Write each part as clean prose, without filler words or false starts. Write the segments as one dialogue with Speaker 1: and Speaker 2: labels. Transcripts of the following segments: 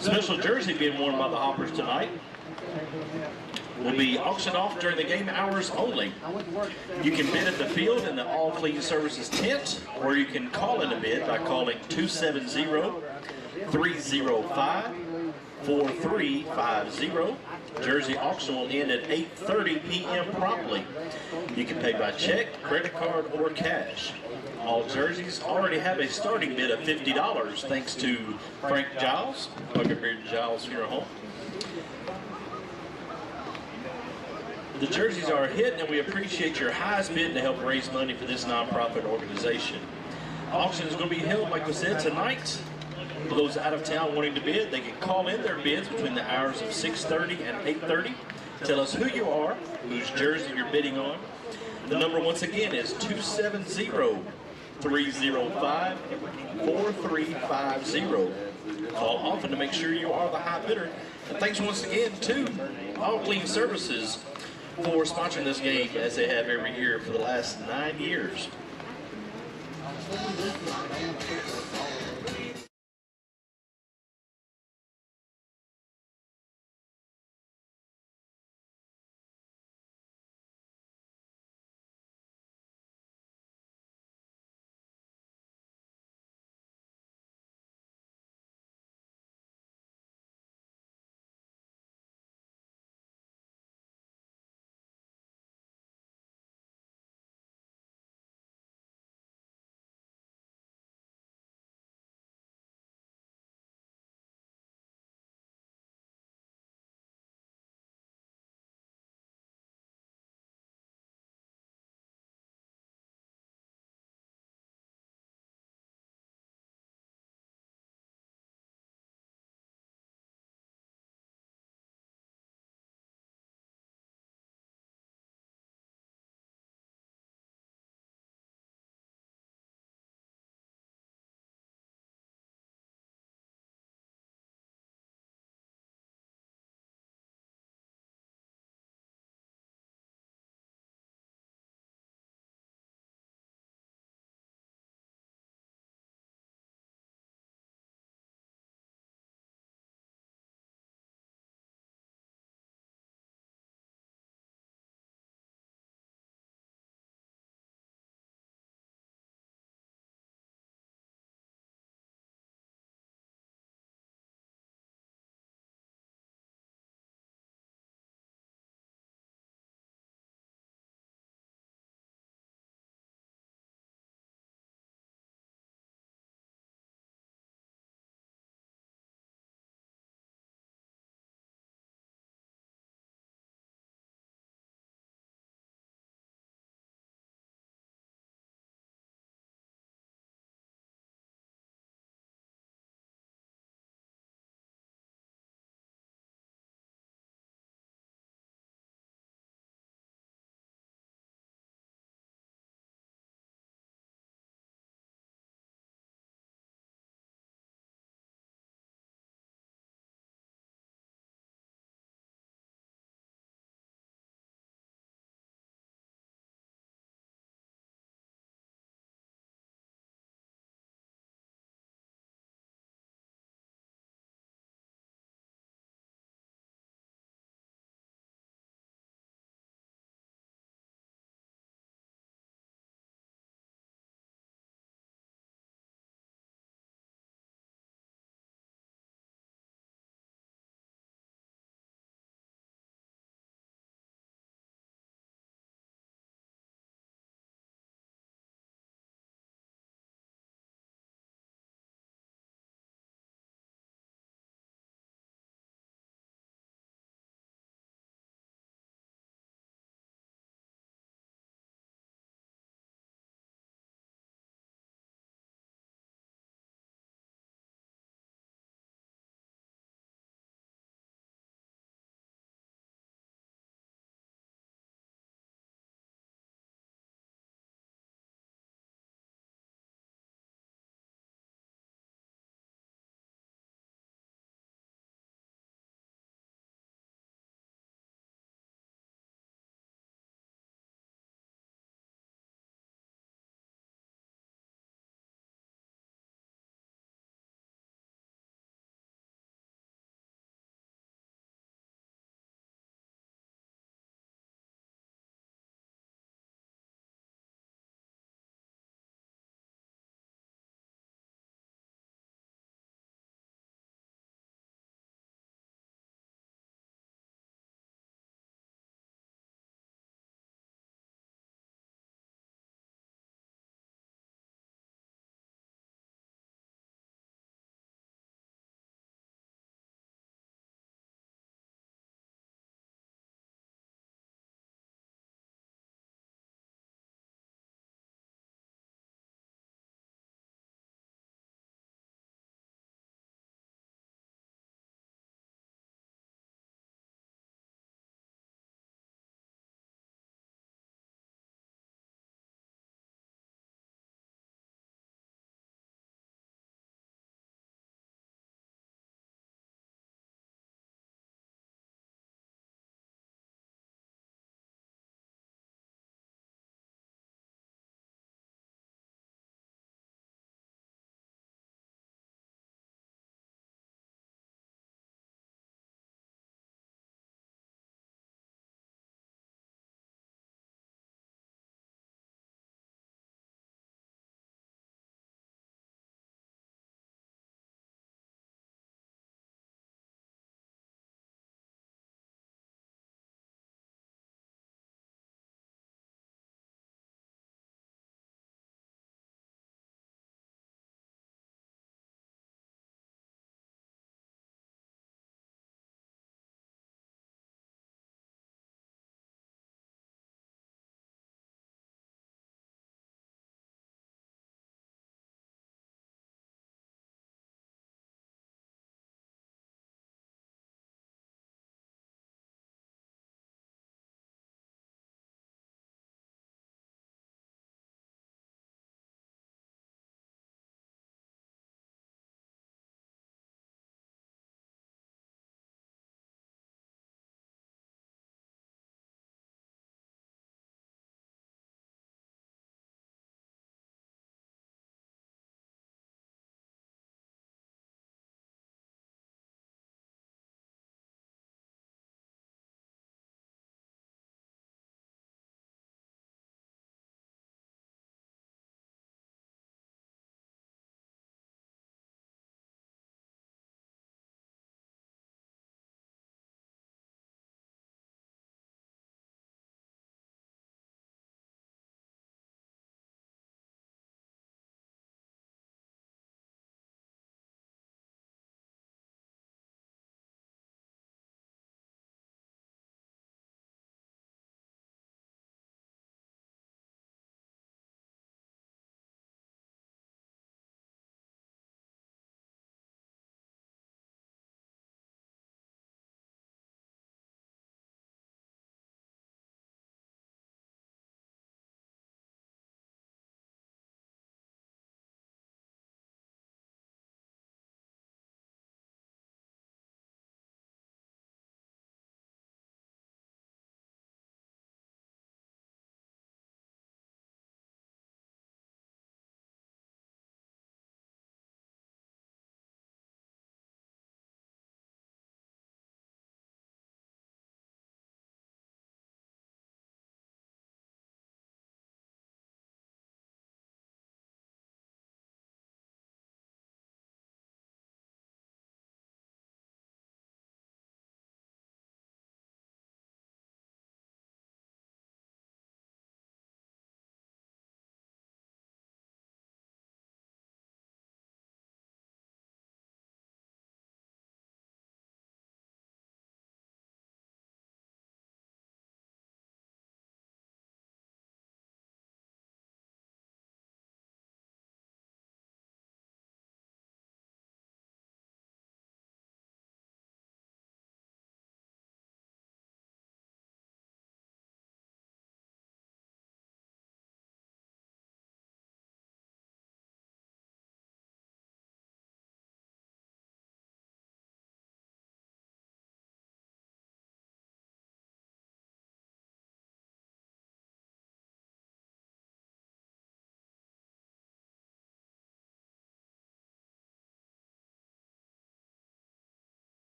Speaker 1: Special jersey being worn by the Hoppers tonight will be auctioned off during the game hours only. You can bid at the field in the All Clean Services tent, or you can call in a bid by calling 270-305-4350. Jersey auction will end at 8:30 p.m. promptly. You can pay by check, credit card, or cash. All jerseys already have a starting bid of $50 thanks to Frank Giles, Bucket Giles Funeral Home. The jerseys are a hit, and we appreciate your highest bid to help raise money for this nonprofit organization. Auction is going to be held, like we said, tonight. For those out of town wanting to bid, they can call in their bids between the hours of 6:30 and 8:30. Tell us who you are, whose jersey you're bidding on. The number once again is 270-305-4350. Call often to make sure you are the high bidder. And thanks once again to All Clean Services for sponsoring this game, as they have every year for the last 9 years.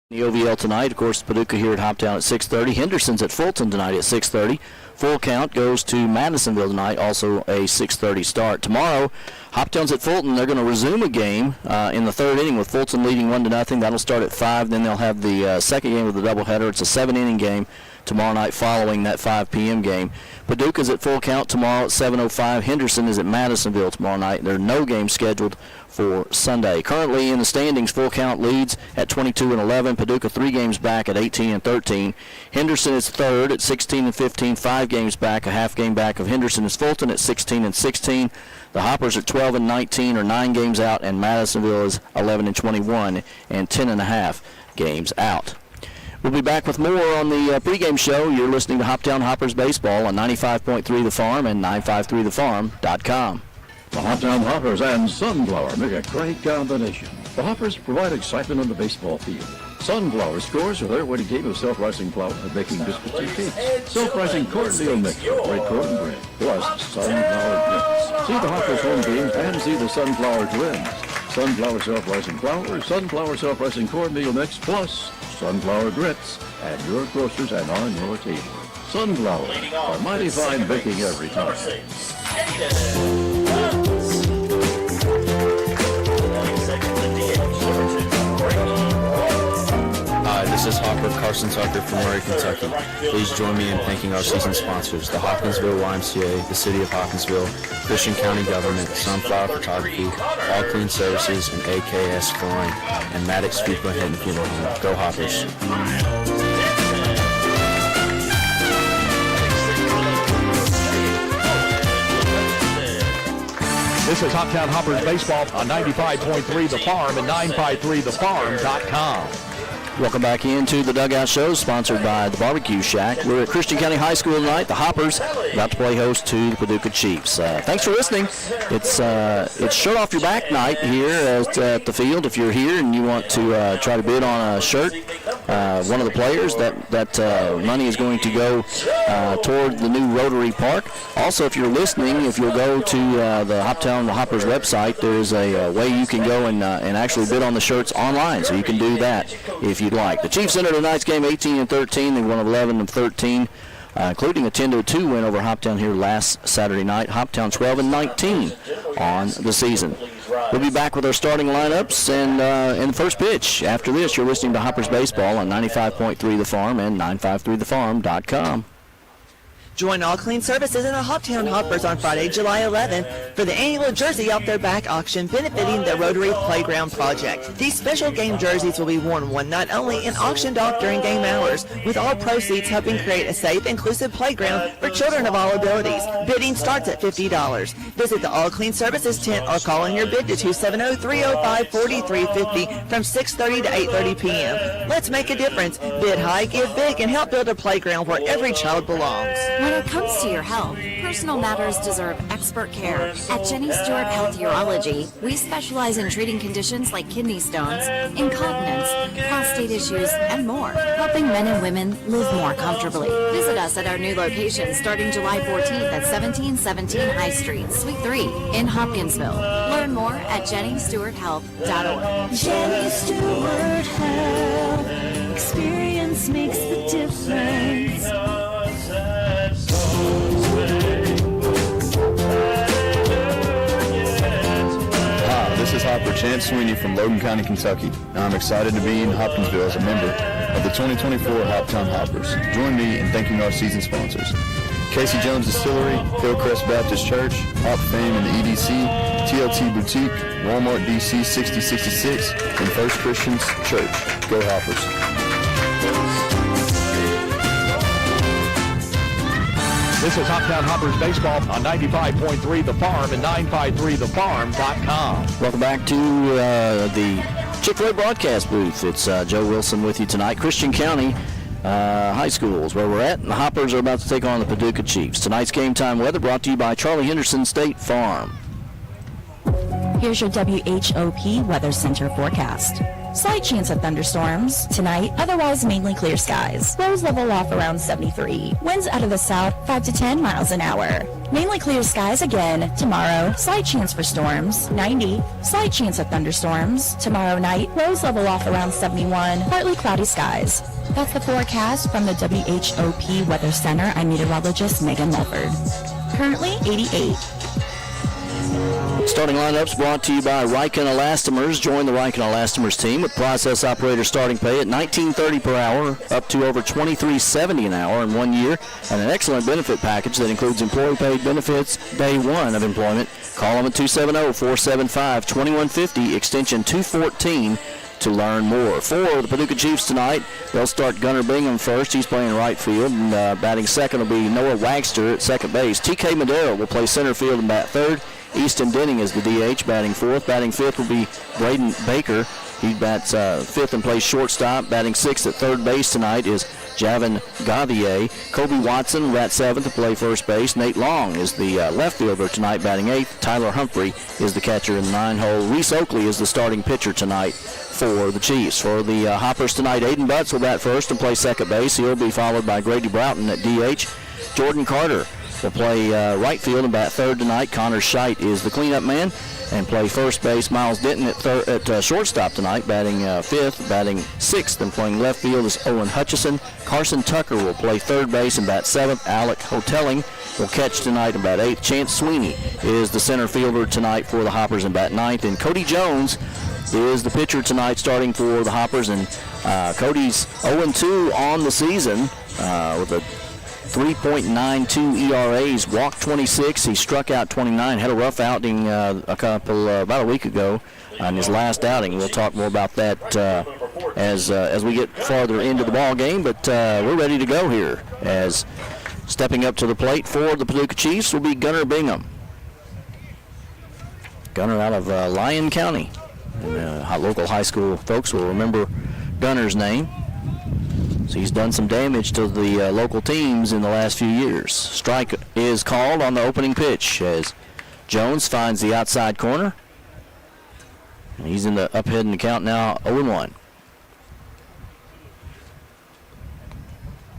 Speaker 2: The OVL tonight, of course, Paducah here at Hoptown at 6:30. Henderson's at Fulton tonight at 6:30. Full count goes to Madisonville tonight, also a 6:30 start. Tomorrow, Hoptown's at Fulton. They're going to resume a game in the third inning with Fulton leading 1-0. That'll start at 5. Then they'll have the second game of the doubleheader. It's a 7-inning game tomorrow night following that 5 p.m. game. Paducah's at full count tomorrow at 7:05. Henderson is at Madisonville tomorrow night. There are no games scheduled for Sunday. Currently in the standings, full count leads at 22-11. Paducah 3 games back at 18-13. Henderson is third at 16-15, 5 games back. A half game back of Henderson is Fulton at 16-16. The Hoppers at 12-19 are 9 games out, and Madisonville is 11-21 and 10.5 games out. We'll be back with more on the pregame show. You're listening to Hoptown Hoppers Baseball on 95.3 The Farm and 953thefarm.com.
Speaker 3: The Hoptown Hoppers and Sunflower make a great combination. The Hoppers provide excitement on the baseball field. Sunflower scores with their winning game of self-rising flour for baking biscuits and cakes. Self-rising cornmeal mix with great cornbread, plus sunflower grits. See the Hoppers home games and see the Sunflower Twins. Sunflower self-rising flour, sunflower self-rising cornmeal mix, plus sunflower grits at your grocers and on your table. Sunflower, a mighty fine baking every time.
Speaker 4: Hi, this is Hopper Carson Tucker from Murray, Kentucky. Please join me in thanking our season sponsors, the Hopkinsville YMCA, the City of Hopkinsville, Christian County Government, Sunflower Photography, All Clean Services, and AKS Flooring, and Maddox Fuqua Hinton Funeral Home. Go Hoppers.
Speaker 5: This is Hoptown Hoppers Baseball on 95.3 The Farm and 953thefarm.com.
Speaker 2: Welcome back into the Dugout Show, sponsored by the Barbecue Shack. We're at Christian County High School tonight. The Hoppers about to play host to the Paducah Chiefs. Thanks for listening. It's shirt off your back night here at the field. If you're here and you want to try to bid on a shirt, one of the players, that money is going to go toward the new Rotary Park. Also, if you're listening, if you'll go to the Hoptown Hoppers website, there's a way you can go and actually bid on the shirts online, so you can do that if you'd like. The Chiefs entered tonight's game 18-13. They won 11 of 13, including a 10-2 win over Hoptown here last Saturday night. Hoptown 12-19 on the season. We'll be back with our starting lineups and in the first pitch. After this, you're listening to Hoppers Baseball on 95.3 The Farm and 953thefarm.com.
Speaker 6: Join All Clean Services and the Hoptown Hoppers on Friday, July 11th for the annual Jersey Out Their Back auction benefiting the Rotary Playground Project. These special game jerseys will be worn one night only and auctioned off during game hours, with all proceeds helping create a safe, inclusive playground for children of all abilities. Bidding starts at $50. Visit the All Clean Services tent or call in your bid to 270-305-4350 from 6:30 to 8:30 p.m. Let's make a difference. Bid high, give big, and help build a playground where every child belongs.
Speaker 7: When it comes to your health, personal matters deserve expert care. At Jenny Stewart Health Urology, we specialize in treating conditions like kidney stones, incontinence, prostate issues, and more, helping men and women live more comfortably. Visit us at our new location starting July 14th at 1717 High Street, Suite 3 in Hopkinsville. Learn more at jennystewarthealth.org.
Speaker 8: Jenny Stewart Health. Experience makes the difference.
Speaker 4: This is Hopper Chance Sweeney from Logan County, Kentucky, and I'm excited to be in Hopkinsville as a member of the 2024 Hoptown Hoppers. Join me in thanking our season sponsors: Casey Jones Distillery, Hillcrest Baptist Church, Hop Fame and the EDC, TLT Boutique, Walmart DC 6066, and First Christians Church. Go Hoppers.
Speaker 5: This is Hoptown Hoppers Baseball on 95.3 The Farm and 953thefarm.com.
Speaker 2: Welcome back to the Chick-fil-A broadcast booth. It's Joe Wilson with you tonight. Christian County High School is where we're at, and the Hoppers are about to take on the Paducah Chiefs. Tonight's game time weather brought to you by Charlie Henderson State Farm.
Speaker 9: Here's your WHOP Weather Center forecast. Slight chance of thunderstorms tonight, otherwise mainly clear skies. Lows level off around 73. Winds out of the south 5 to 10 miles an hour. Mainly clear skies again tomorrow. Slight chance for storms, 90. Slight chance of thunderstorms tomorrow night. Lows level off around 71. Partly cloudy skies. That's the forecast from the WHOP Weather Center. I'm meteorologist Megan Mulford. Currently 88.
Speaker 2: Starting lineups brought to you by Riken Elastomers. Join the Riken Elastomers team with process operator starting pay at $19.30 per hour up to over $23.70 an hour in 1 year, and an excellent benefit package that includes employee paid benefits day one of employment. Call them at 270-475-2150, extension 214 to learn more. For the Paducah Chiefs tonight, they'll start Gunnar Bingham first. He's playing right field, and batting second will be Noah Wagster at second base. TK Madera will play center field and bat third. Easton Denning is the DH, batting fourth. Batting fifth will be Braden Baker. He bats fifth and plays shortstop. Batting sixth at third base tonight is Javin Gauthier. Kobe Watson bats seventh to play first base. Nate Long is the left fielder tonight, batting eighth. Tyler Humphrey is the catcher in the 9-hole. Reese Oakley is the starting pitcher tonight for the Chiefs. For the Hoppers tonight, Aiden Butts will bat first and play second base. He'll be followed by Grady Broughton at DH. Jordan Carter will play right field and bat third tonight. Connor Scheidt is the cleanup man and play first base. Miles Denton at shortstop tonight, batting fifth. Batting sixth and playing left field is Owen Hutchison. Carson Tucker will play third base and bat seventh. Alec Hotelling will catch tonight and bat eighth. Chance Sweeney is the center fielder tonight for the Hoppers and bat ninth. And Cody Jones is the pitcher tonight starting for the Hoppers. And Cody's 0-2 on the season with a 3.92 ERAs, walked 26. He struck out 29. Had a rough outing about a week ago on his last outing. We'll talk more about that as we get farther into the ball game. But we're ready to go here. As stepping up to the plate for the Paducah Chiefs will be Gunnar Bingham. Gunnar out of Lyon County. And, local high school folks will remember Gunnar's name. So he's done some damage to the local teams in the last few years. Strike is called on the opening pitch as Jones finds the outside corner. And he's in the up-head in the count now, 0-1.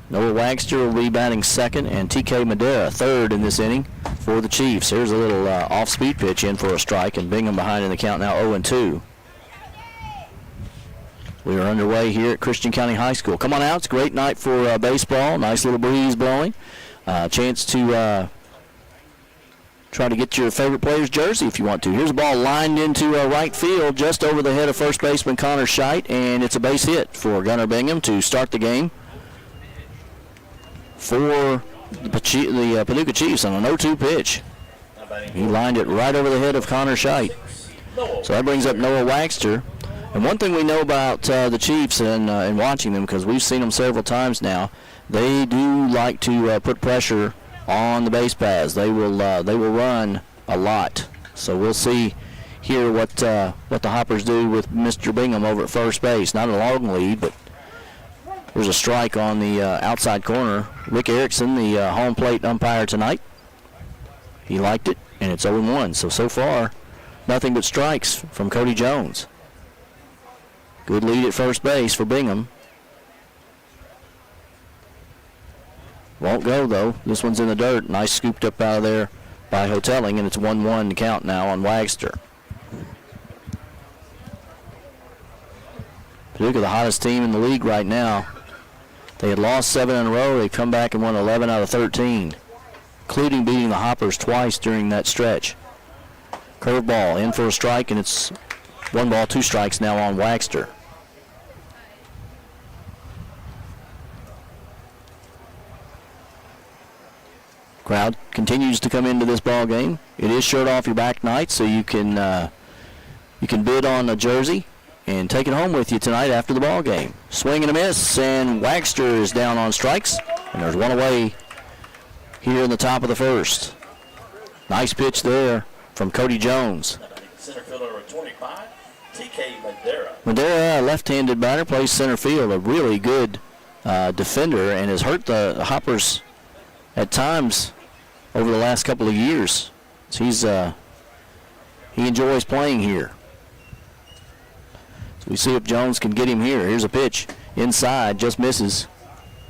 Speaker 2: Noah Wagster will be batting second, and TK Madera third in this inning for the Chiefs. Here's a little off-speed pitch in for a strike, and Bingham behind in the count now, 0-2. We are underway here at Christian County High School. Come on out. It's a great night for baseball. Nice little breeze blowing. Chance to try to get your favorite player's jersey if you want to. Here's a ball lined into right field just over the head of first baseman Connor Scheidt, and it's a base hit for Gunnar Bingham to start the game for the Paducah Chiefs on an 0-2 pitch. He lined it right over the head of Connor Scheidt. So that brings up Noah Wagster. And one thing we know about the Chiefs and watching them, because we've seen them several times now, they do like to put pressure on the base paths. They will run a lot. So we'll see here what the Hoppers do with Mr. Bingham over at first base. Not a long lead, but there's a strike on the outside corner. Rick Erickson, the home plate umpire tonight, he liked it, and it's 0-1. So far, nothing but strikes from Cody Jones. Good lead at first base for Bingham. Won't go, though. This one's in the dirt. Nice scooped up out of there by Hotelling, and it's 1-1 to count now on Wagster. Paducah, the hottest team in the league right now. They had lost 7 in a row. They've come back and won 11 out of 13, including beating the Hoppers twice during that stretch. Curveball in for a strike, and it's 1 ball, 2 strikes now on Wagster. Crowd continues to come into this ball game. It is shirt off your back night, so you can bid on a jersey and take it home with you tonight after the ball game. Swing and a miss, and Wagster is down on strikes, and there's one away here in the top of the first. Nice pitch there from Cody Jones.
Speaker 1: Center fielder number 25, TK Madera.
Speaker 2: Madera, left-handed batter, plays center field. A really good defender, and has hurt the Hoppers at times over the last couple of years. So he's he enjoys playing here. So we see if Jones can get him here. Here's a pitch inside, just misses.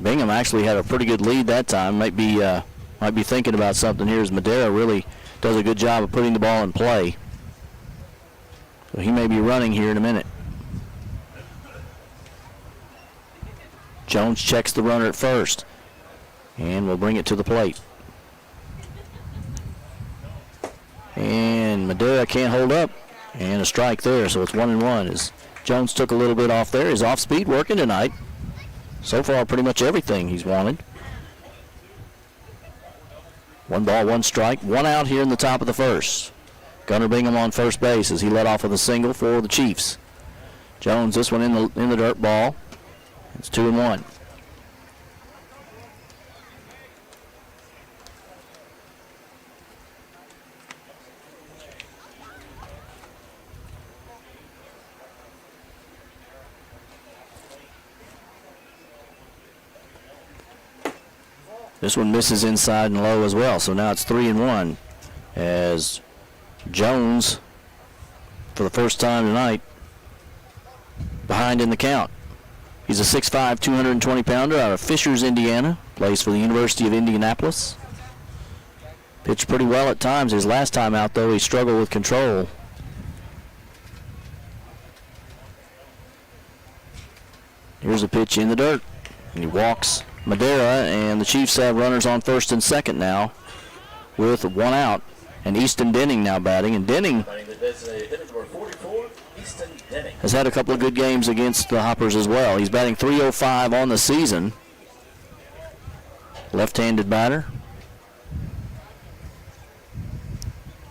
Speaker 2: Bingham actually had a pretty good lead that time. Might be thinking about something here as Madera really does a good job of putting the ball in play. So he may be running here in a minute. Jones checks the runner at first and will bring it to the plate. And Madera can't hold up, and a strike there, so it's 1-1 as Jones took a little bit off there. His off-speed working tonight. So far, pretty much everything he's wanted. 1 ball, 1 strike, 1 out here in the top of the first. Gunnar Bingham on first base as he led off with a single for the Chiefs. Jones, this one in the dirt ball. It's 2-1. This one misses inside and low as well, so now it's 3-1 as Jones, for the first time tonight, behind in the count. He's a 6'5", 220-pounder out of Fishers, Indiana. Plays for the University of Indianapolis. Pitched pretty well at times. His last time out, though, he struggled with control. Here's a pitch in the dirt, and he walks Madera, and the Chiefs have runners on first and second now with 1 out. And Easton Denning now batting, and Denning has had a couple of good games against the Hoppers as well. He's batting .305 on the season. Left-handed batter.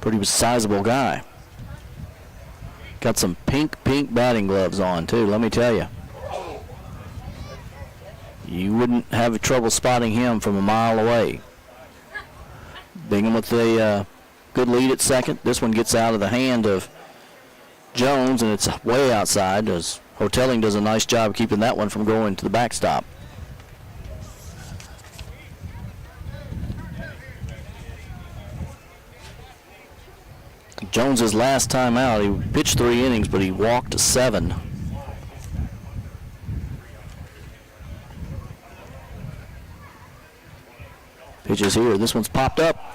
Speaker 2: Pretty sizable guy. Got some pink batting gloves on too, let me tell you. You wouldn't have trouble spotting him from a mile away. Bingham with a good lead at second. This one gets out of the hand of Jones, and it's way outside as Hotelling does a nice job keeping that one from going to the backstop. Jones's last time out, he pitched 3 innings, but he walked 7. Pitches here. This one's popped up.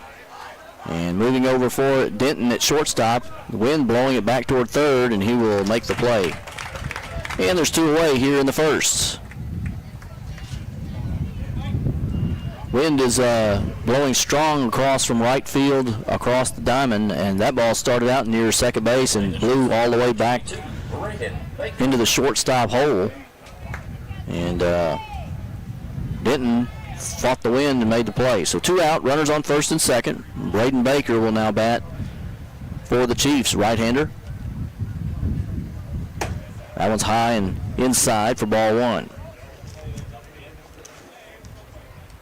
Speaker 2: And moving over for Denton at shortstop. The wind blowing it back toward third, and he will make the play. And there's 2 away here in the first. Wind is blowing strong across from right field, across the diamond, and that ball started out near second base and blew all the way back into the shortstop hole. And Denton fought the wind and made the play. So 2 out, runners on first and second. Braden Baker will now bat for the Chiefs, right-hander. That one's high and inside for ball 1.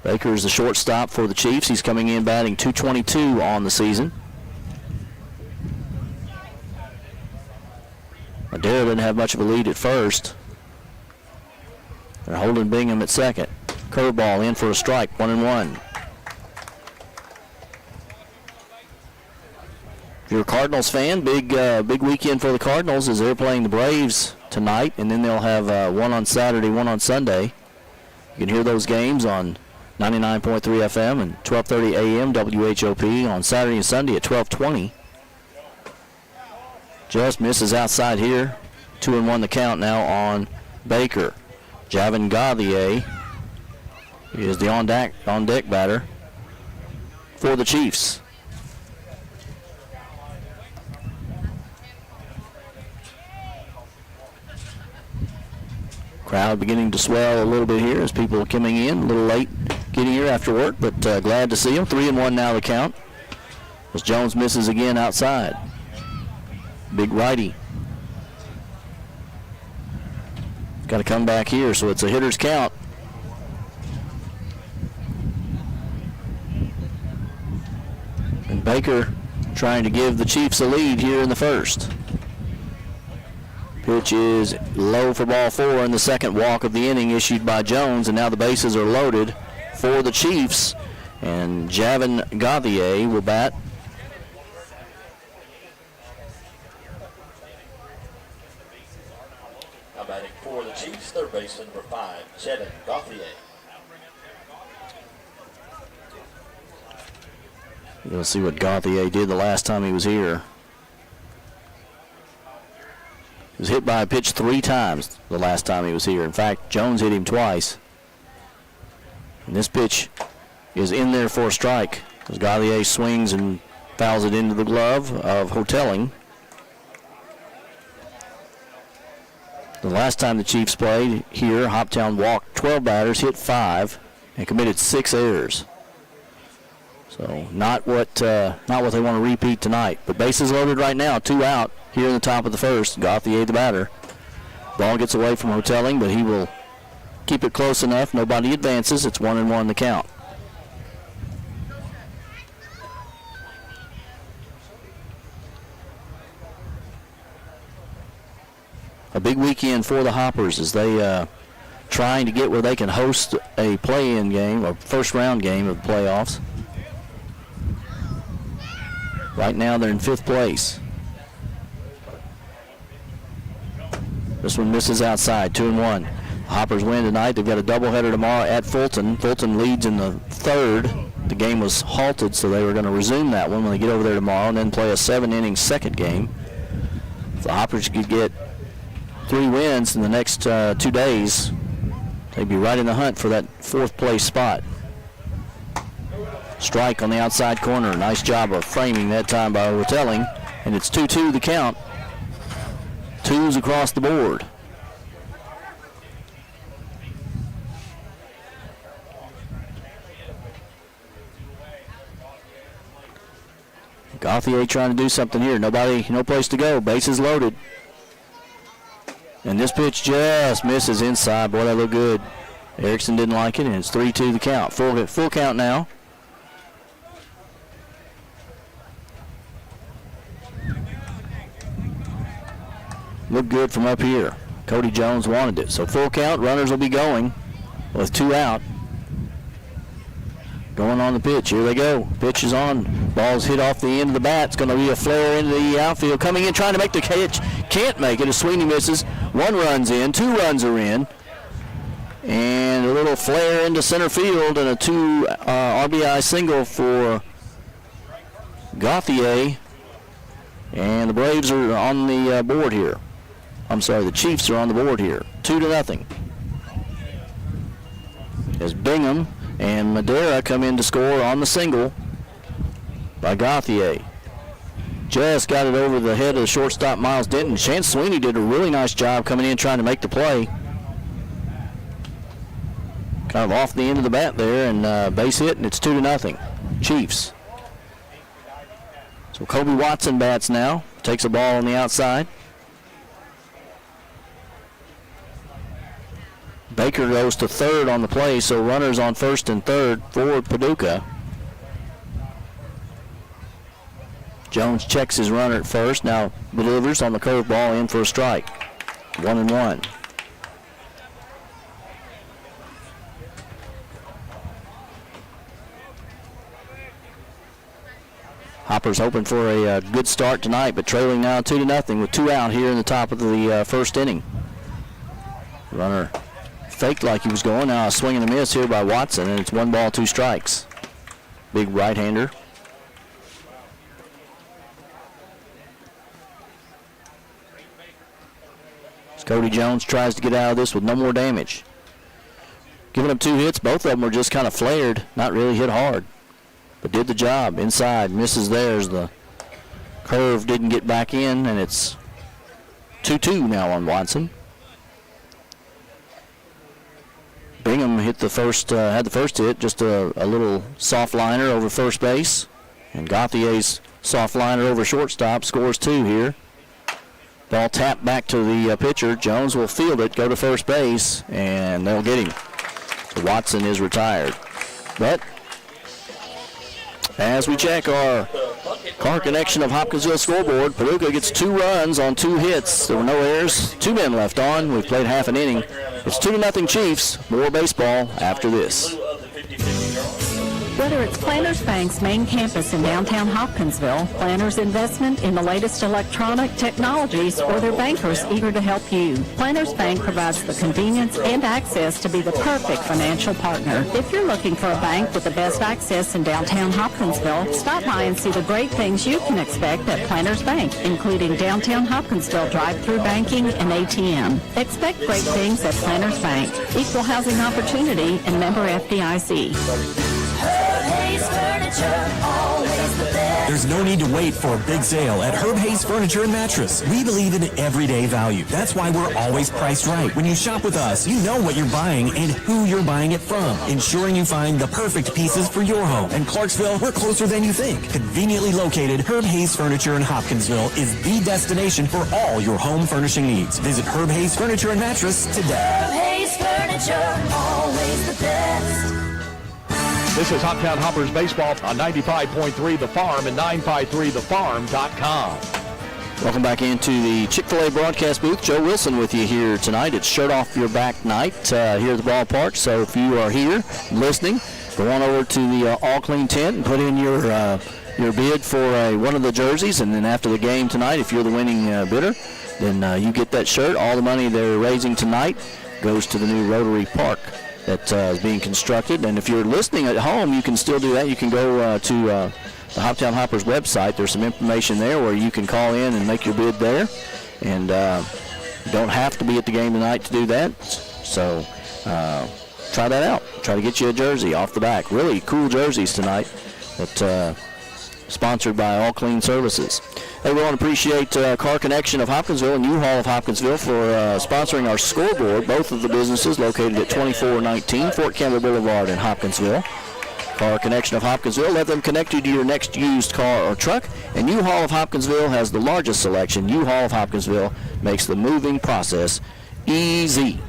Speaker 2: Baker is the shortstop for the Chiefs. He's coming in batting .222 on the season. Madera didn't have much of a lead at first. They're holding Bingham at second. Curveball in for a strike, 1-1. If you're a Cardinals fan, big weekend for the Cardinals as they're playing the Braves tonight, and then they'll have one on Saturday, one on Sunday. You can hear those games on 99.3 FM and 12:30 AM WHOP on Saturday and Sunday at 12:20. Just misses outside here. 2-1 the count now on Baker. Javin Gauthier is the on deck batter for the Chiefs. Crowd beginning to swell a little bit here as people are coming in. A little late getting here after work, but glad to see them. 3-1 now the count as Jones misses again outside. Big righty. Got to come back here, so it's a hitter's count. And Baker trying to give the Chiefs a lead here in the first. Pitch is low for ball 4 in the second walk of the inning issued by Jones, and now the bases are loaded for the Chiefs, and Javin Gauthier will bat.
Speaker 1: Now batting for the Chiefs, third baseman number 5, Chetan Gauthier.
Speaker 2: You'll see what Gauthier did the last time he was here. He was hit by a pitch 3 times the last time he was here. In fact, Jones hit him twice. And this pitch is in there for a strike as Gauthier swings and fouls it into the glove of Hotelling. The last time the Chiefs played here, Hoptown walked 12 batters, hit 5, and committed 6 errors. So not what they want to repeat tonight. But bases loaded right now, 2 out here in the top of the first. Gauthier the batter. Ball gets away from Hotelling, but he will keep it close enough. Nobody advances. It's 1-1 the count. A big weekend for the Hoppers as they trying to get where they can host a play-in game or first round game of the playoffs. Right now they're in 5th place. This one misses outside, 2-1. Hoppers win tonight. They've got a doubleheader tomorrow at Fulton. Fulton leads in the 3rd. The game was halted, so they were going to resume that one when they get over there tomorrow and then play a 7-inning second game. If the Hoppers could get 3 wins in the next 2 days, they'd be right in the hunt for that 4th place spot. Strike on the outside corner. Nice job of framing that time by Hotelling. And it's 2-2 the count. 2s across the board. Gauthier trying to do something here. No place to go. Bases loaded. And this pitch just misses inside. Boy, that looked good. Erickson didn't like it, and it's 3-2 the count. Full count now. Looked good from up here. Cody Jones wanted it. So full count, runners will be going with 2 out. Going on the pitch. Here they go. Pitch is on. Ball's hit off the end of the bat. It's going to be a flare into the outfield. Coming in, trying to make the catch. Can't make it as Sweeney misses. 1 run's in. 2 runs are in. And a little flare into center field and a 2 RBI single for Gauthier. And the Braves are on the board here. I'm sorry, the Chiefs are on the board here. 2-0. As Bingham and Madera come in to score on the single by Gauthier. Just got it over the head of the shortstop, Miles Denton. Chance Sweeney did a really nice job coming in trying to make the play. Kind of off the end of the bat there, and base hit, and it's 2-0. Chiefs. So Kobe Watson bats now. Takes a ball on the outside. Baker goes to 3rd on the play, so runners on 1st and 3rd for Paducah. Jones checks his runner at 1st, now delivers on the curveball in for a strike. 1-1. Hoppers hoping for a good start tonight, but trailing now 2-0 with 2 out here in the top of the first inning. Runner faked like he was going. Now a swing and a miss here by Watson, and it's 1 ball, 2 strikes. Big right-hander. As Cody Jones tries to get out of this with no more damage. Giving up 2 hits, both of them were just kind of flared, not really hit hard. But did the job. Inside, misses there as the curve didn't get back in, and it's 2-2 now on Watson. Bingham hit the first, had the first hit, just a little soft liner over first base. And Gauthier's soft liner over shortstop scores 2 here. Ball tapped back to the pitcher. Jones will field it, go to first base, and they'll get him. So Watson is retired. But as we check our car connection of Hopkinsville scoreboard, Paducah gets 2 runs on 2 hits. There were no errors. 2 men left on. We've played half an inning. It's 2-0 Chiefs. More baseball after this.
Speaker 10: Whether it's Planters Bank's main campus in downtown Hopkinsville, Planters' investment in the latest electronic technologies, or their bankers eager to help you, Planters Bank provides the convenience and access to be the perfect financial partner. If you're looking for a bank with the best access in downtown Hopkinsville, stop by and see the great things you can expect at Planters Bank, including downtown Hopkinsville drive-through banking and ATM. Expect great things at Planters Bank. Equal housing opportunity and member FDIC.
Speaker 11: There's no need to wait for a big sale at Herb Hayes Furniture and Mattress. We believe in everyday value. That's why we're always priced right. When you shop with us, you know what you're buying and who you're buying it from, ensuring you find the perfect pieces for your home. In Clarksville, we're closer than you think. Conveniently located, Herb Hayes Furniture in Hopkinsville is the destination for all your home furnishing needs. Visit Herb Hayes Furniture and Mattress today.
Speaker 8: Herb Hayes Furniture, always the best.
Speaker 5: This is Hoptown Hoppers Baseball on 95.3 The Farm and 953thefarm.com.
Speaker 2: Welcome back into the Chick-fil-A broadcast booth. Joe Wilson with you here tonight. It's Shirt Off Your Back night here at the ballpark. So if you are here listening, go on over to the All Clean tent and put in your bid for one of the jerseys. And then after the game tonight, if you're the winning bidder, then you get that shirt. All the money they're raising tonight goes to the new Rotary Park that is being constructed. And if you're listening at home, you can still do that. You can go to the Hoptown Hoppers website. There's some information there where you can call in and make your bid there. And you don't have to be at the game tonight to do that. So try that out. Try to get you a jersey off the back. Really cool jerseys tonight that sponsored by All Clean Services. Hey, we want to appreciate Car Connection of Hopkinsville and U-Haul of Hopkinsville for sponsoring our scoreboard, both of the businesses located at 2419 Fort Campbell Boulevard in Hopkinsville. Car Connection of Hopkinsville, let them connect you to your next used car or truck. And U-Haul of Hopkinsville has the largest selection. U-Haul of Hopkinsville makes the moving process easy.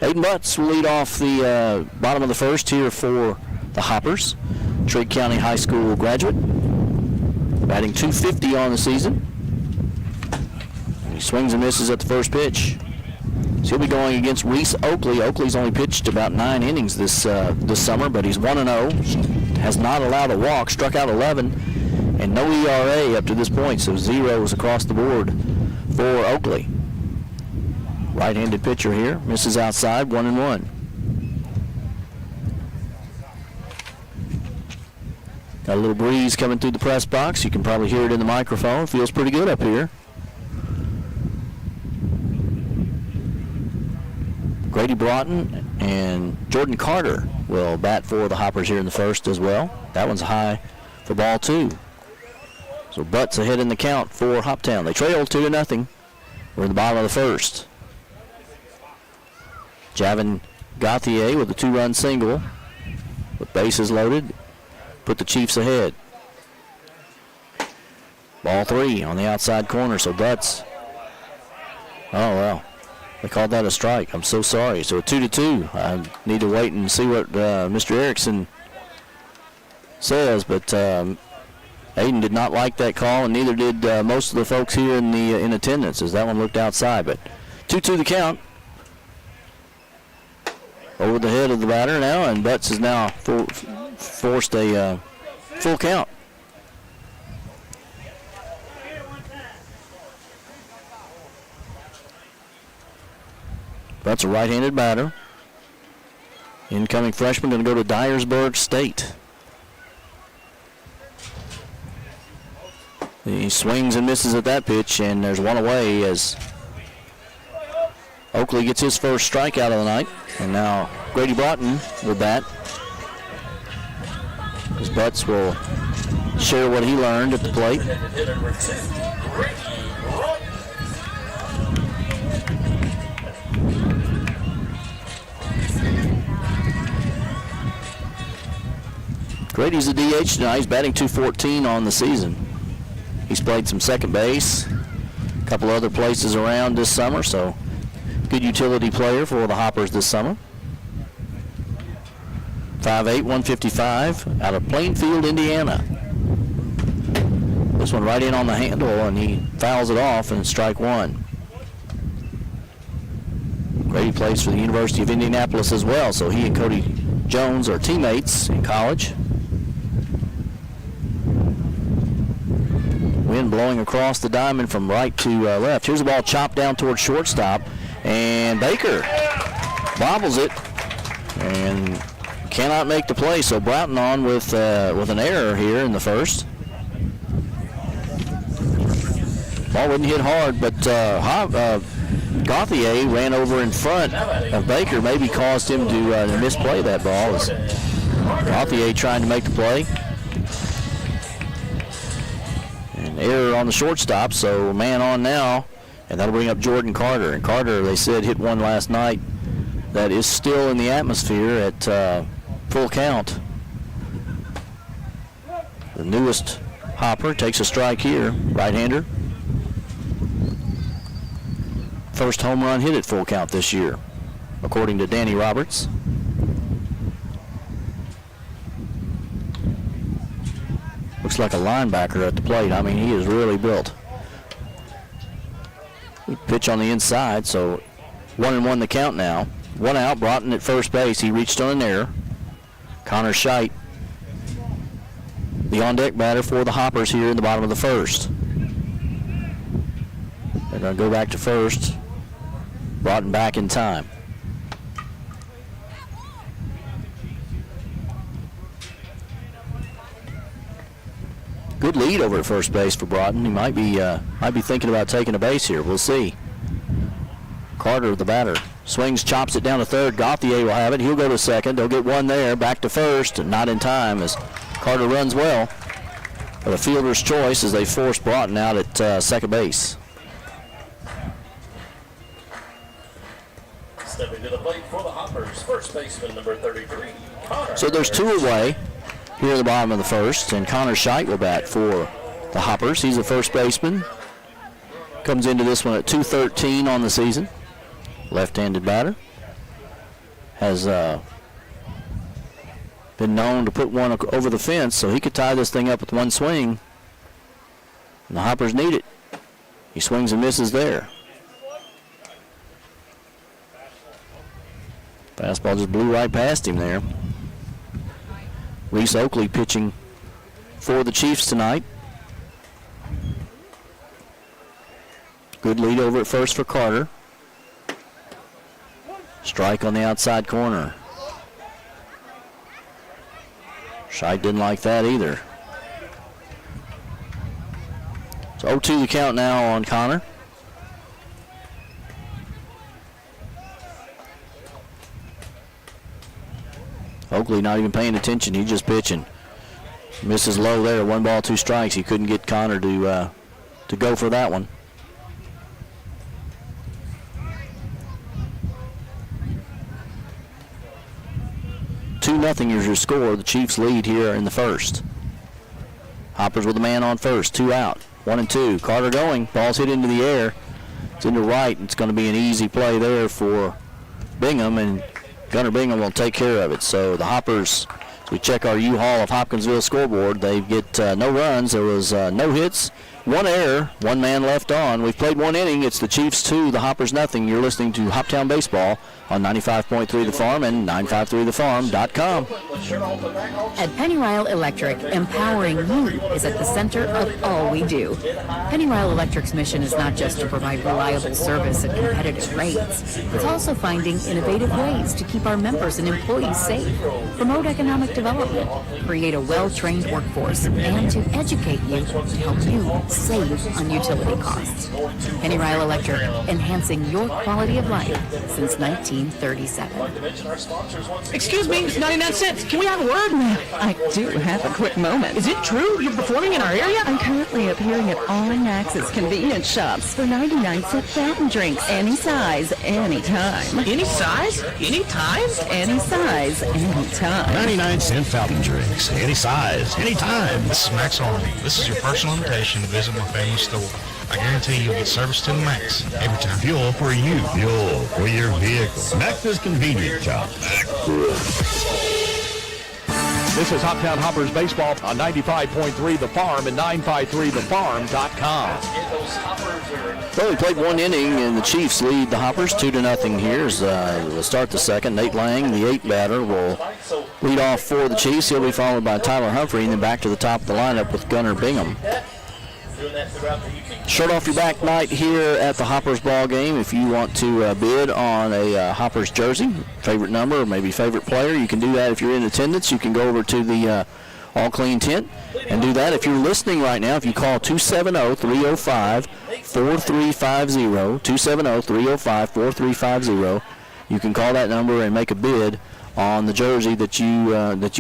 Speaker 2: Aiden Butts will lead off the bottom of the first here for the Hoppers. Trigg County High School graduate, batting .250 on the season. He swings and misses at the first pitch. So he'll be going against Reese Oakley. Oakley's only pitched about 9 innings this summer, but he's 1-0. Has not allowed a walk, struck out 11, and no ERA up to this point, so zeros across the board for Oakley. Right-handed pitcher here, misses outside, 1-1. Got a little breeze coming through the press box. You can probably hear it in the microphone. Feels pretty good up here. Grady Broughton and Jordan Carter will bat for the Hoppers here in the first as well. That one's high for ball 2. So Butts ahead in the count for Hoptown. They trail 2-0. We're in the bottom of the first. Javin Gauthier with a 2-run single with bases loaded. Put the Chiefs ahead. Ball 3 on the outside corner, so Butts. Oh, well. They called that a strike. I'm so sorry. So a 2-2. I need to wait and see what Mr. Erickson says, but Aiden did not like that call, and neither did most of the folks here in attendance, as that one looked outside. But 2-2 the count. Over the head of the batter now, and Butts is now forced a full count. Butts a right-handed batter. Incoming freshman going to go to Dyersburg State. He swings and misses at that pitch, and there's one away as Oakley gets his first strikeout of the night. And now Grady Broughton will bat. As Butts will share what he learned at the plate. Grady's the DH tonight. He's batting .214 on the season. He's played some second base, a couple other places around this summer, so good utility player for the Hoppers this summer. 5'8", 155, out of Plainfield, Indiana. This one right in on the handle, and he fouls it off, and it's strike 1. Grady plays for the University of Indianapolis as well, so he and Cody Jones are teammates in college. Wind blowing across the diamond from right to left. Here's the ball chopped down towards shortstop, and Baker bobbles it and cannot make the play. So Broughton on with an error here in the first. Ball wouldn't hit hard, but Gauthier ran over in front of Baker, maybe caused him to misplay that ball. As Gauthier trying to make the play. An error on the shortstop, so man on now, and that'll bring up Jordan Carter. And Carter, they said, hit one last night that is still in the atmosphere at full count. The newest Hopper takes a strike here, right-hander. First home run hit at full count this year, according to Danny Roberts. Looks like a linebacker at the plate. I mean, he is really built. Pitch on the inside, so 1-1 the count now. One out, Broughton at first base. He reached on an error. Connor Scheidt, the on-deck batter for the Hoppers here in the bottom of the first. They're going to go back to first. Broughton back in time. Good lead over at first base for Broughton. He might be thinking about taking a base here. We'll see. Carter, the batter, swings, chops it down to third. Gauthier will have it. He'll go to second. They'll get one there. Back to first, and not in time as Carter runs well. But a fielder's choice as they force Broughton out at second base.
Speaker 1: Stepping to the plate for the Hoppers, first baseman number 33, Connor.
Speaker 2: So there's two away here at the bottom of the first, and Connor Scheidt will bat for the Hoppers. He's the first baseman. Comes into this one at .213 on the season. Left-handed batter. Has been known to put one over the fence, so he could tie this thing up with one swing. And the Hoppers need it. He swings and misses there. Fastball just blew right past him there. Reese Oakley pitching for the Chiefs tonight. Good lead over at first for Carter. Strike on the outside corner. Scheidt didn't like that either. So 0-2 the count now on Connor. Oakley not even paying attention. He's just pitching. Misses low there. 1 ball, 2 strikes. He couldn't get Connor to go for that one. 2-0 is your score. The Chiefs lead here in the first. Hoppers with a man on first. 2 out. 1-2. Carter going. Ball's hit into the air. It's into right. It's going to be an easy play there for Bingham, and Gunnar Bingham will take care of it. So the Hoppers, as we check our U-Haul of Hopkinsville scoreboard, they get no runs. There was no hits, 1 error, 1 man left on. We've played 1 inning. It's the Chiefs 2, the Hoppers nothing. You're listening to Hoptown Baseball on 95.3 The Farm and 953thefarm.com.
Speaker 7: At Pennyrile Electric, empowering you is at the center of all we do. Pennyrile Electric's mission is not just to provide reliable service at competitive rates. It's also finding innovative ways to keep our members and employees safe, promote economic development, create a well-trained workforce, and to educate you to help you save on utility costs. Pennyrile Electric, enhancing your quality of life since 1937.
Speaker 12: Excuse me, 99 cents. Can we have a word?
Speaker 13: I do have a quick moment.
Speaker 12: Is it true you're performing in our area?
Speaker 13: I'm currently appearing at all Max's convenience shops for 99-cent fountain drinks. Any size, anytime.
Speaker 12: Any size? Anytime?
Speaker 13: Any size, anytime.
Speaker 14: 99-cent fountain drinks. Any size, anytime.
Speaker 15: This is Max Army. This is your personal invitation to visit my family store. I guarantee you'll get service to the max every time.
Speaker 14: Fuel for you. Fuel for your vehicle. Max's Convenience Shop.
Speaker 5: This is Hoptown Hoppers baseball on 95.3 The Farm and 953thefarm.com.
Speaker 2: Well, we played one inning, and the Chiefs lead the Hoppers 2-0 here. We'll start the second. Nate Lang, the 8th batter, will lead off for the Chiefs. He'll be followed by Tyler Humphrey, and then back to the top of the lineup with Gunnar Bingham. Shirt off your back night here at the Hoppers ball game. If you want to bid on a Hoppers jersey, favorite number, or maybe favorite player, you can do that if you're in attendance. You can go over to the All Clean tent and do that. If you're listening right now, if you call 270-305-4350, 270-305-4350, you can call that number and make a bid on the jersey that you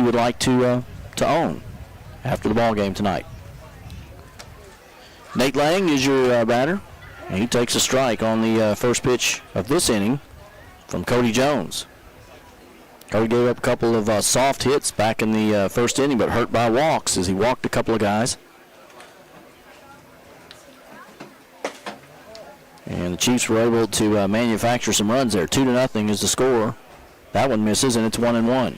Speaker 2: would like to own after the ball game tonight. Nate Lang is your batter, and he takes a strike on the first pitch of this inning from Cody Jones. Cody gave up a couple of soft hits back in the first inning, but hurt by walks as he walked a couple of guys. And the Chiefs were able to manufacture some runs there. 2-0 is the score. That one misses, and it's 1-1.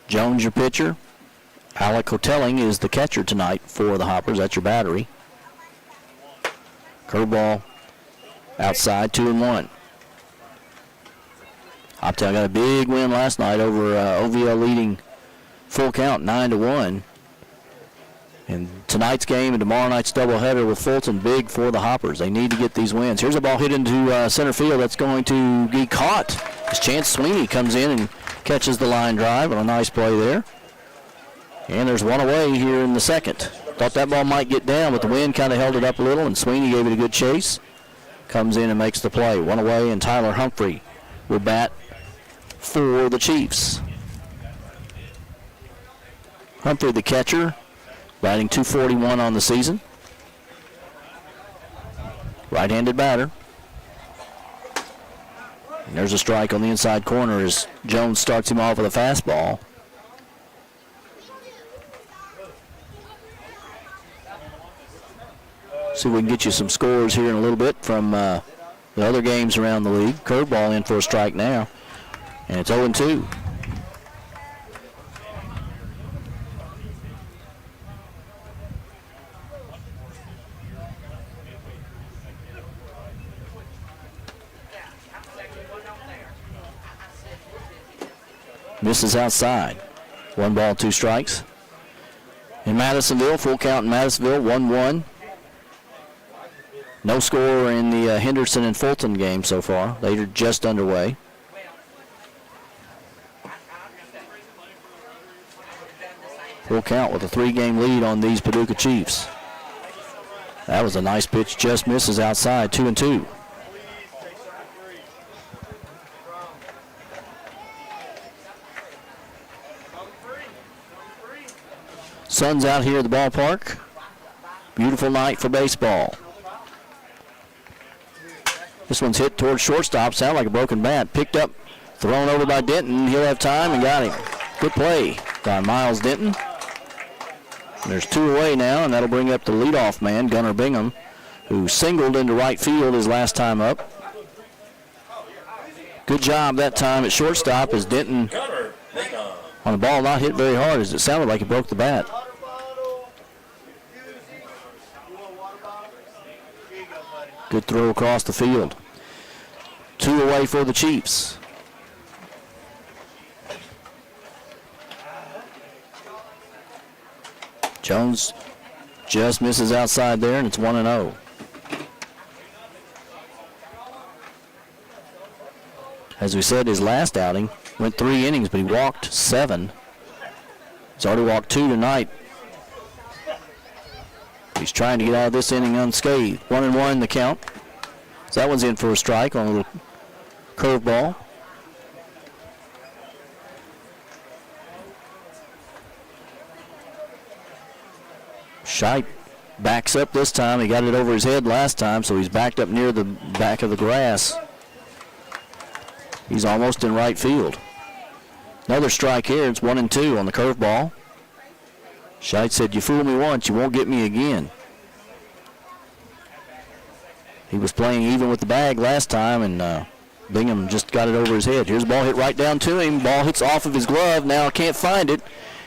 Speaker 2: Jones, your pitcher. Alec Hotelling is the catcher tonight for the Hoppers. That's your battery. Curveball outside, 2-1. Hoptown got a big win last night over OVL, leading full count 9-1. And tonight's game and tomorrow night's doubleheader with Fulton, big for the Hoppers. They need to get these wins. Here's a ball hit into center field that's going to be caught as Chance Sweeney comes in and catches the line drive on a nice play there. And there's one away here in the second. Thought that ball might get down, but the wind kind of held it up a little, and Sweeney gave it a good chase. Comes in and makes the play. One away, and Tyler Humphrey will bat for the Chiefs. Humphrey, the catcher, batting .241 on the season. Right-handed batter. And there's a strike on the inside corner as Jones starts him off with a fastball. See if we can get you some scores here in a little bit from the other games around the league. Curveball in for a strike now, and it's 0-2. Misses outside. 1 ball, 2 strikes. In Madisonville, full count in Madisonville, 1-1. No score in the Henderson and Fulton game so far. They are just underway. Full count with a 3-game lead on these Paducah Chiefs. That was a nice pitch, just misses outside, 2-2. Sun's out here at the ballpark. Beautiful night for baseball. This one's hit towards shortstop. Sound like a broken bat. Picked up, thrown over by Denton. He'll have time and got him. Good play by Miles Denton. There's 2 away now, and that'll bring up the leadoff man, Gunnar Bingham, who singled into right field his last time up. Good job that time at shortstop as Denton on the ball, not hit very hard as it sounded like he broke the bat. Good throw across the field. 2 away for the Chiefs. Jones just misses outside there, and it's 1-0. As we said, his last outing went 3 innings, but he walked 7. He's already walked 2 tonight. He's trying to get out of this inning unscathed. 1-1 the count. So that one's in for a strike on a little curveball. Scheidt backs up this time. He got it over his head last time, so he's backed up near the back of the grass. He's almost in right field. Another strike here. It's 1-2 on the curveball. Scheidt said, "You fool me once, you won't get me again." He was playing even with the bag last time, and Bingham just got it over his head. Here's the ball hit right down to him. Ball hits off of his glove. Now can't find it.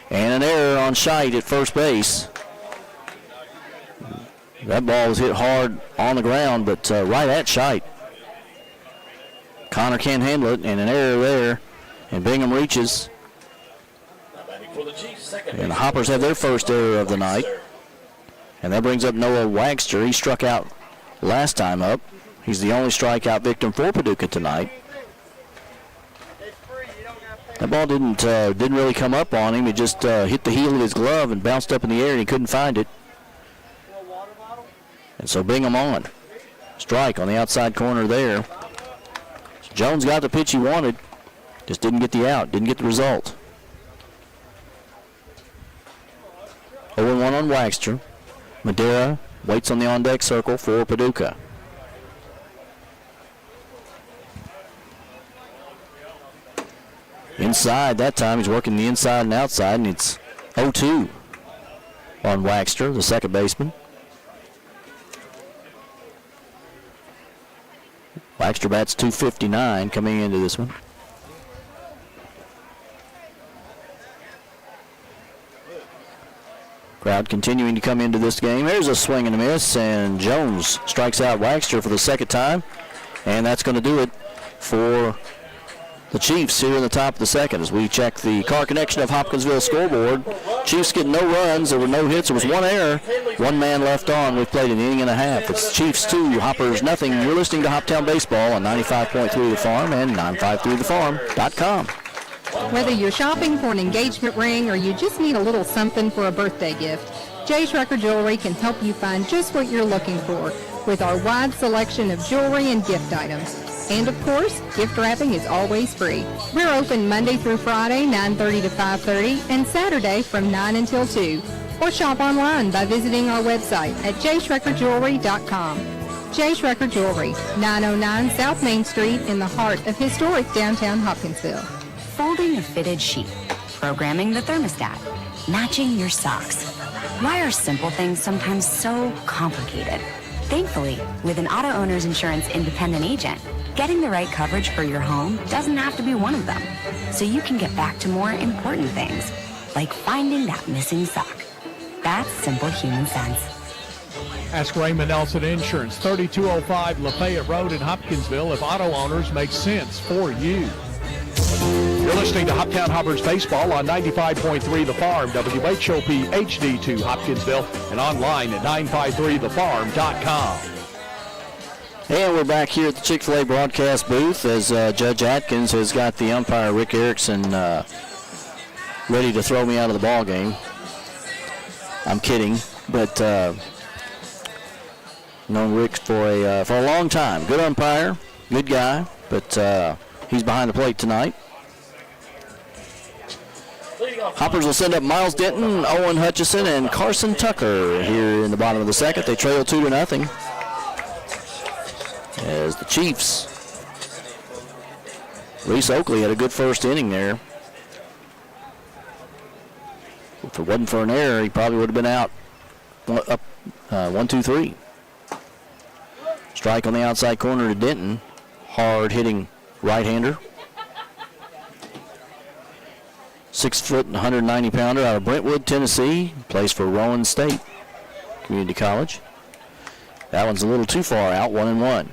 Speaker 2: And an error on Scheit at first base. That ball was hit hard on the ground, but right at Scheit. Connor can't handle it, and an error there. And Bingham reaches. And the Hoppers have their first error of the night. And that brings up Noah Wagster. He struck out last time up. He's the only strikeout victim for Paducah tonight. That ball didn't really come up on him. It just hit the heel of his glove and bounced up in the air, and he couldn't find it. And so Bingham on. Strike on the outside corner there. Jones got the pitch he wanted. Just didn't get the out, didn't get the result. 0-1 on Wagster. Madera waits on the on-deck circle for Paducah. Inside that time, he's working the inside and outside, and it's 0-2 on Wagster, the second baseman. Wagster bats .259 coming into this one. Crowd continuing to come into this game. There's a swing and a miss, and Jones strikes out Wagster for the second time, and that's going to do it for the Chiefs here in the top of the second as we check the Car Connection of Hopkinsville scoreboard. Chiefs get no runs. There were no hits. There was one error. One man left on. We've played an inning and a half. It's Chiefs 2, Hoppers nothing. You're listening to Hoptown Baseball on 95.3 The Farm and 953thefarm.com.
Speaker 16: Whether you're shopping for an engagement ring or you just need a little something for a birthday gift, J. Schrecker Jewelry can help you find just what you're looking for with our wide selection of jewelry and gift items. And of course, gift wrapping is always free. We're open Monday through Friday, 9:30 to 5:30, and Saturday from 9 until 2. Or shop online by visiting our website at jschreckerjewelry.com. J. Schrecker Jewelry, 909 South Main Street in the heart of historic downtown Hopkinsville.
Speaker 17: Folding a fitted sheet, programming the thermostat, matching your socks. Why are simple things sometimes so complicated? Thankfully, with an auto owner's insurance independent agent, getting the right coverage for your home doesn't have to be one of them. So you can get back to more important things, like finding that missing sock. That's simple human sense.
Speaker 5: Ask Raymond Nelson Insurance, 3205 Lafayette Road in Hopkinsville, if auto owners make sense for you. You're listening to Hoptown Hoppers Baseball on 95.3 The Farm, WHOP HD2 Hopkinsville, and online at 953thefarm.com.
Speaker 2: And we're back here at the Chick-fil-A broadcast booth as Judge Atkins has got the umpire, Rick Erickson, ready to throw me out of the ball game. I'm kidding, but known Rick for a long time. Good umpire, good guy, but he's behind the plate tonight. Hoppers will send up Miles Denton, Owen Hutchison, and Carson Tucker here in the bottom of the second. They trail 2-0. As the Chiefs, Reese Oakley had a good first inning there. If it wasn't for an error, he probably would have been out. Up 1-2-3. Strike on the outside corner to Denton. Hard-hitting right-hander. 6 foot, 190-pounder out of Brentwood, Tennessee. Plays for Rowan State Community College. That one's a little too far out, 1-1.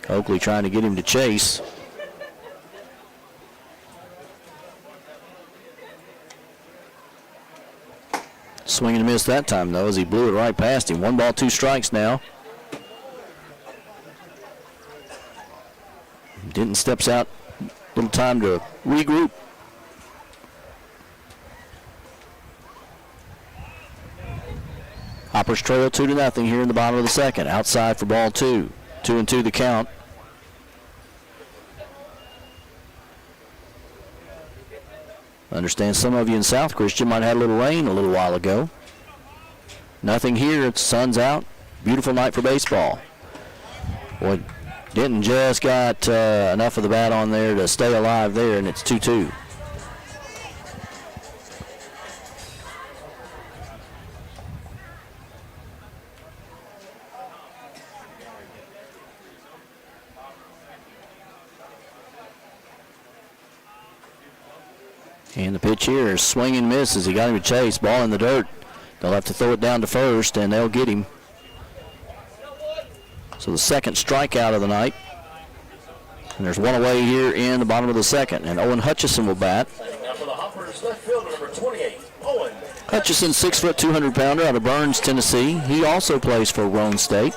Speaker 2: Oakley trying to get him to chase. Swing and a miss that time, though, as he blew it right past him. 1 ball, 2 strikes now. Denton steps out, little time to regroup. Hoppers trail 2-0 here in the bottom of the second. Outside for ball 2. 2-2 the count. Understand some of you in South Christian might have had a little rain a little while ago. Nothing here. It's sun's out. Beautiful night for baseball. Boy, Denton just got enough of the bat on there to stay alive there, and it's 2-2. And the pitch here is swing and miss as he got him to chase. Ball in the dirt. They'll have to throw it down to first, and they'll get him. So the second strikeout of the night. And there's one away here in the bottom of the second. And Owen Hutchison will bat.
Speaker 1: Now for the Hoppers, left fielder number 28, Owen.
Speaker 2: Hutchison, 6 foot, 200-pounder out of Burns, Tennessee. He also plays for Roane State.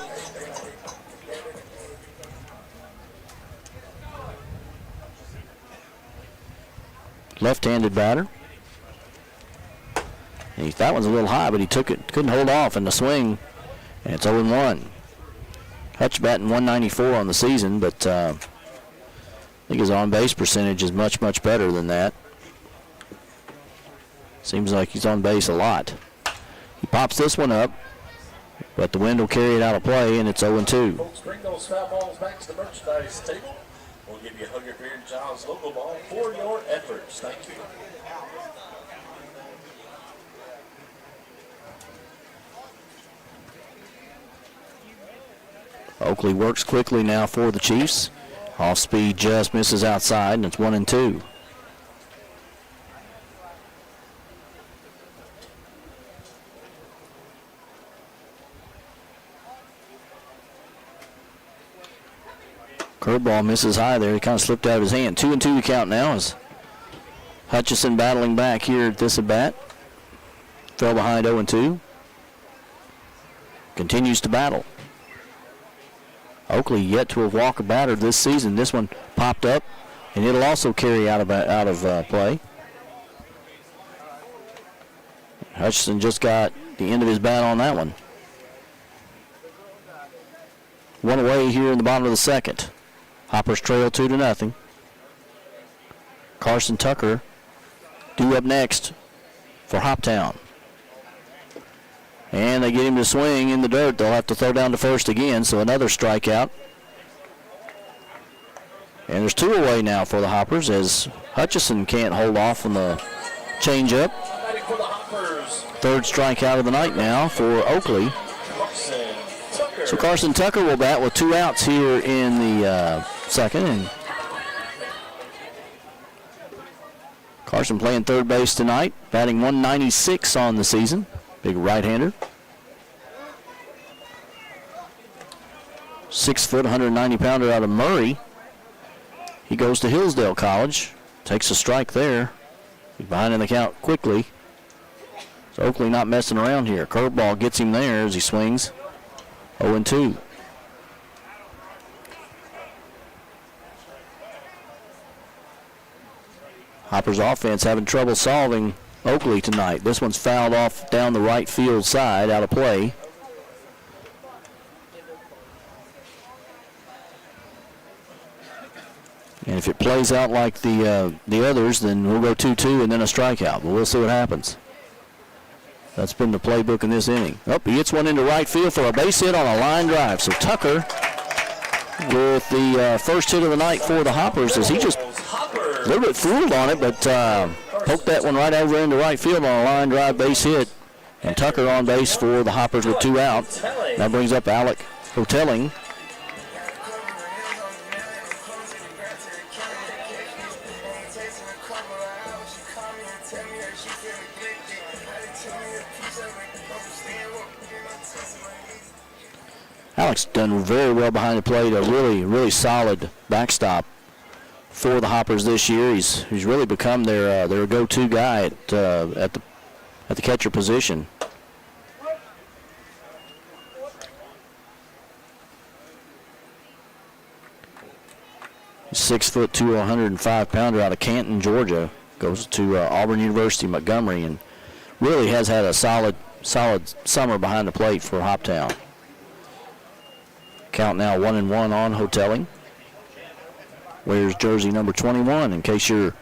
Speaker 2: Left-handed batter. That one's a little high, but he took it, couldn't hold off in the swing, and it's 0-1. Hutch batting 194 on the season, but I think his on-base percentage is much, much better than that. Seems like he's on base a lot. He pops this one up, but the wind will carry it out of play, and it's 0-2.
Speaker 1: Folks, bring those foul balls back to the merchandise table. We'll give you a Hugger Beard and Giles logo ball for your efforts. Thank you.
Speaker 2: Oakley works quickly now for the Chiefs. Off speed just misses outside, and it's 1-2. Curveball misses high there. He kind of slipped out of his hand. 2-2 count now as Hutchison battling back here at this at bat. Fell behind 0-2. Continues to battle. Oakley yet to have walked a batter this season. This one popped up, and it'll also carry out of play. Hutchison just got the end of his bat on that one. One away here in the bottom of the second. Hoppers trail 2-0. Carson Tucker due up next for Hoptown. And they get him to swing in the dirt. They'll have to throw down to first again, so another strikeout. And there's two away now for the Hoppers as Hutchison can't hold off on the changeup. Third strikeout of the night now for Oakley. So Carson Tucker will bat with 2 outs here in the second. And Carson playing third base tonight, batting 196 on the season. Big right-hander. 6 foot, 190-pounder out of Murray. He goes to Hillsdale College. Takes a strike there. He's behind in the count quickly. So Oakley not messing around here. Curveball gets him there as he swings. 0-2. Hopper's offense having trouble solving Oakley tonight. This one's fouled off down the right field side, out of play. And if it plays out like the others, then we'll go 2-2 and then a strikeout. But we'll see what happens. That's been the playbook in this inning. Oh, he hits one into right field for a base hit on a line drive. So Tucker with the first hit of the night for the Hoppers as he just a little bit fooled on it, but poked that one right over into right field on a line drive base hit. And Tucker on base for the Hoppers with 2 out. That brings up Alec Hotelling. Alex done very well behind the plate. A really, really solid backstop for the Hoppers this year. He's really become their go-to guy at the catcher position. He's 6 foot 2, 105-pounder out of Canton, Georgia. Goes to Auburn University, Montgomery, and really has had a solid summer behind the plate for Hoptown. Count now 1-1 on Hotelling. Wears jersey number 21 in case you're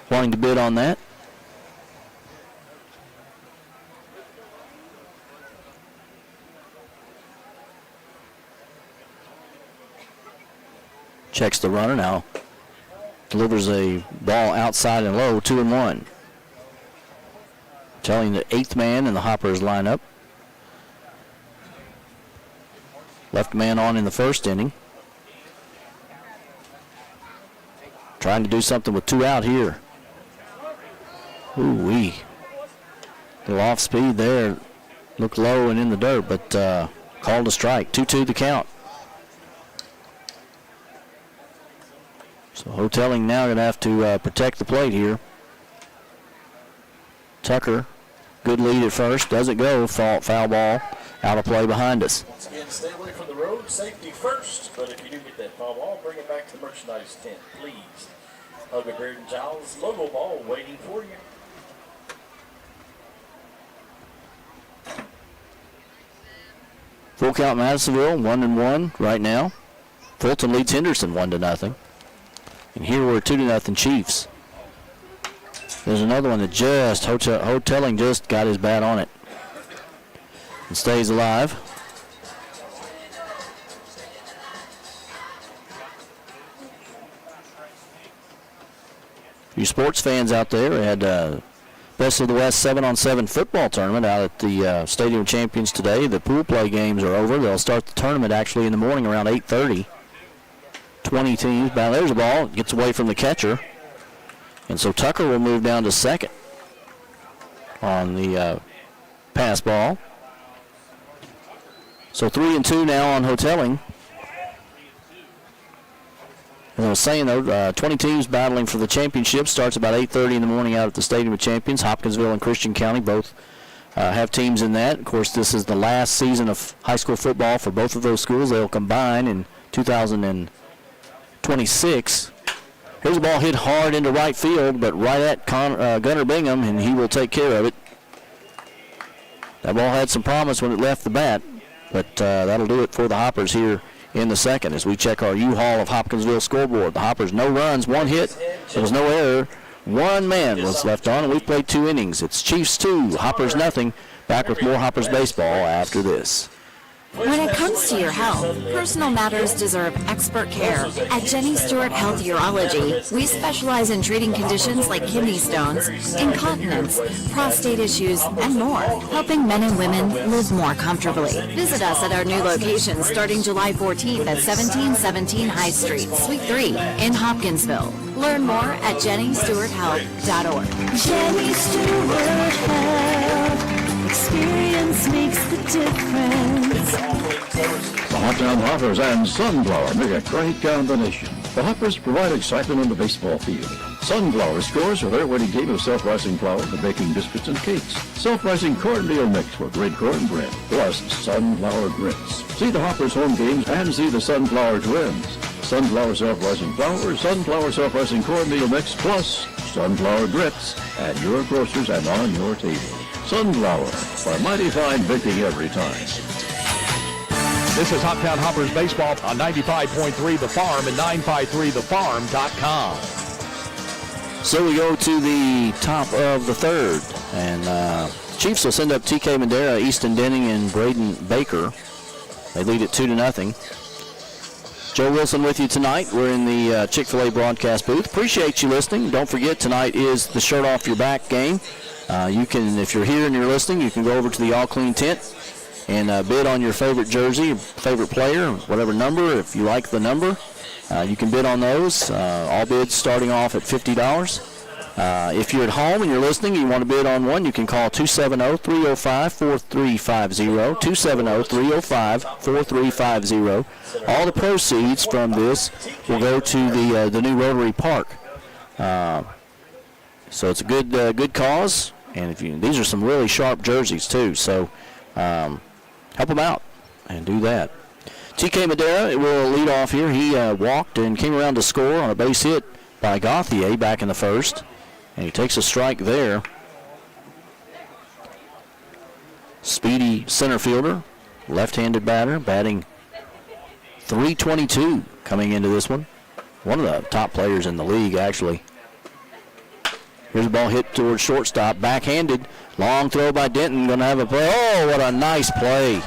Speaker 2: wanting to bid on that. Checks the runner now. Delivers a ball outside and low, 2-1. Telling the 8th man in the Hoppers lineup. Left man on in the first inning. Trying to do something with 2 out here. Ooh-wee. Little off speed there. Looked low and in the dirt, but called a strike. 2-2 the count. So Hotelling now going to have to protect the plate here. Tucker, good lead at first. Doesn't go. Foul ball. Out of play behind us.
Speaker 1: Once again, stay away from the road. Safety first. But if you do get that foul ball, bring it back to the merchandise tent, please. Hugger Beard and Giles logo ball waiting for you.
Speaker 2: Full count Madisonville, 1-1 right now. Fulton leads Henderson 1-0. And here we're 2-0 Chiefs. There's another one that just, Hotelling just got his bat on it. And stays alive. You sports fans out there, we had Best of the West 7-on-7 football tournament out at the Stadium of Champions today. The pool play games are over. They'll start the tournament actually in the morning around 8:30. 20 teams. There's the ball. Gets away from the catcher. And so Tucker will move down to second on the pass ball. So 3-2 now on Hotelling. As I was saying, though, 20 teams battling for the championship. Starts about 8:30 in the morning out at the Stadium of Champions. Hopkinsville and Christian County both have teams in that. Of course, this is the last season of high school football for both of those schools. They'll combine in 2026. Here's the ball hit hard into right field, but right at Gunnar Bingham, and he will take care of it. That ball had some promise when it left the bat, but that'll do it for the Hoppers here in the second as we check our U-Haul of Hopkinsville scoreboard. The Hoppers, no runs, one hit. There was no error. One man was left on, and we've played 2 innings. It's Chiefs 2, Hoppers nothing. Back with more Hoppers baseball after this.
Speaker 7: When it comes to your health, personal matters deserve expert care. At Jenny Stewart Health Urology, we specialize in treating conditions like kidney stones, incontinence, prostate issues, and more, helping men and women live more comfortably. Visit us at our new location starting July 14th at 1717 High Street, Suite 3 in Hopkinsville. Learn more at jennystewarthealth.org.
Speaker 8: Jenny Stewart Health. Experience makes the difference.
Speaker 3: The Hoptown Hoppers and Sunflower make a great combination. The Hoppers provide excitement on the baseball field. Sunflower scores are their winning game of self-rising flour for baking biscuits and cakes. Self-rising cornmeal mix for great cornbread, plus sunflower grits. See the Hoppers home games and see the Sunflower Twins. Sunflower self-rising flour, sunflower self-rising cornmeal mix, plus sunflower grits at your grocers and on your table. Sunflower, for mighty fine baking every time.
Speaker 5: This is Hoptown Hoppers baseball on 95.3 The Farm and 953thefarm.com.
Speaker 2: So we go to the top of the third, and Chiefs will send up TK Madera, Easton Denning, and Braden Baker. They lead it 2-0. Joe Wilson with you tonight. We're in the Chick-fil-A broadcast booth. Appreciate you listening. Don't forget, tonight is the Shirt Off Your Back game. You can, if you're here and you're listening, you can go over to the All Clean tent and bid on your favorite jersey, favorite player, whatever number. If you like the number, you can bid on those. All bids starting off at $50. If you're at home and you're listening, you want to bid on one, you can call 270-305-4350, 270-305-4350. All the proceeds from this will go to the new Rotary Park. So it's a good cause, and these are some really sharp jerseys too. So help them out and do that. TK Madera will lead off here. He walked and came around to score on a base hit by Gauthier back in the first, and he takes a strike there. Speedy center fielder, left-handed batter, batting .322 coming into this one. One of the top players in the league, actually. Here's the ball hit towards shortstop, backhanded, long throw by Denton, going to have a play. Oh, what a nice play.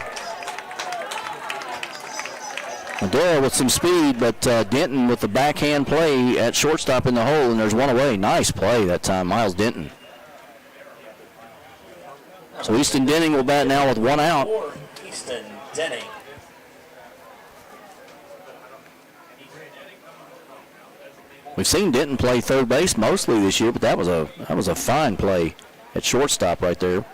Speaker 2: Madera with some speed, but Denton with the backhand play at shortstop in the hole, and there's one away. Nice play that time, Miles Denton. So Easton Denning will bat now with one out.
Speaker 1: Easton Denning.
Speaker 2: We've seen Denton play third base mostly this year, but that was a fine play at shortstop right there.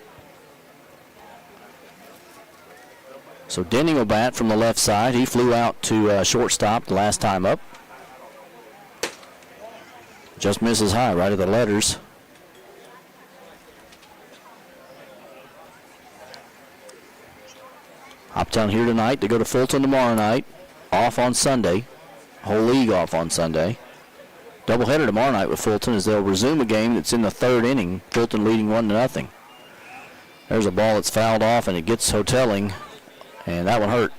Speaker 2: So Denning will bat from the left side. He flew out to shortstop the last time up. Just misses high, right at the letters. Hoptown here tonight to go to Fulton tomorrow night. Off on Sunday. Whole league off on Sunday. Doubleheader tomorrow night with Fulton as they'll resume a game that's in the third inning. Fulton leading 1-0. There's a ball that's fouled off and it gets Hotelling, and that one hurt.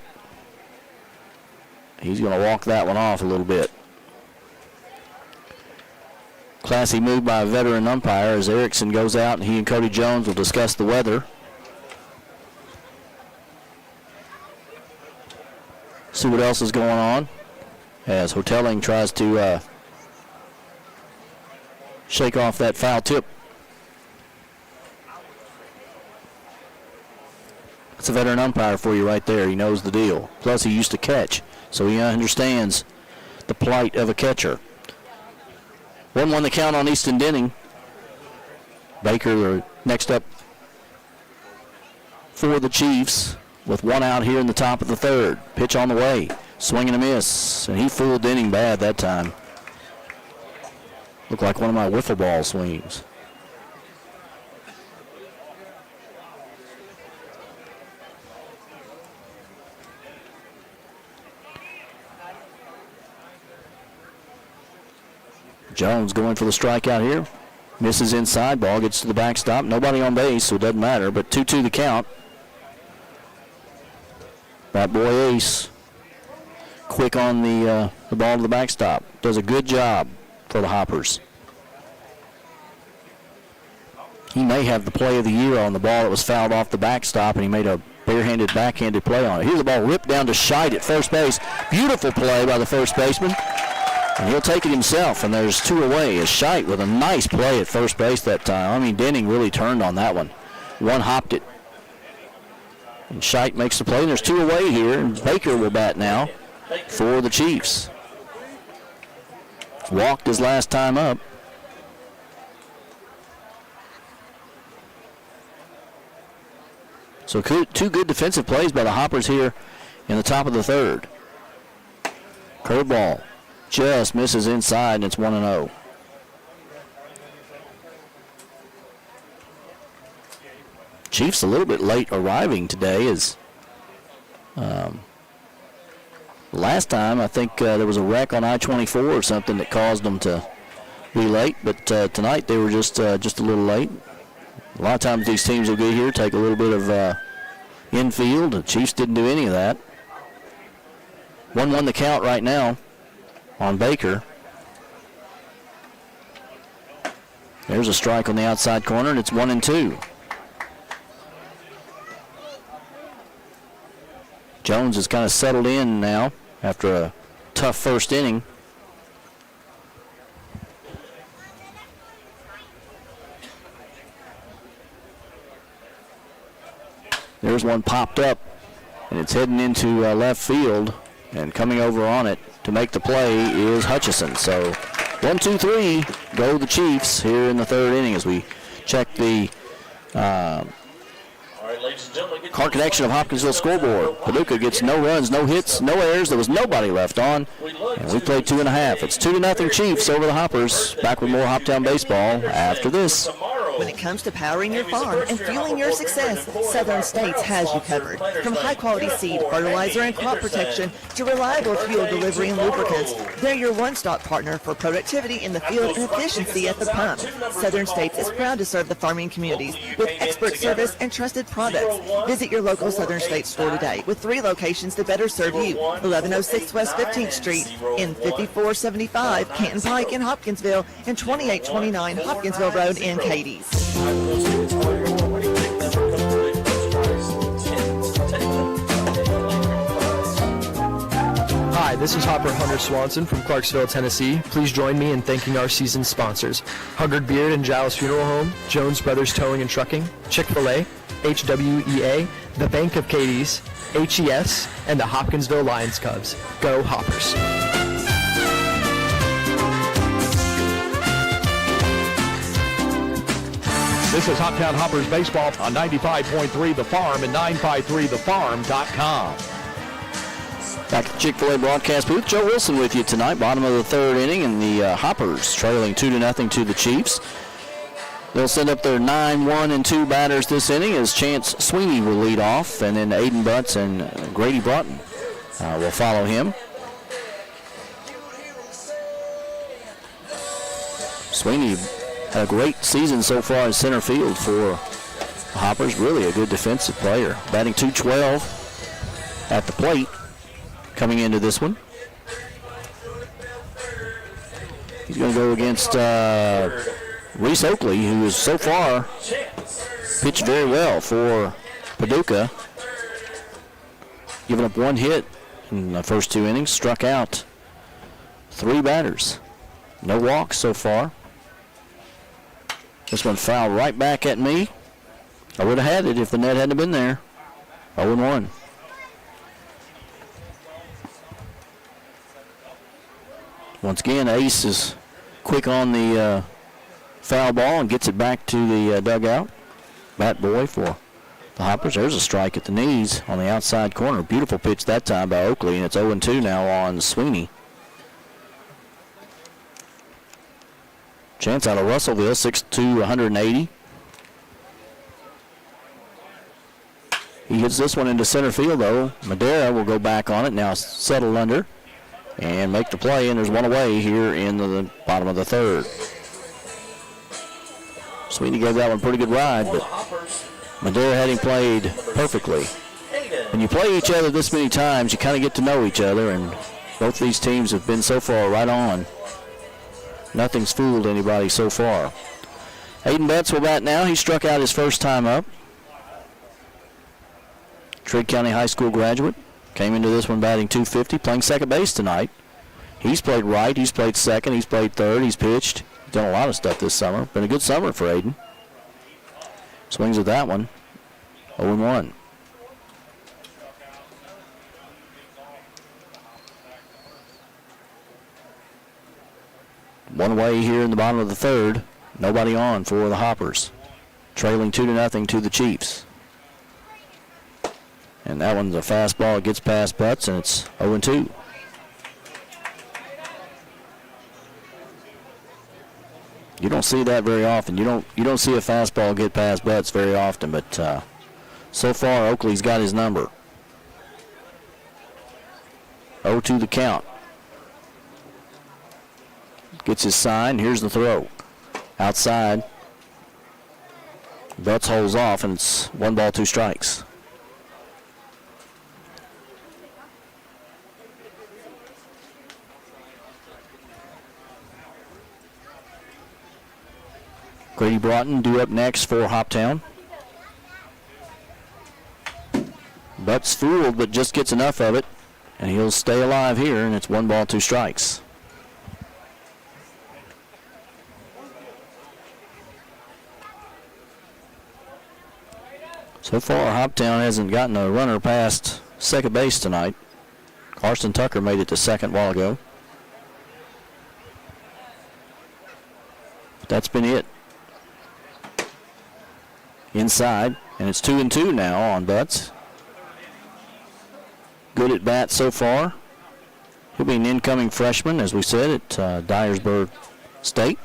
Speaker 2: He's going to walk that one off a little bit. Classy move by a veteran umpire as Erickson goes out and he and Cody Jones will discuss the weather. See what else is going on as Hotelling tries to shake off that foul tip. That's a veteran umpire for you right there. He knows the deal. Plus, he used to catch, so he understands the plight of a catcher. 1-1 the count on Easton Denning. Baker next up for the Chiefs with one out here in the top of the third. Pitch on the way. Swing and a miss. And he fooled Denning bad that time. Looked like one of my wiffle ball swings. Jones going for the strikeout here. Misses inside. Ball gets to the backstop. Nobody on base, so it doesn't matter. But 2-2 the count. That boy Ace, quick on the ball to the backstop. Does a good job for the Hoppers. He may have the play of the year on the ball that was fouled off the backstop, and he made a barehanded, backhanded play on it. Here's the ball ripped down to Scheit at first base. Beautiful play by the first baseman. And he'll take it himself, and there's two away. As Scheit with a nice play at first base that time. I mean, Denning really turned on that one. One hopped it. And Scheit makes the play, and there's two away here. And Baker will bat now for the Chiefs. Walked his last time up. So two good defensive plays by the Hoppers here in the top of the third. Curveball. Just misses inside, and it's 1-0. Chiefs a little bit late arriving today as last time I think there was a wreck on I-24 or something that caused them to be late, but tonight they were just a little late. A lot of times these teams will get here, take a little bit of infield. The Chiefs didn't do any of that. 1-1 the count right now on Baker. There's a strike on the outside corner, and it's 1-2. Jones has kind of settled in now after a tough first inning. There's one popped up, and it's heading into left field, and coming over on it to make the play is Hutchison. So 1-2-3 go the Chiefs here in the third inning as we check the Car Connection of Hopkinsville scoreboard. Paducah gets no runs, no hits, no errors. There was nobody left on, and we played 2.5. It's 2-0 Chiefs over the Hoppers. Back with more Hoptown baseball after this.
Speaker 6: When it comes to powering your farm and fueling your success, Southern States has you covered. From high-quality seed, fertilizer, and crop protection to reliable fuel delivery and lubricants, they're your one-stop partner for productivity in the field and efficiency at the pump. Southern States is proud to serve the farming communities with expert service and trusted products. Visit your local Southern States store today with 3 locations to better serve you. 1106 West 15th Street, in 5475 Canton Pike in Hopkinsville, and 2829 Hopkinsville Road in Cadiz.
Speaker 18: Hi, this is Hopper Hunter Swanson from Clarksville, Tennessee. Please join me in thanking our season sponsors: Huggard Beard and Giles Funeral Home, Jones Brothers Towing and Trucking, Chick-fil-A, HWEA, the Bank of Cadiz, HES, and the Hopkinsville Lions Cubs. Go Hoppers.
Speaker 5: This is Hoptown Hoppers Baseball on 95.3 The Farm and 953thefarm.com.
Speaker 2: Back at the Chick-fil-A broadcast booth, Joe Wilson with you tonight. Bottom of the third inning, and the Hoppers trailing 2-0 to the Chiefs. They'll send up their 9-1-2 batters this inning as Chance Sweeney will lead off, and then Aiden Butts and Grady Broughton will follow him. Sweeney had a great season so far in center field for the Hoppers. Really a good defensive player. Batting .212 at the plate coming into this one. He's going to go against Reese Oakley, who has so far pitched very well for Paducah. Giving up one hit in the first 2 innings, struck out 3 batters. No walks so far. This one fouled right back at me. I would have had it if the net hadn't been there. 0-1. Once again, Ace is quick on the foul ball and gets it back to the dugout. Bat boy for the Hoppers. There's a strike at the knees on the outside corner. Beautiful pitch that time by Oakley, and it's 0-2 now on Sweeney. Chance out of Russellville, 6'2", 180. He hits this one into center field, though. Madera will go back on it, now settle under, and make the play, and there's one away here in the bottom of the third. Sweeney gave that one a pretty good ride, but Madera had him played perfectly. When you play each other this many times, you kind of get to know each other, and both these teams have been so far right on. Nothing's fooled anybody so far. Aiden Betts will bat now. He struck out his first time up. Trigg County High School graduate. Came into this one batting .250, playing second base tonight. He's played right, he's played second, he's played third, he's pitched. He's done a lot of stuff this summer. Been a good summer for Aiden. Swings at that one. 0-1. One away here in the bottom of the third. Nobody on for the Hoppers. Trailing 2-0 to the Chiefs. And that one's a fastball. It gets past Butts, and it's 0-2. You don't see that very often. You don't see a fastball get past Butts very often, but so far Oakley's got his number. 0-2 the count. Gets his sign. Here's the throw. Outside. Butts holds off, and it's 1 ball, 2 strikes. Grady Broughton due up next for Hoptown. Butts fooled, but just gets enough of it, and he'll stay alive here, and it's 1 ball, 2 strikes. So far, Hoptown hasn't gotten a runner past second base tonight. Carson Tucker made it to second a while ago. But that's been it. Inside, and it's 2-2 now on Butts. Good at bat so far. He'll be an incoming freshman, as we said, at Dyersburg State.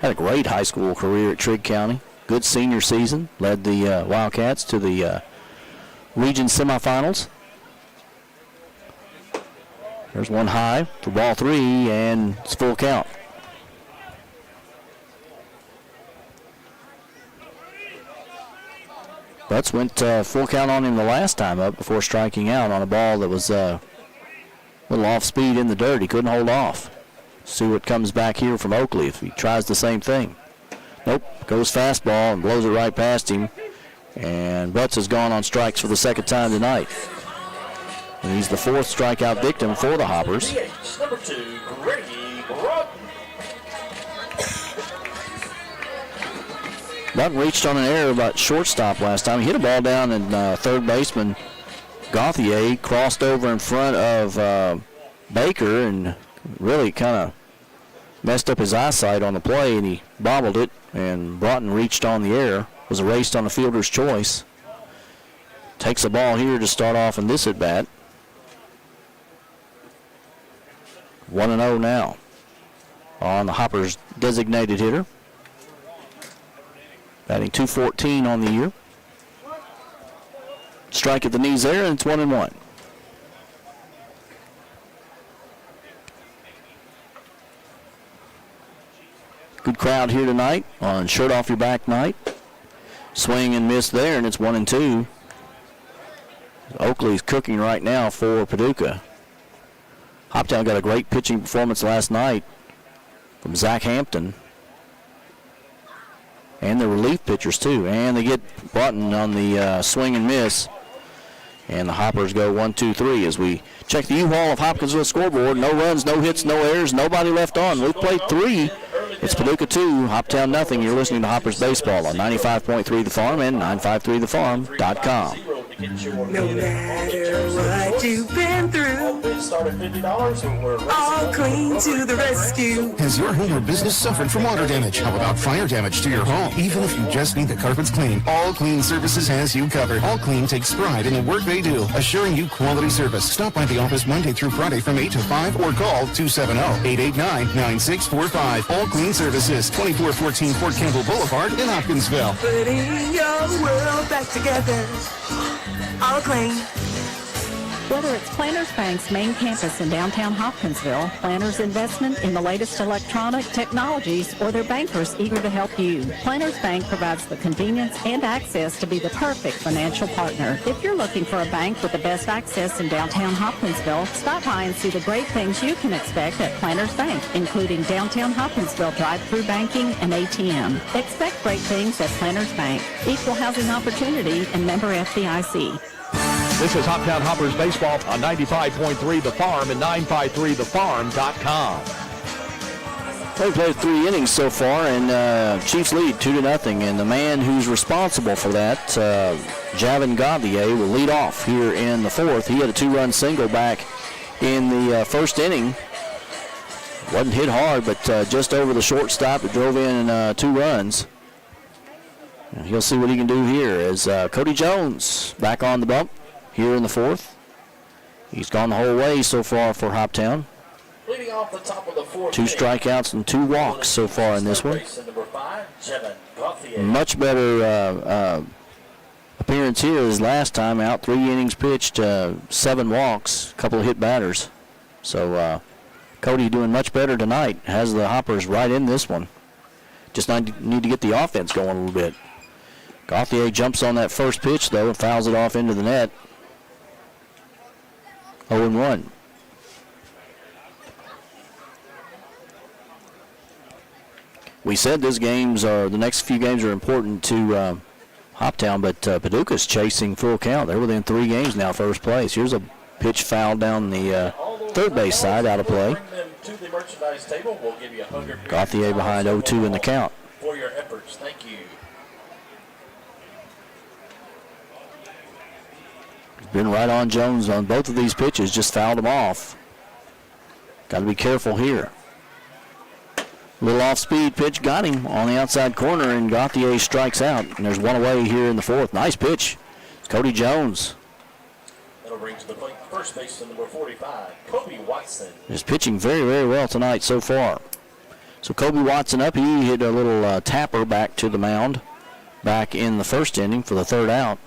Speaker 2: Had a great high school career at Trigg County. Good senior season. Led the Wildcats to the region semifinals. There's one high for ball 3, and it's full count. Butts went full count on him the last time up before striking out on a ball that was a little off speed in the dirt. He couldn't hold off. See what comes back here from Oakley if he tries the same thing. Nope, goes fastball and blows it right past him. And Butts has gone on strikes for the second time tonight. And he's the 4th strikeout victim for the Hoppers.
Speaker 1: Number 2, Grady Broughton.
Speaker 2: Button reached on an error about shortstop last time. He hit a ball down, and third baseman Gauthier crossed over in front of Baker and really kind of messed up his eyesight on the play, and he bobbled it, and Broughton reached on the air, was erased on the fielder's choice. Takes the ball here to start off in this at-bat. 1-0 now on the Hoppers' designated hitter. Batting .214 on the year. Strike at the knees there, and it's 1-1. Good crowd here tonight on Shirt Off Your Back night. Swing and miss there, and it's 1-2. Oakley's cooking right now for Paducah. Hoptown got a great pitching performance last night from Zach Hampton. And the relief pitchers, too. And they get Broughton on the swing and miss. And the Hoppers go 1-2-3 as we check the U-Haul of Hopkinsville scoreboard. No runs, no hits, no errors, nobody left on. We've played 3. It's Paducah 2, Hoptown nothing. You're listening to Hoppers Baseball on 95.3 The Farm and 953thefarm.com.
Speaker 8: No matter what you've been through, all clean to the rescue.
Speaker 19: Has your home or business suffered from water damage? How about fire damage to your home? Even if you just need the carpets clean, All Clean Services has you covered. All Clean takes pride in the work they do, assuring you quality service. Stop by the office Monday through Friday from 8 to 5 or call 270-889-9645. All Clean Services, 2414 Fort Campbell Boulevard in Hopkinsville.
Speaker 8: Putting your world back together. All Clean.
Speaker 10: Whether it's Planters Bank's main campus in downtown Hopkinsville, Planters' investment in the latest electronic technologies, or their bankers eager to help you, Planters Bank provides the convenience and access to be the perfect financial partner. If you're looking for a bank with the best access in downtown Hopkinsville, stop by and see the great things you can expect at Planters Bank, including downtown Hopkinsville drive-through banking and ATM. Expect great things at Planters Bank. Equal housing opportunity and member FDIC.
Speaker 5: This is Hoptown Hoppers Baseball on 95.3 The Farm and 953thefarm.com.
Speaker 2: They've played 3 innings so far, and Chiefs lead 2-0. And the man who's responsible for that, Javin Gauthier, will lead off here in the 4th. He had a 2-run single back in the first inning. Wasn't hit hard, but just over the shortstop. It drove in 2 runs. And he'll see what he can do here as Cody Jones back on the bump here in the 4th. He's gone the whole way so far for Hoptown.
Speaker 1: Leading off the top of the 4th.
Speaker 2: 2 strikeouts and 2 walks so far in this one. Much better appearance here as last time out. 3 innings pitched, 7 walks, a couple of hit batters. So Cody doing much better tonight. Has the Hoppers right in this one. Just need to get the offense going a little bit. Gauthier jumps on that first pitch, though, and fouls it off into the net. 0-1. We said the next few games are important to Hoptown, but Paducah's chasing full count. They're within 3 games now, first place. Here's a pitch foul down the third base side, out of play. Gauthier behind 0-2 in the count.
Speaker 1: For your efforts, thank you.
Speaker 2: Been right on Jones on both of these pitches, just fouled him off. Got to be careful here. Little off-speed pitch got him on the outside corner, and Gauthier strikes out. And there's one away here in the 4th. Nice pitch. It's Cody Jones.
Speaker 1: That'll bring to the plate first baseman number 45, Kobe Watson.
Speaker 2: Is pitching very, very well tonight so far. So Kobe Watson up. He hit a little tapper back to the mound back in the first inning for the 3rd out.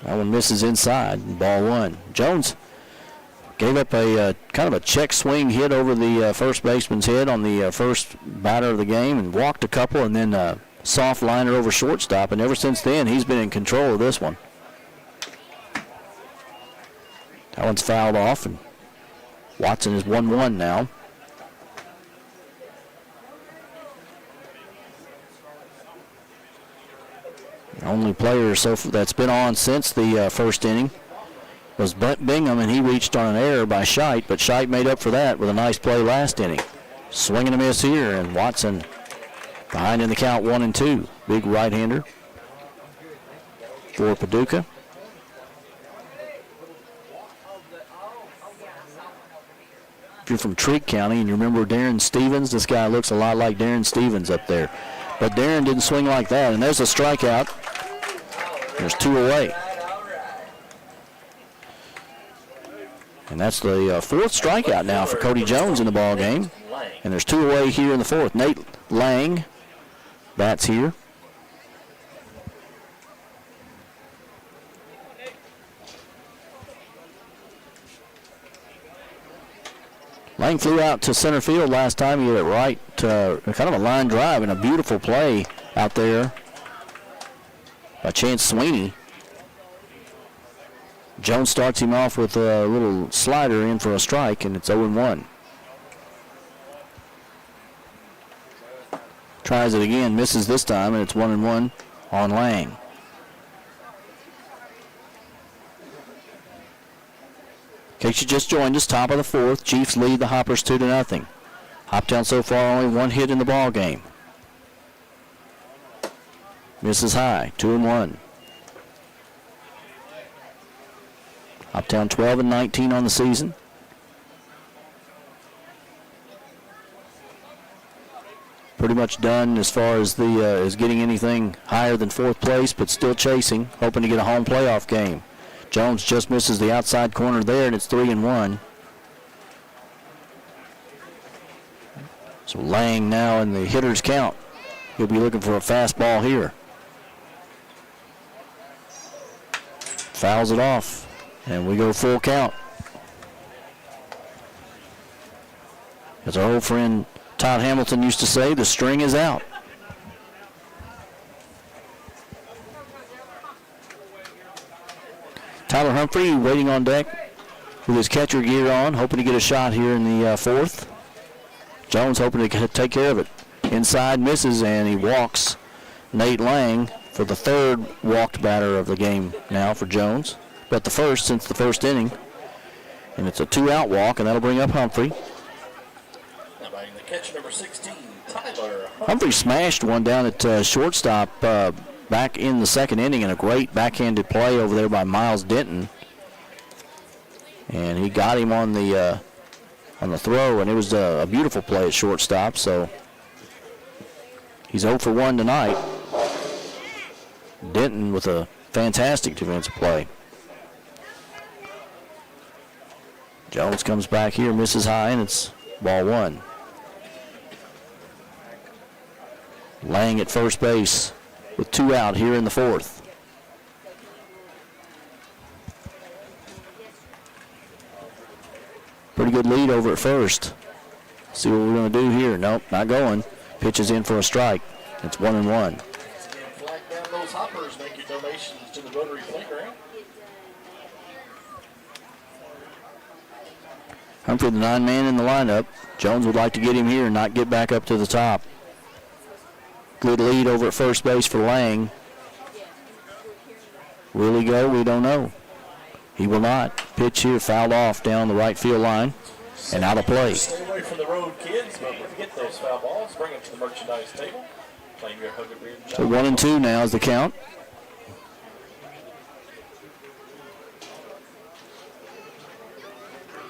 Speaker 2: That one misses inside, ball 1. Jones gave up a kind of a check swing hit over the first baseman's head on the first batter of the game and walked a couple, and then a soft liner over shortstop, and ever since then he's been in control of this one. That one's fouled off, and Watson is 1-1 now. The only player that's been on since the first inning was Bingham, and he reached on an error by Scheidt, but Scheidt made up for that with a nice play last inning. Swing and a miss here, and Watson behind in the count 1-2. Big right-hander for Paducah. if you're from Treat County and you remember Darren Stevens, this guy looks a lot like Darren Stevens up there. But Darren didn't swing like that, and there's a strikeout. There's 2 away. And that's the 4th strikeout now for Cody Jones in the ball game. And there's 2 away here in the 4th. Nate Lang bats here. Lang flew out to center field last time. He hit it right, kind of a line drive, and a beautiful play out there by Chance Sweeney. Jones starts him off with a little slider in for a strike, and it's 0-1. Tries it again, misses this time, and it's 1-1 on Lang. In case you just joined us, top of the 4th, Chiefs lead the Hoppers 2-0. Hoptown so far only 1 hit in the ball game. Misses high, 2-1. Hoptown 12-19 on the season. Pretty much done as far as the as getting anything higher than 4th place, but still chasing, hoping to get a home playoff game. Jones just misses the outside corner there, and it's 3-1. So Lang now in the hitter's count. He'll be looking for a fastball here. Fouls it off, and we go full count. As our old friend Todd Hamilton used to say, the string is out. Tyler Humphrey waiting on deck with his catcher gear on, hoping to get a shot here in the 4th. Jones hoping to take care of it. Inside misses, and he walks Nate Lang for the 3rd walked batter of the game now for Jones, but the 1st since the 1st inning. And it's a 2-out walk, and that'll bring up Humphrey.
Speaker 1: Now batting the catcher, number 16, Tyler
Speaker 2: Humphrey smashed one down at shortstop back in the 2nd inning, and a great backhanded play over there by Miles Denton. And he got him on the throw, and it was a beautiful play at shortstop. So he's 0 for 1 tonight. Denton with a fantastic defensive play. Jones comes back here, misses high, and it's ball 1. Lang at first base with 2 out here in the 4th. Pretty good lead over at first. See what we're going to do here. Nope, not going. Pitches in for a strike. It's 1-1.
Speaker 1: Flag down those Hoppers. Make your donations to the Rotary Playground.
Speaker 2: Humphrey, the 9-man in the lineup. Jones would like to get him here and not get back up to the top. Good lead over at first base for Lang. Will he go? We don't know. He will not. Pitch here, fouled off down the right field line and out of play.
Speaker 1: Stay away from the road, kids, but if you get those foul balls, bring them to the merchandise table. Playing your Hugger Beard.
Speaker 2: So 1-2 now is the count.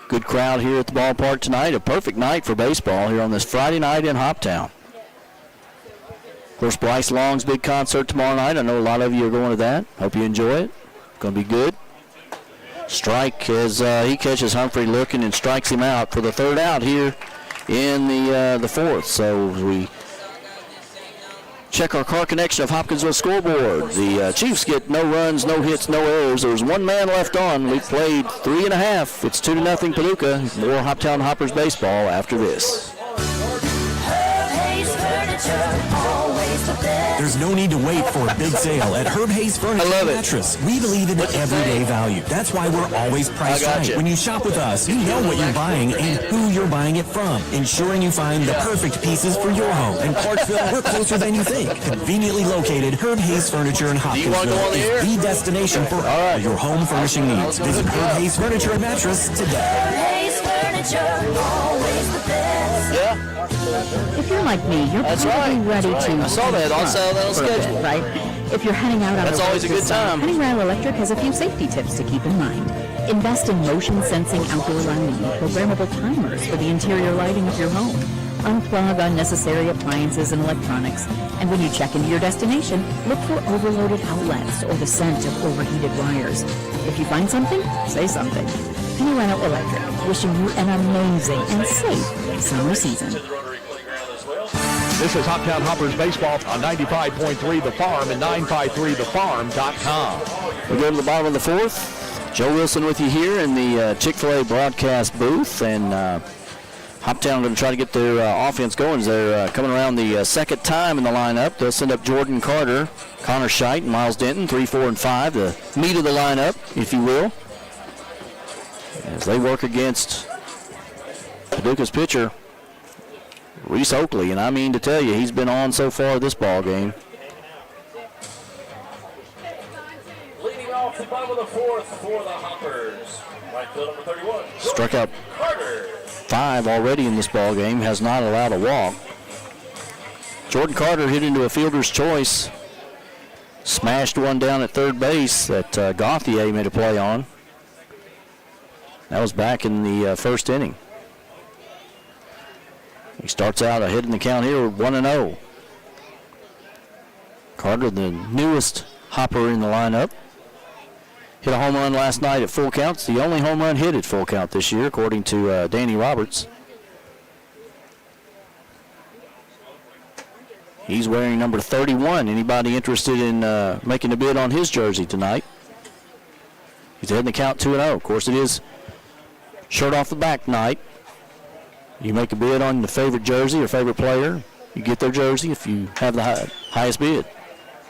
Speaker 2: Good crowd here at the ballpark tonight. A perfect night for baseball here on this Friday night in Hoptown. Of course, Bryce Long's big concert tomorrow night. I know a lot of you are going to that. Hope you enjoy it. Going to be good. Strike as he catches Humphrey looking and strikes him out for the 3rd out here in the 4th. So we check our car connection of Hopkinsville scoreboard. The Chiefs get no runs, no hits, no errors. There's 1 man left on. We've played 3.5. It's 2-0 Paducah. More Hoptown Hoppers baseball after this.
Speaker 11: There's no need to wait for a big sale at Herb Hayes Furniture and Mattress. We believe in everyday value. That's why we're always priced right. When you shop with us, you know what you're buying and who you're buying it from, ensuring you find the perfect pieces for your home. In Clarksville, we're closer than you think. Conveniently located, Herb Hayes Furniture in Hopkinsville is the destination for all your home furnishing needs. Visit Herb Hayes Furniture and Mattress today.
Speaker 8: Hayes Furniture, always the best.
Speaker 2: Yeah.
Speaker 13: If you're like me, you're probably ready to.
Speaker 2: I saw that. I saw that on schedule.
Speaker 13: Right? If you're heading out on
Speaker 2: That's always a good time.
Speaker 13: Honeywell Electric has a few safety tips to keep in mind. Invest in motion sensing outdoor lighting and programmable timers for the interior lighting of your home. Unplug unnecessary appliances and electronics. And when you check into your destination, look for overloaded outlets or the scent of overheated wires. If you find something, say something. Honeywell Electric, wishing you an amazing and safe summer season.
Speaker 5: This is Hoptown Hoppers Baseball on 95.3 The Farm and 953thefarm.com.
Speaker 2: We go to the bottom of the fourth. Joe Wilson with you here in the Chick-fil-A broadcast booth, and Hoptown going to try to get their offense going as they're coming around the second time in the lineup. They'll send up Jordan Carter, Connor Scheidt, and Miles Denton, 3, 4, and 5, the meat of the lineup, if you will, as they work against Paducah's pitcher, Reese Oakley, and I mean to tell you, he's been on so far this ball game.
Speaker 1: Leading off the bottom of the fourth for the Hoppers, right field number 31.
Speaker 2: Struck out
Speaker 1: Carter.
Speaker 2: 5 already in this ball game, has not allowed a walk. Jordan Carter hit into a fielder's choice, smashed one down at third base that Gauthier made a play on. That was back in the first inning. He starts out ahead in the count here with 1-0. Carter, the newest hopper in the lineup, hit a home run last night at full count. It's the only home run hit at full count this year, according to Danny Roberts. He's wearing number 31. Anybody interested in making a bid on his jersey tonight? He's ahead in the count 2-0. Of course, it is shirt off the back night. You make a bid on the favorite jersey or favorite player, you get their jersey if you have the highest bid.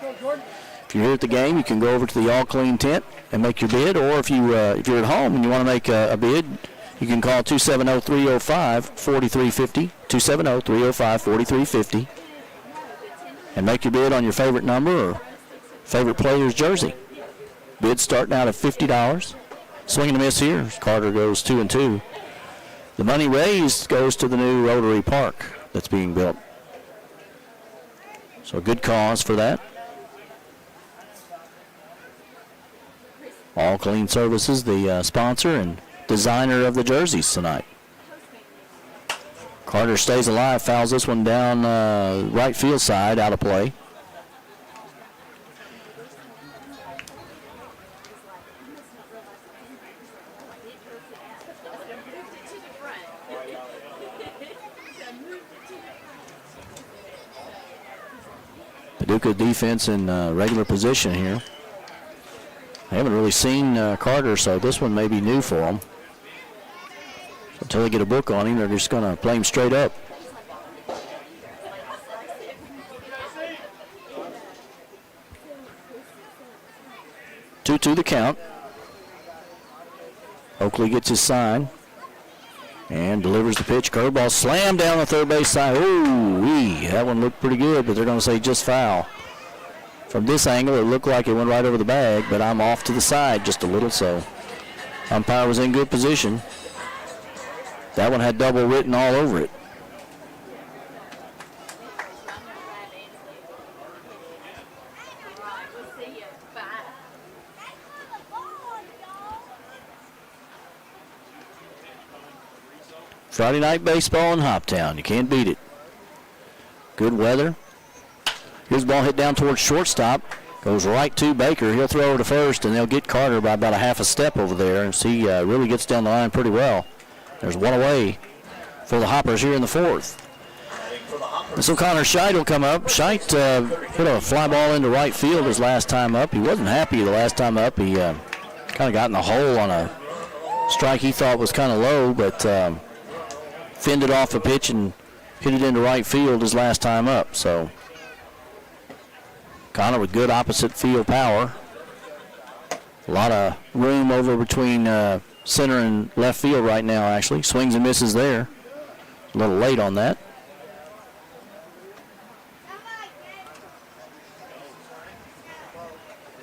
Speaker 2: If you're here at the game, you can go over to the All Clean tent and make your bid, or if you're at home and you want to make a bid, you can call 270-305-4350, 270-305-4350, and make your bid on your favorite number or favorite player's jersey. Bids starting out at $50. Swing and a miss here. Carter goes 2-2. The money raised goes to the new Rotary Park that's being built. So a good cause for that. All Clean Services, the sponsor and designer of the jerseys tonight. Carter stays alive, fouls this one down right field side, out of play. Paducah defense in regular position here. I haven't really seen Carter, so this one may be new for them. Until they get a book on him, they're just going to play him straight up. Two the count. Oakley gets his sign and delivers the pitch. Curveball slammed down the third base side. Ooh-wee. That one looked pretty good, but they're going to say just foul. From this angle, it looked like it went right over the bag, but I'm off to the side just a little, so umpire was in good position. That one had double written all over it. Friday night baseball in Hoptown. You can't beat it. Good weather. Here's the ball hit down towards shortstop. Goes right to Baker. He'll throw it to first, and they'll get Carter by about a half a step over there. And he really gets down the line pretty well. There's one away for the Hoppers here in the fourth. And so Connor Scheidt will come up. Scheidt put a fly ball into right field his last time up. He wasn't happy the last time up. He kind of got in the hole on a strike he thought was kind of low, but fended off a pitch and hit it into right field his last time up. So Connor with good opposite field power. A lot of room over between center and left field right now, actually. Swings and misses there. A little late on that.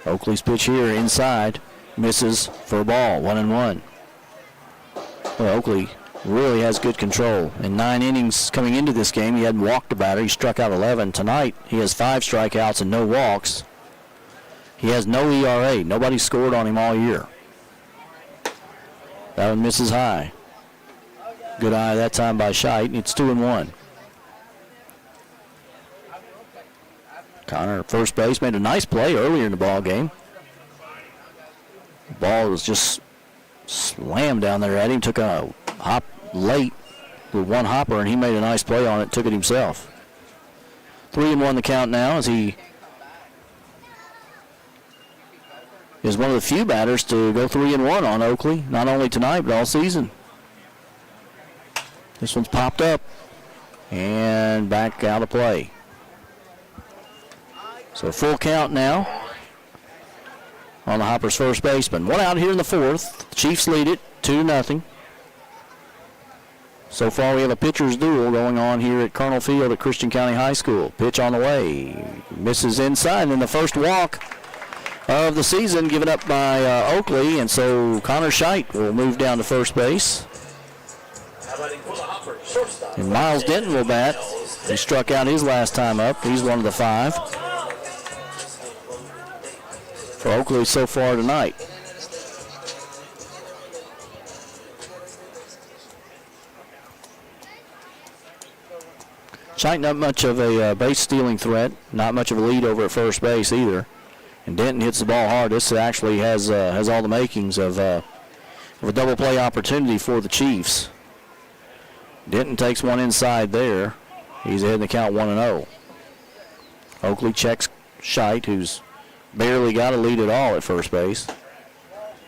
Speaker 2: Oakley's pitch here inside. Misses for a ball, 1-1. Well, Oakley really has good control. In 9 innings coming into this game, he hadn't walked a batter. He struck out 11. Tonight, he has 5 strikeouts and no walks. He has no ERA. Nobody scored on him all year. That one misses high. Good eye that time by Scheidt. It's 2-1. Connor at first base made a nice play earlier in the ball game. The ball was just slammed down there at him. Took a hop late with one hopper, and he made a nice play on it. Took it himself. 3-1 the count now, as he is one of the few batters to go 3-1 on Oakley, not only tonight but all season. This one's popped up and back out of play. So full count now on the Hoppers' first baseman. 1 out here in the 4th. The Chiefs lead it 2-0. So far we have a pitcher's duel going on here at Colonel Field at Christian County High School. Pitch on the way. Misses inside, and then the first walk of the season given up by Oakley, and so Connor Scheidt will move down to first base. And Miles Denton will bat. He struck out his last time up. He's one of the 5 for Oakley so far tonight. Scheidt not much of a base stealing threat, not much of a lead over at first base either. And Denton hits the ball hard. This actually has all the makings of a double play opportunity for the Chiefs. Denton takes one inside there. He's ahead in the count 1-0. Oakley checks Scheidt, who's barely got a lead at all at first base.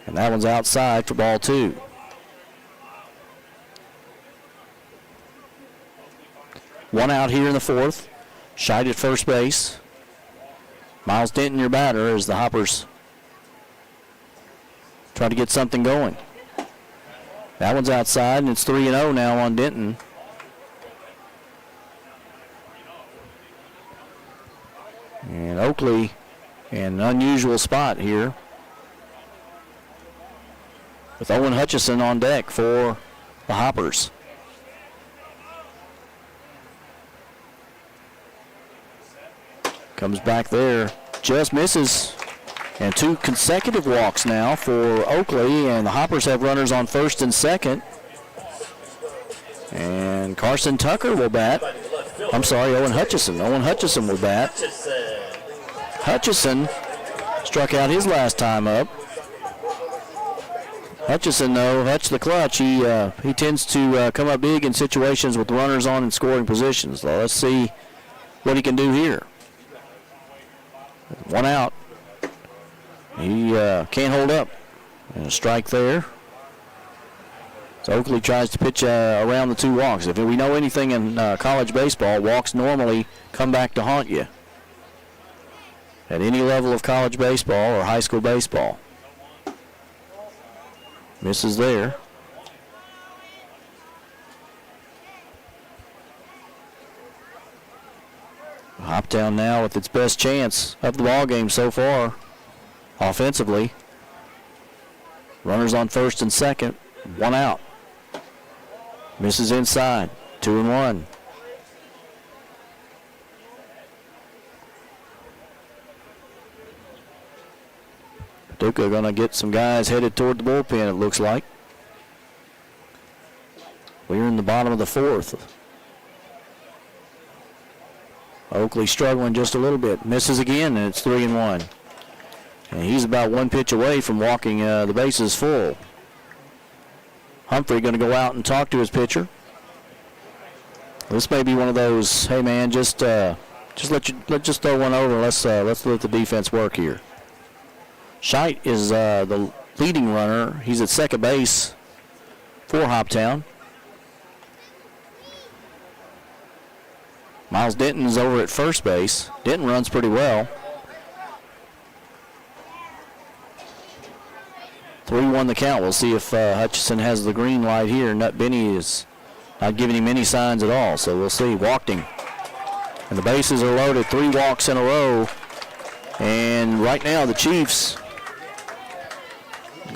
Speaker 2: And that one's outside for ball 2. One out here in the 4th. Scheidt at first base. Miles Denton, your batter, as the Hoppers try to get something going. That one's outside, and it's 3-0 now on Denton. And Oakley in an unusual spot here with Owen Hutchison on deck for the Hoppers. Comes back there, just misses. And 2 consecutive walks now for Oakley, and the Hoppers have runners on first and second. And Carson Tucker will bat. I'm sorry, Owen Hutchison. Owen Hutchison will bat. Hutchison struck out his last time up. Hutchison, though, Hutch the clutch, he tends to come up big in situations with runners on in scoring positions. So let's see what he can do here. 1 out. He can't hold up. And a strike there. So Oakley tries to pitch around the 2 walks. If we know anything in college baseball, walks normally come back to haunt you at any level of college baseball or high school baseball. Misses there. Hoptown now with its best chance of the ball game so far. Offensively, runners on first and second, 1 out. Misses inside, 2-1. Paducah going to get some guys headed toward the bullpen, it looks like. We're in the bottom of the 4th. Oakley struggling just a little bit. Misses again, and it's 3-1. And he's about 1 pitch away from walking the bases full. Humphrey going to go out and talk to his pitcher. This may be one of those, hey man, just throw one over. Let's let the defense work here. Scheidt is the leading runner. He's at second base for Hoptown. Miles Denton is over at first base. Denton runs pretty well. 3-1 the count. We'll see if Hutchison has the green light here. Nut Benny is not giving him any signs at all, so we'll see. Walked him. And the bases are loaded. 3 walks in a row. And right now the Chiefs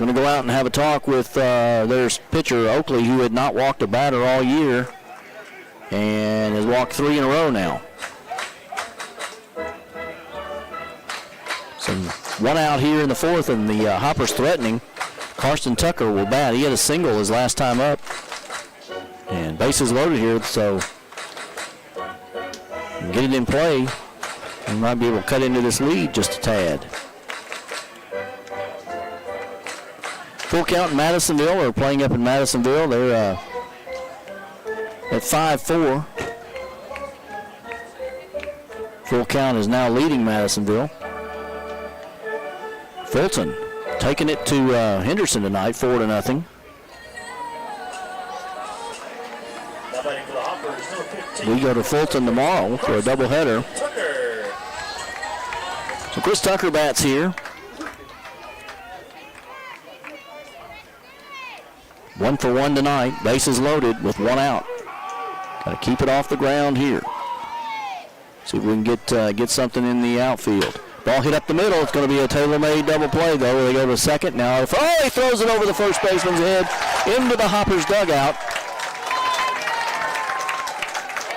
Speaker 2: going to go out and have a talk with their pitcher, Oakley, who had not walked a batter all year and has walked 3 in a row now. So 1 out here in the 4th, and the Hoppers threatening. Karsten Tucker will bat. He had a single his last time up. And bases loaded here, so get it in play. We might be able to cut into this lead just a tad. Full count in Madisonville, or playing up in Madisonville. They're at 5-4. Full count is now leading Madisonville. Fulton taking it to Henderson tonight, 4-0. We go to Fulton tomorrow for a doubleheader. So Chris Tucker bats here. 1 for 1 tonight. Bases loaded with 1 out. Got to keep it off the ground here. See if we can get something in the outfield. Ball hit up the middle. It's going to be a tailor-made double play, though. They go to second now. He throws it over the first baseman's head into the Hoppers dugout.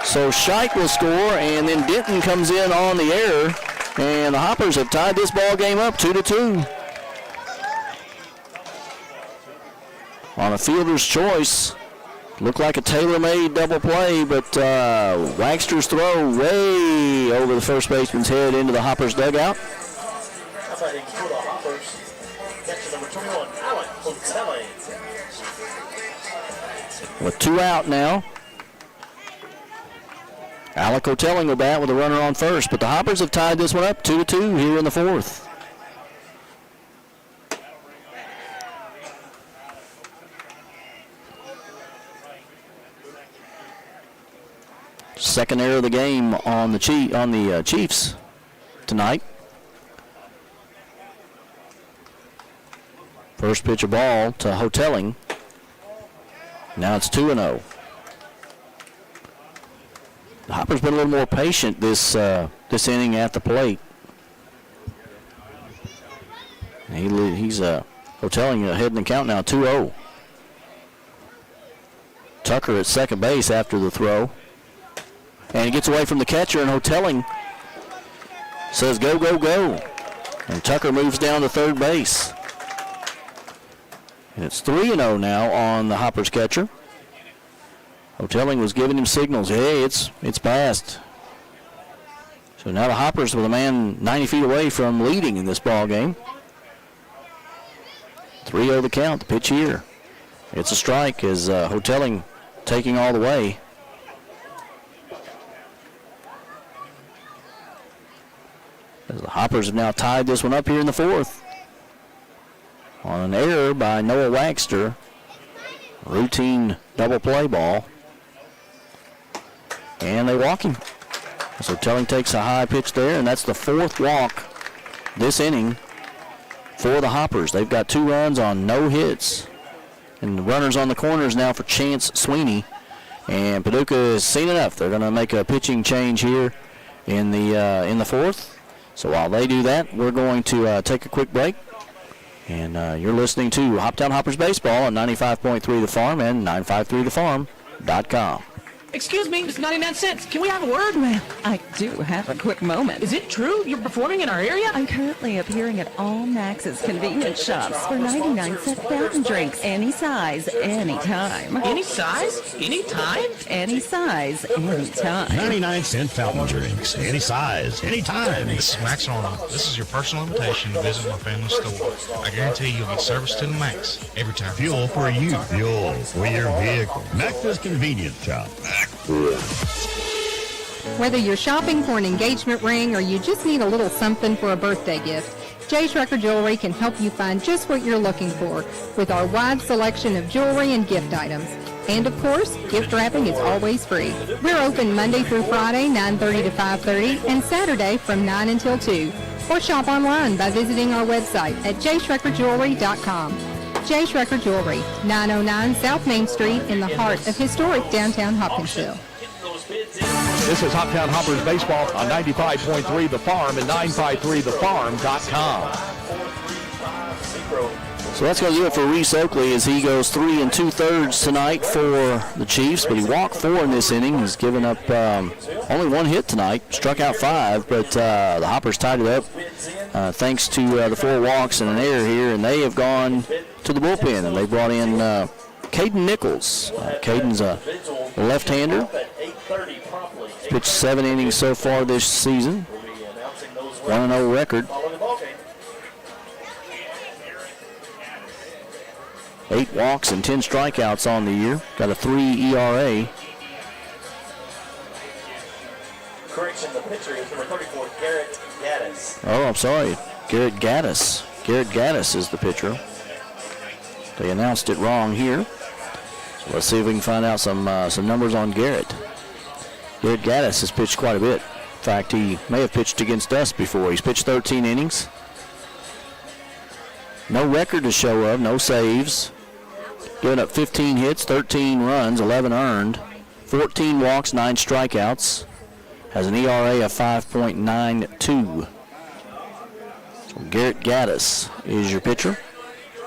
Speaker 2: So Scheich will score, and then Denton comes in on the error, and the Hoppers have tied this ball game up 2-2. On a fielder's choice. Looked like a tailor-made double play, but Wagster's throw way over the first baseman's head into the Hoppers dugout. With 2 out now. Alec Hotelling will bat with a runner on first, but the Hoppers have tied this one up 2-2 here in the 4th. Second error of the game on the Chiefs tonight. First pitch of ball to Hotelling. Now it's 2-0. The Hoppers been a little more patient this inning at the plate. He's Hotelling ahead in the count now, 2-0. Tucker at second base after the throw. And he gets away from the catcher, and Hotelling says go, go, go. And Tucker moves down to third base. And it's 3-0 now on the Hoppers catcher. Hotelling was giving him signals. Hey, it's past. So now the Hoppers with a man 90 feet away from leading in this ball game. 3-0 the count, the pitch here. It's a strike as Hotelling taking all the way. As the Hoppers have now tied this one up here in the 4th. On an error by Noah Wagster. Routine double play ball. And they walk him. So Hotelling takes a high pitch there, and that's the 4th walk this inning for the Hoppers. They've got 2 runs on no hits. And the runners on the corners now for Chance Sweeney. And Paducah has seen enough. They're going to make a pitching change here in the 4th. So while they do that, we're going to take a quick break. And you're listening to Hoptown Hoppers Baseball on 95.3 The Farm and 953thefarm.com.
Speaker 12: Excuse me, it's 99 cents. Can we have a word?
Speaker 13: Well, I do have a quick moment.
Speaker 12: Is it true you're performing in our area?
Speaker 13: I'm currently appearing at all Max's convenience shops for 99-cent fountain drinks. Any size, anytime.
Speaker 12: Any size? Anytime?
Speaker 13: Any size, anytime.
Speaker 14: 99-cent fountain drinks. Any size, anytime.
Speaker 15: This is Max Arnold. This is your personal invitation to visit my family store. I guarantee you'll get service to the max every time.
Speaker 14: Fuel for you. Fuel for your vehicle. Max's Convenience Shop.
Speaker 16: Whether you're shopping for an engagement ring or you just need a little something for a birthday gift, Jay Schrecker Jewelry can help you find just what you're looking for with our wide selection of jewelry and gift items. And of course, gift wrapping is always free. We're open Monday through Friday, 9:30 to 5:30, and Saturday from 9 until 2. Or shop online by visiting our website at jschreckerjewelry.com. Jay Schrecker Jewelry, 909 South Main Street in the heart of historic downtown Hopkinsville.
Speaker 5: This is Hoptown Hoppers Baseball on 95.3 The Farm and 953thefarm.com.
Speaker 2: So that's going to do it for Reese Oakley as he goes 3 2/3 tonight for the Chiefs, but he walked 4 in this inning. He's given up only 1 hit tonight, struck out 5, but the Hoppers tied it up thanks to the 4 walks and an error here, and they have gone to the bullpen, and they brought in Caden Nichols. Caden's a left-hander. He's pitched 7 innings so far this season, 1-0 record. 8 walks and 10 strikeouts on the year. Got a 3 ERA.
Speaker 1: Correction, the pitcher is number 34, Garrett Gaddis.
Speaker 2: Oh, I'm sorry. Garrett Gaddis. Garrett Gaddis is the pitcher. They announced it wrong here. So let's see if we can find out some numbers on Garrett. Garrett Gaddis has pitched quite a bit. In fact, he may have pitched against us before. He's pitched 13 innings. No record to show of, no saves. Giving up 15 hits, 13 runs, 11 earned, 14 walks, 9 strikeouts. Has an ERA of 5.92. So Garrett Gaddis is your pitcher.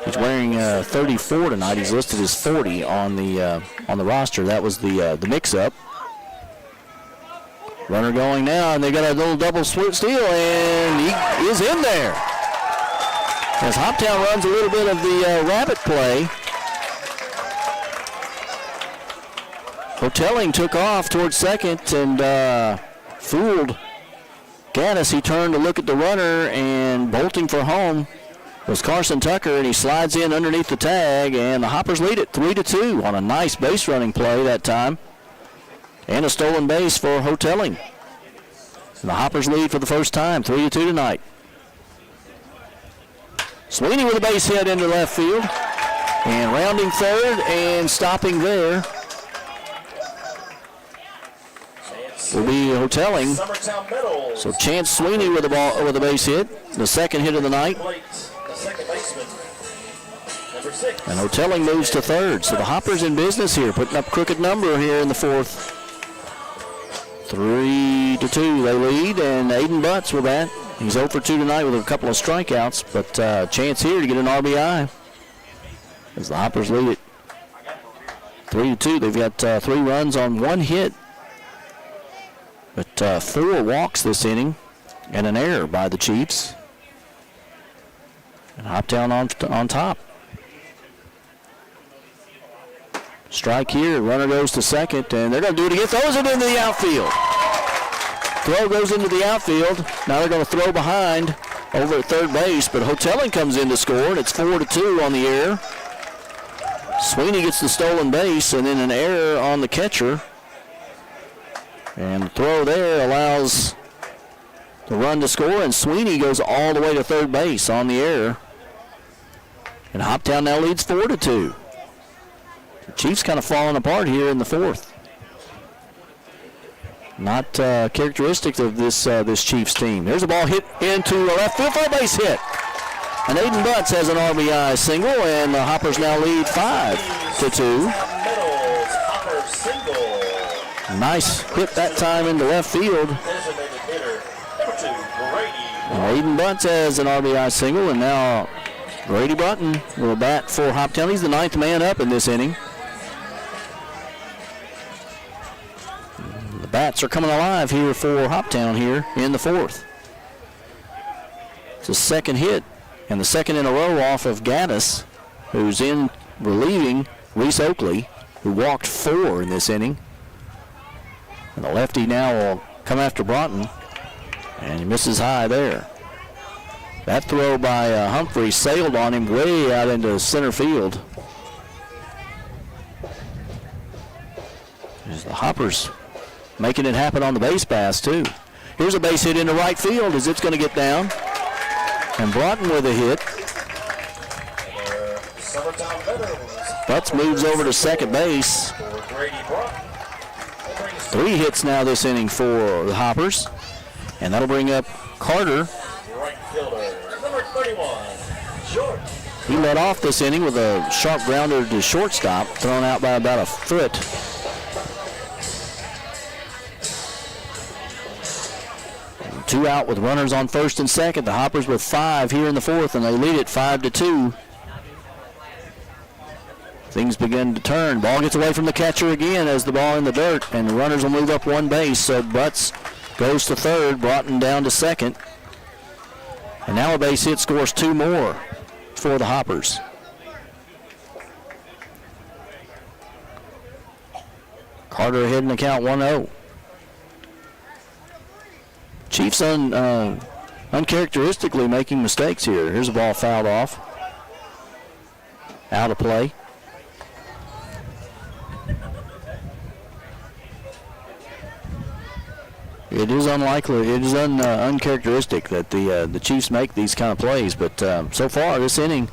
Speaker 2: He's wearing 34 tonight. He's listed as 40 on the roster. That was the mix-up. Runner going now, and they got a little double switch steal, and he is in there. As Hoptown runs a little bit of the rabbit play. Hotelling took off towards second and fooled Gaddis. He turned to look at the runner, and bolting for home was Carson Tucker, and he slides in underneath the tag, and the Hoppers lead it 3-2 on a nice base running play that time. And a stolen base for Hotelling. And the Hoppers lead for the first time, 3-2 tonight. Sweeney with a base hit into left field, and rounding third and stopping there will be Hotelling. So Chance Sweeney with a base hit, the second hit of the night. And Hotelling moves to third. So the Hoppers in business here, putting up crooked number here in the fourth. 3-2 they lead, and Aiden Butts with that. He's 0 for 2 tonight with a couple of strikeouts, but chance here to get an RBI as the Hoppers lead it 3-2. They've got 3 runs on 1 hit, but 4 walks this inning and an error by the Chiefs. And Hoptown on top. Strike here, runner goes to second, and they're going to do it again. Throws it into the outfield. Throw goes into the outfield. Now they're going to throw behind over at third base, but Hotelling comes in to score, and it's 4-2 on the air. Sweeney gets the stolen base, and then an error on the catcher. And the throw there allows the run to score, and Sweeney goes all the way to third base on the error. And Hoptown now leads 4-2. The Chiefs kind of falling apart here in the fourth. Not characteristic of this Chiefs team. There's a ball hit into a left field for a base hit. And Aiden Butts has an RBI single, and the Hoppers now lead 5-2. Nice hit that time into left field. And Aiden Butts has an RBI single, and now Grady Button will bat for Hoptown. He's the 9th man up in this inning. The bats are coming alive here for Hoptown here in the fourth. It's a second hit, and the second in a row off of Gaddis, who's in relieving Reese Oakley, who walked 4 in this inning. And the lefty now will come after Broughton, and he misses high there. That throw by Humphrey sailed on him way out into center field. There's the Hoppers making it happen on the base pass, too. Here's a base hit into right field as it's going to get down. And Broughton with a hit. Butts moves over to second base. 3 hits now this inning for the Hoppers. And that'll bring up Carter. He led off this inning with a sharp grounder to shortstop, thrown out by about a foot. And 2 out with runners on first and second. The Hoppers with 5 here in the fourth, and they lead it 5-2. things begin to turn. Ball gets away from the catcher again as the ball in the dirt, and the runners will move up one base. So Butts goes to third, Broughton down to second. And now a base hit scores 2 more for the Hoppers. Carter ahead in the count 1-0. Chiefs uncharacteristically making mistakes here. Here's a ball fouled off. Out of play. It is unlikely, it is uncharacteristic that the Chiefs make these kind of plays, but so far this inning,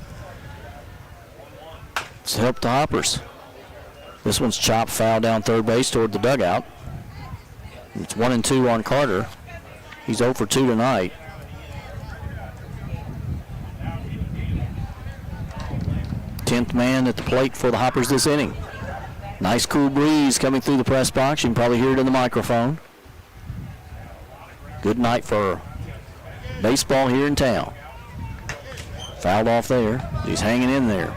Speaker 2: it's helped the Hoppers. This one's chopped foul down third base toward the dugout. It's 1-2 on Carter. He's 0 for 2 tonight. Tenth man at the plate for the Hoppers this inning. Nice cool breeze coming through the press box. You can probably hear it in the microphone. Good night for baseball here in town. Fouled off there. He's hanging in there.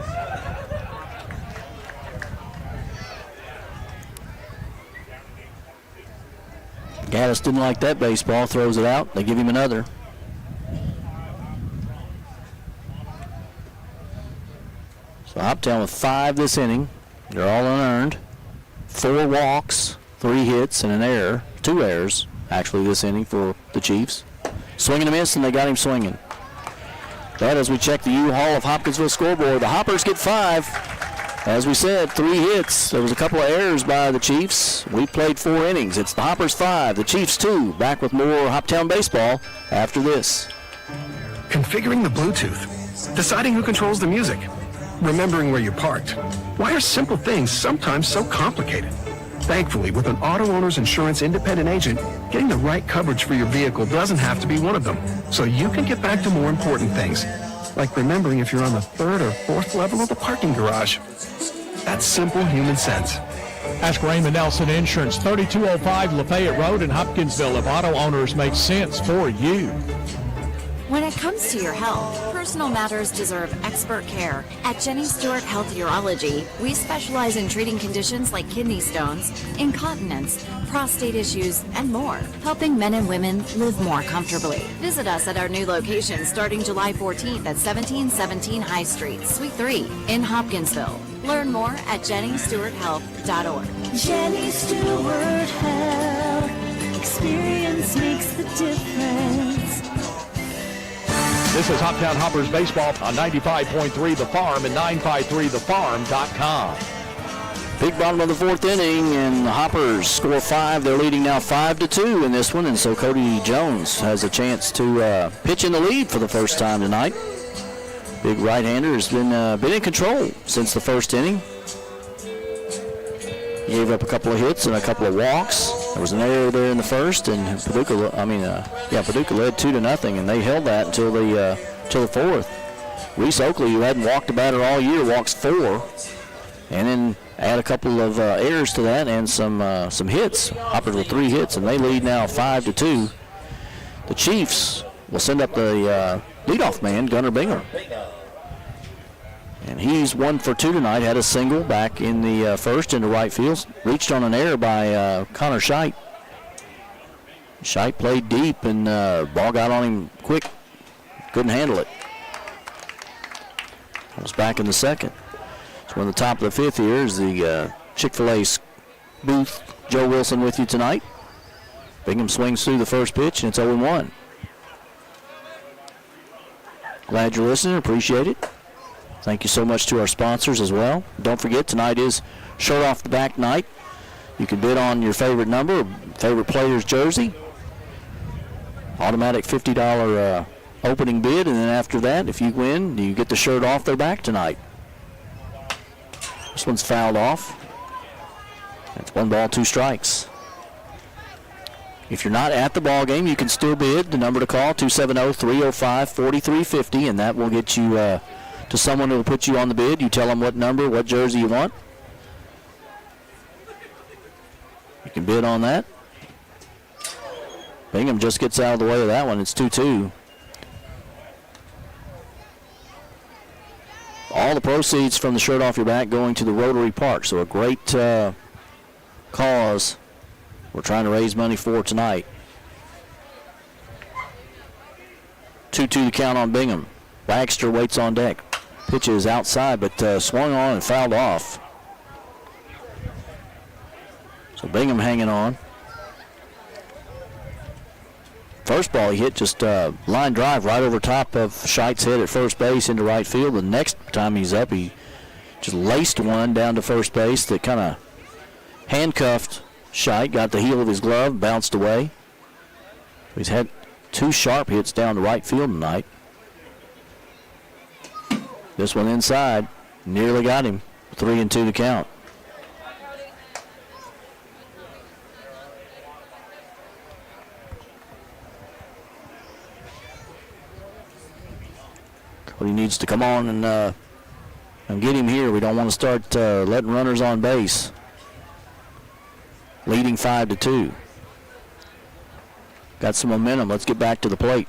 Speaker 2: Gaddis didn't like that baseball. Throws it out. They give him another. So Hoptown with 5 this inning. They're all unearned. 4 walks, 3 hits, and an error. 2 errors, actually, this inning for the Chiefs. Swing and a miss, and they got him swinging. But as we check the U-Haul of Hopkinsville scoreboard, the Hoppers get 5. As we said, 3 hits. There was a couple of errors by the Chiefs. We played 4 innings. It's the Hoppers 5, the Chiefs 2. Back with more Hoptown baseball after this.
Speaker 20: Configuring the Bluetooth. Deciding who controls the music. Remembering where you parked. Why are simple things sometimes so complicated? Thankfully, with an auto owner's insurance independent agent, getting the right coverage for your vehicle doesn't have to be one of them. So you can get back to more important things, like remembering if you're on the 3rd or 4th level of the parking garage. That's simple human sense.
Speaker 5: Ask Raymond Nelson Insurance, 3205 Lafayette Road in Hopkinsville, if auto owners make sense for you.
Speaker 7: When it comes to your health, personal matters deserve expert care. At Jenny Stewart Health Urology, we specialize in treating conditions like kidney stones, incontinence, prostate issues, and more, helping men and women live more comfortably. Visit us at our new location starting July 14th at 1717 High Street, Suite 3 in Hopkinsville. Learn more at jennystewarthealth.org.
Speaker 8: Jenny Stewart Health. Experience makes the difference.
Speaker 5: This is Hoptown Hoppers baseball on 95.3 The Farm and 953thefarm.com.
Speaker 2: Big bottom of the 4th inning, and the Hoppers score 5. They're leading now 5-2 in this one, and so Cody Jones has a chance to pitch in the lead for the first time tonight. Big right-hander has been in control since the first inning. He gave up a couple of hits and a couple of walks. There was an error there in the first, and Paducah led 2-0, and they held that until the 4th. Reese Oakley, who hadn't walked a batter all year, walks 4, and then add a couple of errors to that and some hits. Hoppers with 3 hits, and they lead now 5-2. The Chiefs will send up the leadoff man, Gunnar Bingham. And he's 1 for 2 tonight. Had a single back in the first into right field. Reached on an error by Connor Scheidt. Scheidt played deep, and ball got on him quick. Couldn't handle it. Was back in the second. So in the top of the 5th here is the Chick-fil-A booth. Joe Wilson with you tonight. Bingham swings through the first pitch, and it's 0-1. Glad you're listening. Appreciate it. Thank you so much to our sponsors as well. Don't forget, tonight is Shirt Off the Back night. You can bid on your favorite number, favorite player's jersey. Automatic $50 opening bid, and then after that, if you win, you get the shirt off their back tonight. This one's fouled off. That's 1 ball, 2 strikes. If you're not at the ball game, you can still bid. The number to call, 270-305-4350, and that will get you to someone who will put you on the bid. You tell them what number, what jersey you want. You can bid on that. Bingham just gets out of the way of that one. It's 2-2. All the proceeds from the Shirt Off Your Back going to the Rotary Park. So a great cause we're trying to raise money for tonight. 2-2 the count on Bingham. Wagster waits on deck. Pitch is outside, but swung on and fouled off. So Bingham hanging on. First ball he hit just line drive right over top of Scheit's head at first base into right field. The next time he's up, he just laced one down to first base that kind of handcuffed Scheidt, got the heel of his glove, bounced away. He's had 2 sharp hits down to right field tonight. This one inside, nearly got him. 3-2 to count. Cody needs to come on and get him here. We don't want to start letting runners on base. Leading 5-2. Got some momentum. Let's get back to the plate.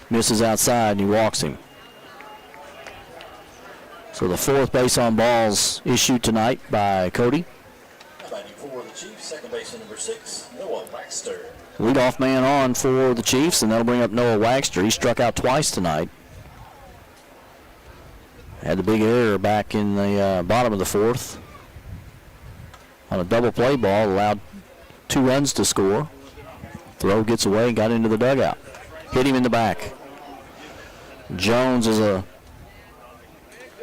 Speaker 2: Misses outside and he walks him. So the 4th base on balls issued tonight by Cody.
Speaker 1: Batting for the Chiefs, second baseman number 6, Noah Wagster.
Speaker 2: Leadoff man on for the Chiefs, and that'll bring up Noah Wagster. He struck out twice tonight. Had the big error back in the bottom of the 4th. On a double play ball, allowed 2 runs to score. Throw gets away and got into the dugout. Hit him in the back. Jones is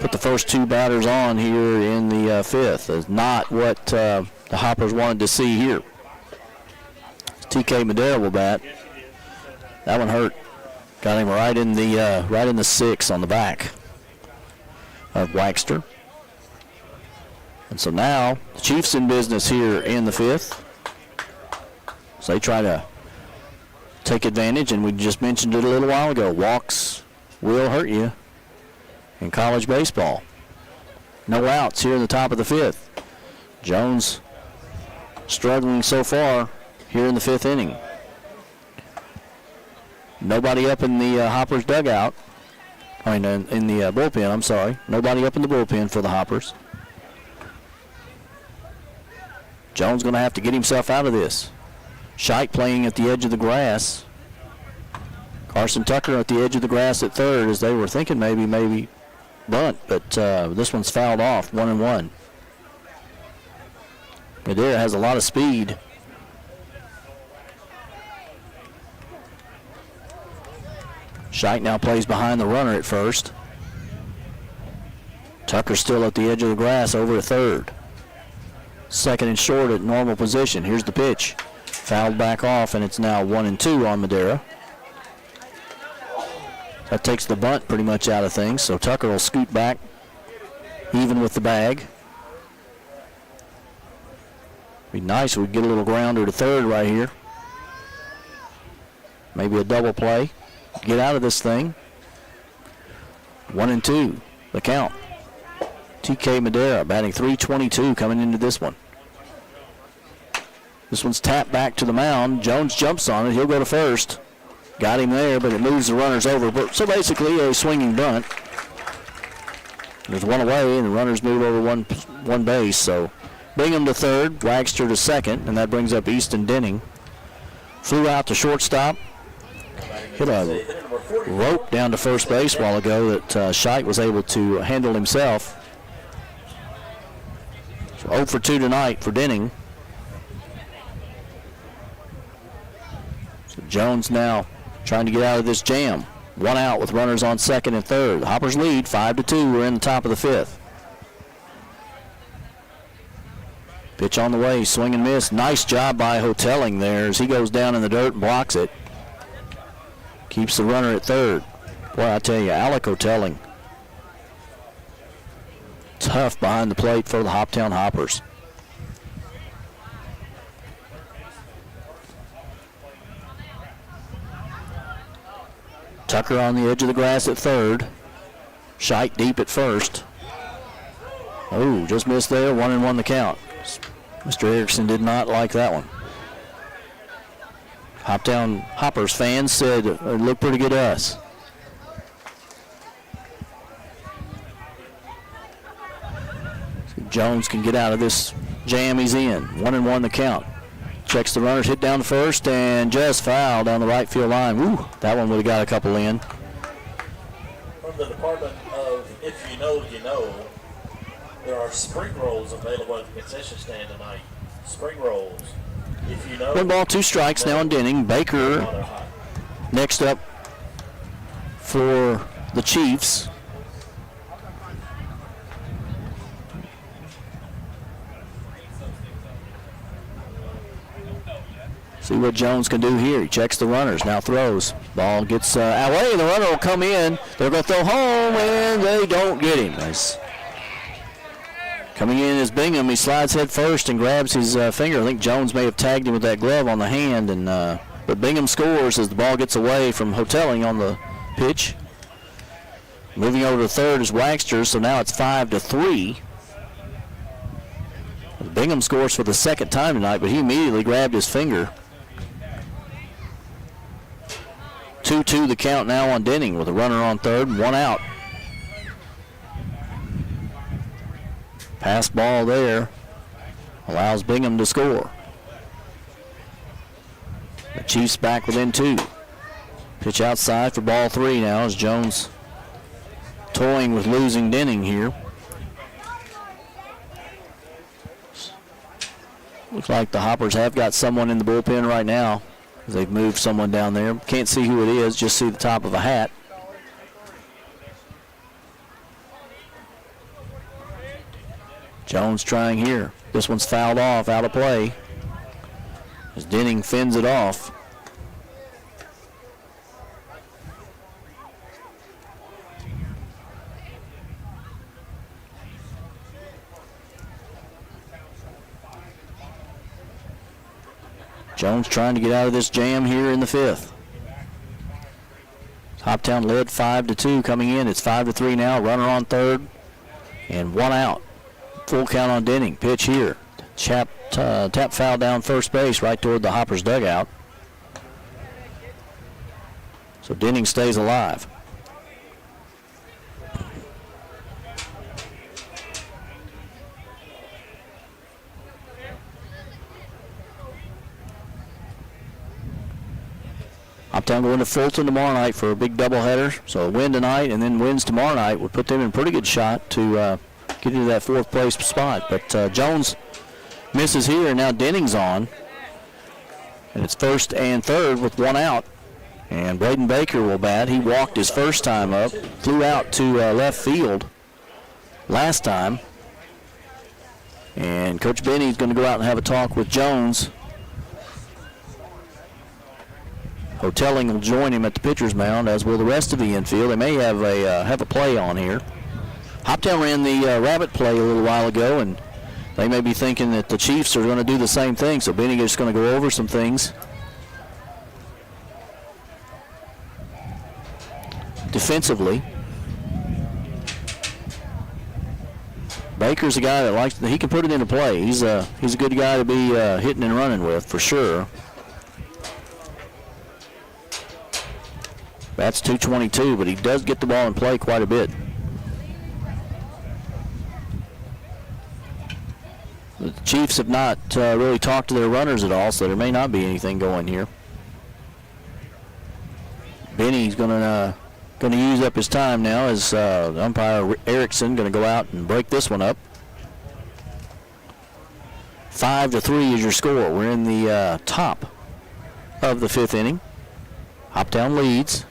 Speaker 2: put the first 2 batters on here in the 5th. Is not what the Hoppers wanted to see here. TK Madera will bat. That one hurt. Got him right in the 6 on the back of Wagster. And so now the Chiefs in business here in the 5th. So they try to take advantage, and we just mentioned it a little while ago. Walks will hurt you in college baseball. No outs here in the top of the 5th. Jones struggling so far here in the 5th inning. Nobody up in the Hoppers dugout. In the bullpen, I'm sorry. Nobody up in the bullpen for the Hoppers. Jones going to have to get himself out of this. Scheidt playing at the edge of the grass. Carson Tucker at the edge of the grass at third, as they were thinking maybe bunt, but this one's fouled off, 1-1. Madera has a lot of speed. Scheidt now plays behind the runner at first. Tucker still at the edge of the grass over at third. Second and short at normal position. Here's the pitch. Fouled back off, and it's now 1-2 on Madera. That takes the bunt pretty much out of things, so Tucker will scoot back even with the bag. Be nice if we get a little grounder to third right here. Maybe a double play. Get out of this thing. 1-2, the count. TK Madera batting .322 coming into this one. This one's tapped back to the mound. Jones jumps on it. He'll go to first. Got him there, but it moves the runners over. So basically a swinging bunt. There's one away, and the runners move over one base. So Bingham to third, Wagster to second, and that brings up Easton Denning. Flew out to shortstop. Hit a rope down to first base a while ago that Scheidt was able to handle himself. So 0 for 2 tonight for Denning. So Jones now trying to get out of this jam. 1 out with runners on second and third. The Hoppers lead 5-2. We're in the top of the 5th. Pitch on the way, swing and miss. Nice job by Hotelling there as he goes down in the dirt and blocks it. Keeps the runner at third. Boy, I tell you, Alec Hotelling. Tough behind the plate for the Hoptown Hoppers. Tucker on the edge of the grass at third. Scheidt deep at first. Oh, just missed there. 1-1 the count. Mr. Erickson did not like that one. Hoptown Hoppers fans said it looked pretty good to us. Jones can get out of this jam he's in. 1-1 the count. Checks the runners, hit down the first, and just foul down the right field line. Woo, that one would have got a couple in.
Speaker 1: From the Department of If You Know, You Know, there are spring rolls available at the concession stand tonight. Spring rolls. If you know.
Speaker 2: 1 ball, 2 strikes now on Denning. Baker next up for the Chiefs. See what Jones can do here. He checks the runners, now throws. Ball gets away. The runner will come in. They're going to throw home, and they don't get him. Nice. Coming in is Bingham. He slides head first and grabs his finger. I think Jones may have tagged him with that glove on the hand, and but Bingham scores as the ball gets away from Hotelling on the pitch. Moving over to third is Waxter, so now it's 5-3. Bingham scores for the second time tonight, but he immediately grabbed his finger. 2-2 the count now on Denning with a runner on third and 1 out. Pass ball there allows Bingham to score. The Chiefs back within 2. Pitch outside for ball 3 now as Jones toying with losing Denning here. Looks like the Hoppers have got someone in the bullpen right now. They've moved someone down there. Can't see who it is, just see the top of a hat. Jones trying here. This one's fouled off, out of play. As Denning fends it off. Jones trying to get out of this jam here in the 5th. Hoptown led 5-2 coming in. It's 5-3 now. Runner on third and 1 out. Full count on Denning. Pitch here. Tap foul down first base right toward the Hoppers dugout. So Denning stays alive. Hoptown going to Fulton tomorrow night for a big doubleheader. So a win tonight and then wins tomorrow night would put them in a pretty good shot to get into that 4th place spot. But Jones misses here, and now Denning's on. And it's first and third with 1 out. And Braden Baker will bat. He walked his first time up, flew out to left field last time. And Coach Benny's going to go out and have a talk with Jones. Hotelling will join him at the pitcher's mound, as will the rest of the infield. They may have a play on here. Hoptown ran the rabbit play a little while ago, and they may be thinking that the Chiefs are going to do the same thing. So Benny is going to go over some things defensively. Baker's a guy that he can put it into play. He's a good guy to be hitting and running with for sure. That's 222, but he does get the ball in play quite a bit. The Chiefs have not really talked to their runners at all, so there may not be anything going here. Benny's going to use up his time now as umpire Erickson going to go out and break this one up. 5-3 is your score. We're in the top of the 5th inning. Hoptown leads.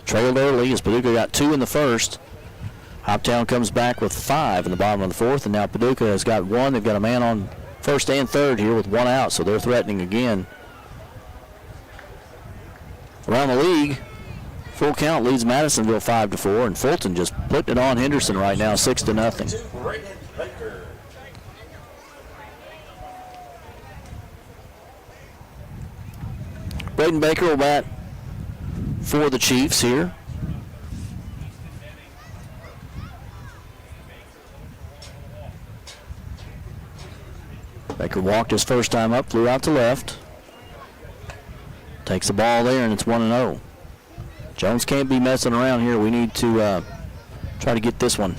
Speaker 2: Trailed early as Paducah got 2 in the first. Hoptown comes back with 5 in the bottom of the 4th, and now Paducah has got 1. They've got a man on first and third here with 1 out, so they're threatening again. Around the league, full count leads Madisonville 5-4, and Fulton just putting it on Henderson right now, 6-0. Braden Baker will bat for the Chiefs here. Baker walked his first time up, flew out to left. Takes the ball there, and it's 1-0. Jones can't be messing around here. We need to try to get this one.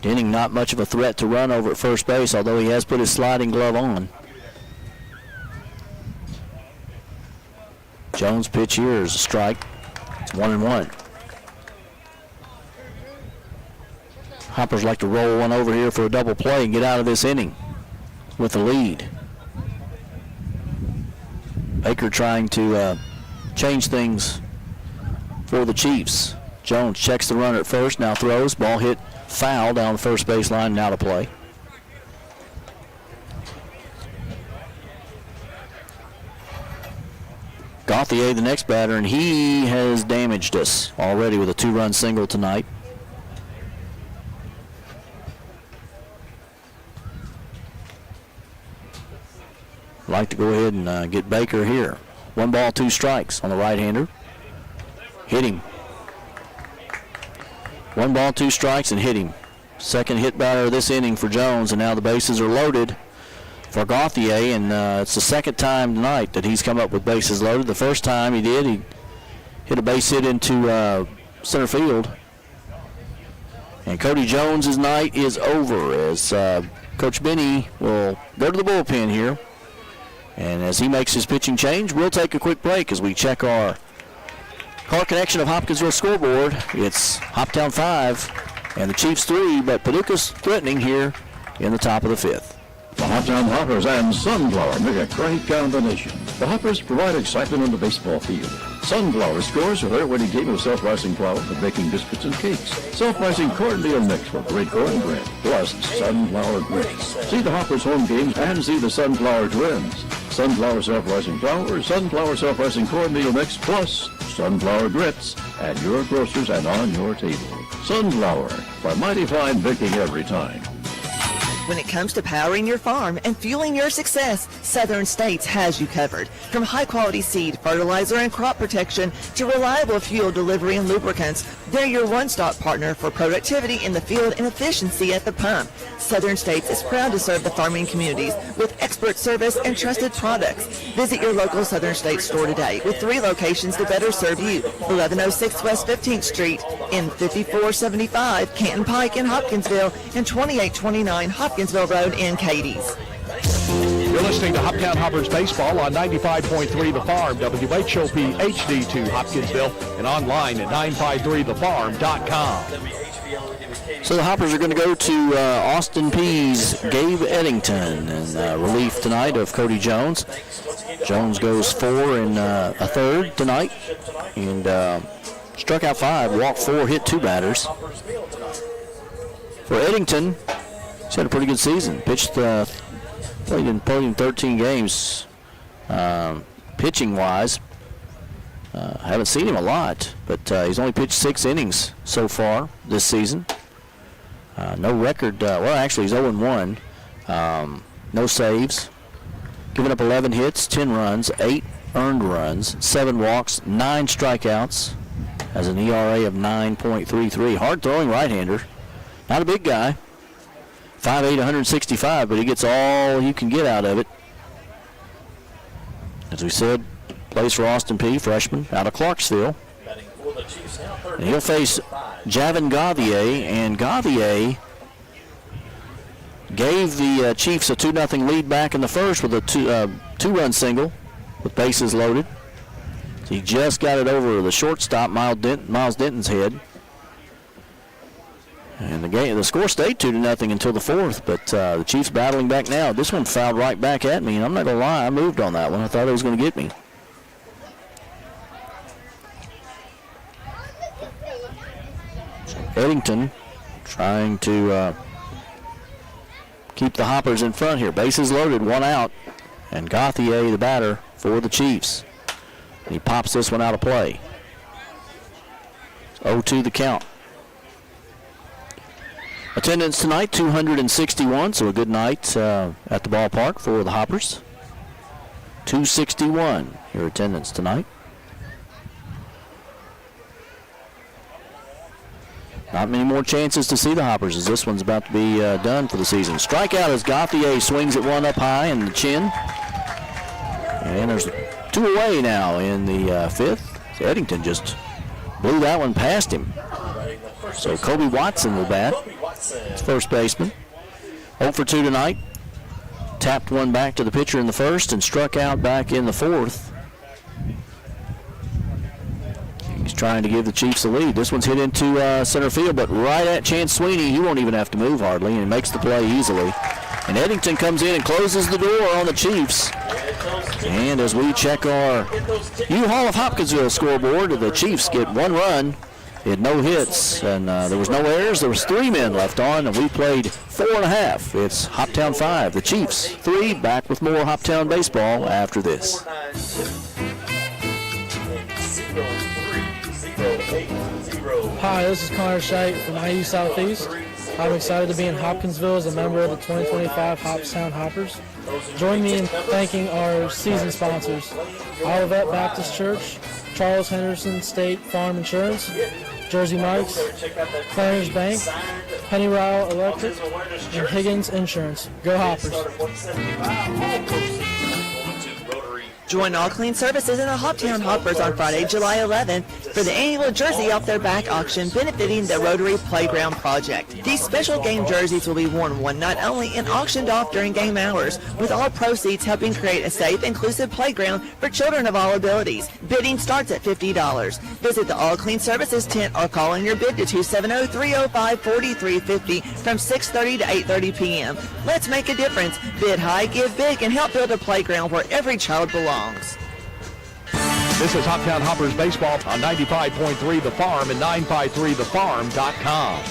Speaker 2: Denning not much of a threat to run over at first base, although he has put his sliding glove on. Jones' pitch here is a strike. It's 1-1. Hoppers like to roll one over here for a double play and get out of this inning with the lead. Baker trying to change things for the Chiefs. Jones checks the runner at first, now throws. Ball hit foul down the first baseline, now to play. Gauthier, the next batter, and he has damaged us already with a 2-run single tonight. Like to go ahead and get Baker here. 1 ball, 2 strikes on the right-hander. Hit him. 1 ball, 2 strikes, and hit him. Second hit batter of this inning for Jones, and now the bases are loaded for Gauthier, and it's the second time tonight that he's come up with bases loaded. The first time he hit a base hit into center field. And Cody Jones' night is over as Coach Benny will go to the bullpen here. And as he makes his pitching change, we'll take a quick break as we check our Car Connection of Hopkinsville scoreboard. It's Hoptown 5 and the Chiefs 3, but Paducah's threatening here in the top of the 5th.
Speaker 3: The Hoptown Hoppers and Sunflower make a great combination. The Hoppers provide excitement on the baseball field. Sunflower scores with their winning game of self-rising flour for baking biscuits and cakes. Self-rising cornmeal mix for great cornbread, plus sunflower grits. See the Hoppers home games and see the Sunflower Twins. Sunflower self-rising flour, sunflower self-rising cornmeal mix, plus sunflower grits at your grocers and on your table. Sunflower, for mighty fine baking every time.
Speaker 6: When it comes to powering your farm and fueling your success, Southern States has you covered. From high-quality seed, fertilizer, and crop protection to reliable fuel delivery and lubricants, they're your one-stop partner for productivity in the field and efficiency at the pump. Southern States is proud to serve the farming communities with expert service and trusted products. Visit your local Southern States store today with 3 locations to better serve you. 1106 West 15th Street, in 5475 Canton Pike in Hopkinsville, and 2829 Hopkinsville Road in Cadiz.
Speaker 5: You're listening to Hoptown Hoppers Baseball on 95.3 The Farm, WHOP HD2 Hopkinsville, and online at 953thefarm.com.
Speaker 2: So the Hoppers are going to go to Austin Peay's Gabe Eddington in relief tonight of Cody Jones. Jones goes 4 and a third tonight, and struck out 5, walked 4, hit 2 batters. For Eddington, he's had a pretty good season. Played in 13 games pitching-wise. Haven't seen him a lot, but he's only pitched 6 innings so far this season. No record. Well, actually, he's 0-1. No saves. Given up 11 hits, 10 runs, 8 earned runs, 7 walks, 9 strikeouts. Has an ERA of 9.33. Hard-throwing right-hander. Not a big guy. 5'8", 165, but he gets all you can get out of it. As we said, plays for Austin Peay, freshman, out of Clarksville. And he'll face Javin Gauthier, and Gauthier gave the Chiefs a 2-0 lead back in the first with a 2-run single with bases loaded. So he just got it over the shortstop, Miles Denton's head. And the score stayed 2-0 until the 4th, but the Chiefs battling back now. This one fouled right back at me, and I'm not going to lie, I moved on that one. I thought it was going to get me. So Eddington trying to keep the Hoppers in front here. Bases loaded, 1 out, and Gauthier, the batter for the Chiefs. And he pops this one out of play. It's 0-2 the count. Attendance tonight, 261, so a good night at the ballpark for the Hoppers. 261, your attendance tonight. Not many more chances to see the Hoppers as this one's about to be done for the season. Strikeout as Gauthier swings at one up high in the chin. And there's 2 away now in the 5th. So Eddington just blew that one past him. So Kobe Watson will bat. It's first baseman. 0 for 2 tonight. Tapped one back to the pitcher in the first and struck out back in the fourth. He's trying to give the Chiefs the lead. This one's hit into center field, but right at Chance Sweeney. He won't even have to move hardly, and he makes the play easily. And Eddington comes in and closes the door on the Chiefs. And as we check our U-Haul of Hopkinsville scoreboard, the Chiefs get 1 run. They had no hits, and there was no errors. There was 3 men left on, and we played 4.5. It's Hoptown 5, the Chiefs 3. Back with more Hoptown baseball after this.
Speaker 21: Hi, this is Connor Scheidt from IU Southeast. I'm excited to be in Hopkinsville as a member of the 2025 Hoptown Hoppers. Join me in thanking our season sponsors: Olivet Baptist Church, Charles Henderson State Farm Insurance, Jersey Mike's, Clarence Bank, Penny Ryle Electric, and Higgins Insurance. Go Hoppers!
Speaker 6: Join All Clean Services and the Hoptown Hoppers on Friday, July 11th for the annual Jersey Off Their Back auction benefiting the Rotary Playground Project. These special game jerseys will be worn one night only and auctioned off during game hours, with all proceeds helping create a safe, inclusive playground for children of all abilities. Bidding starts at $50. Visit the All Clean Services tent or call in your bid to 270-305-4350 from 6:30 to 8:30 p.m. Let's make a difference. Bid high, give big, and help build a playground where every child belongs.
Speaker 5: This is Hoptown Hoppers Baseball on 95.3 The Farm and 953thefarm.com.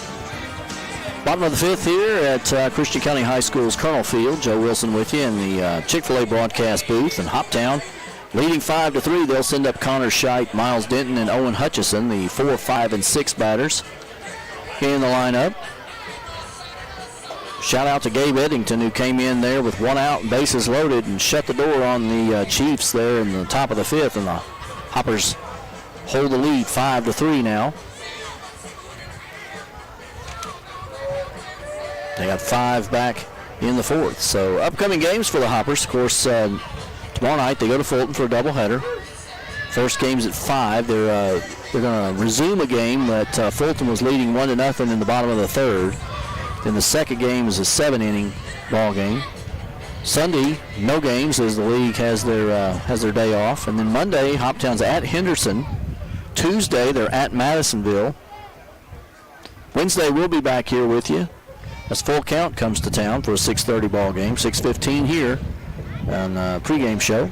Speaker 2: Bottom of the 5th here at Christian County High School's Colonel Field. Joe Wilson with you in the Chick-fil-A broadcast booth. And Hoptown leading 5-3. They'll send up Connor Scheidt, Miles Denton, and Owen Hutchison, the 4, 5, and 6 batters in the lineup. Shout out to Gabe Eddington, who came in there with 1 out and bases loaded and shut the door on the Chiefs there in the top of the 5th. And the Hoppers hold the lead 5-3 now. They got 5 back in the 4th. So upcoming games for the Hoppers, of course, tomorrow night they go to Fulton for a doubleheader. First game's at 5. They're going to resume a game that Fulton was leading 1-0 in the bottom of the 3rd. Then the second game is a 7-inning ball game. Sunday, no games as the league has their day off. And then Monday, Hoptown's at Henderson. Tuesday, they're at Madisonville. Wednesday, we'll be back here with you as Full Count comes to town for a 6:30 ball game. 6:15 here on pregame show.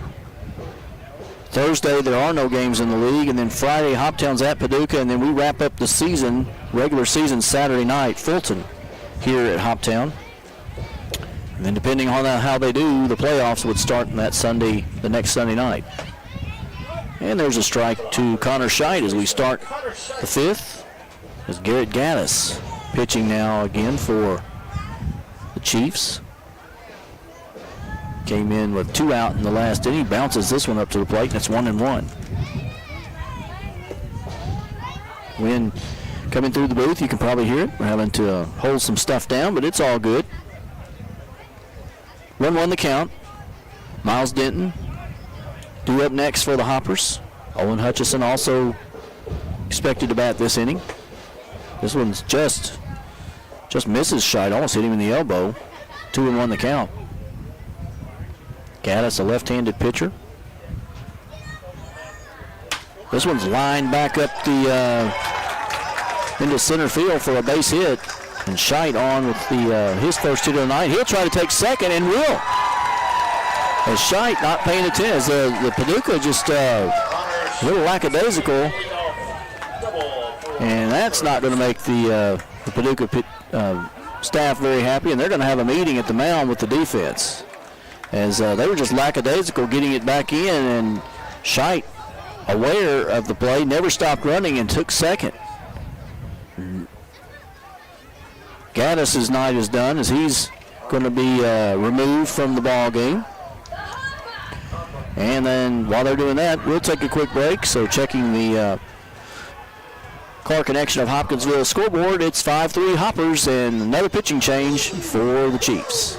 Speaker 2: Thursday, there are no games in the league. And then Friday, Hoptown's at Paducah. And then we wrap up the season, regular season, Saturday night, Fulton here at Hoptown. And then depending on how they do, the playoffs would start the next Sunday night. And there's a strike to Connor Scheidt as we start the 5th. As Garrett Gaddis pitching now again for the Chiefs. Came in with 2 out in the last inning. Bounces this one up to the plate, and it's 1-1. Wind coming through the booth, you can probably hear it. We're having to hold some stuff down, but it's all good. 1-1 the count. Miles Denton due up next for the Hoppers. Owen Hutchison also expected to bat this inning. This one's just misses Scheidt, almost hit him in the elbow. 2-1 the count. Gaddis, a left-handed pitcher. This one's lined back up the into center field for a base hit. And Scheidt on with his first hit of the night. He'll try to take second and will. As Scheidt not paying attention, as the Paducah just a little lackadaisical. And that's not going to make the Paducah staff very happy. And they're going to have a meeting at the mound with the defense. As they were just lackadaisical getting it back in. And Scheidt, aware of the play, never stopped running and took second. Gaddis' night is done as he's going to be removed from the ball game. And then while they're doing that, we'll take a quick break. So checking the Car Connection of Hopkinsville scoreboard, it's 5-3 Hoppers and another pitching change for the Chiefs.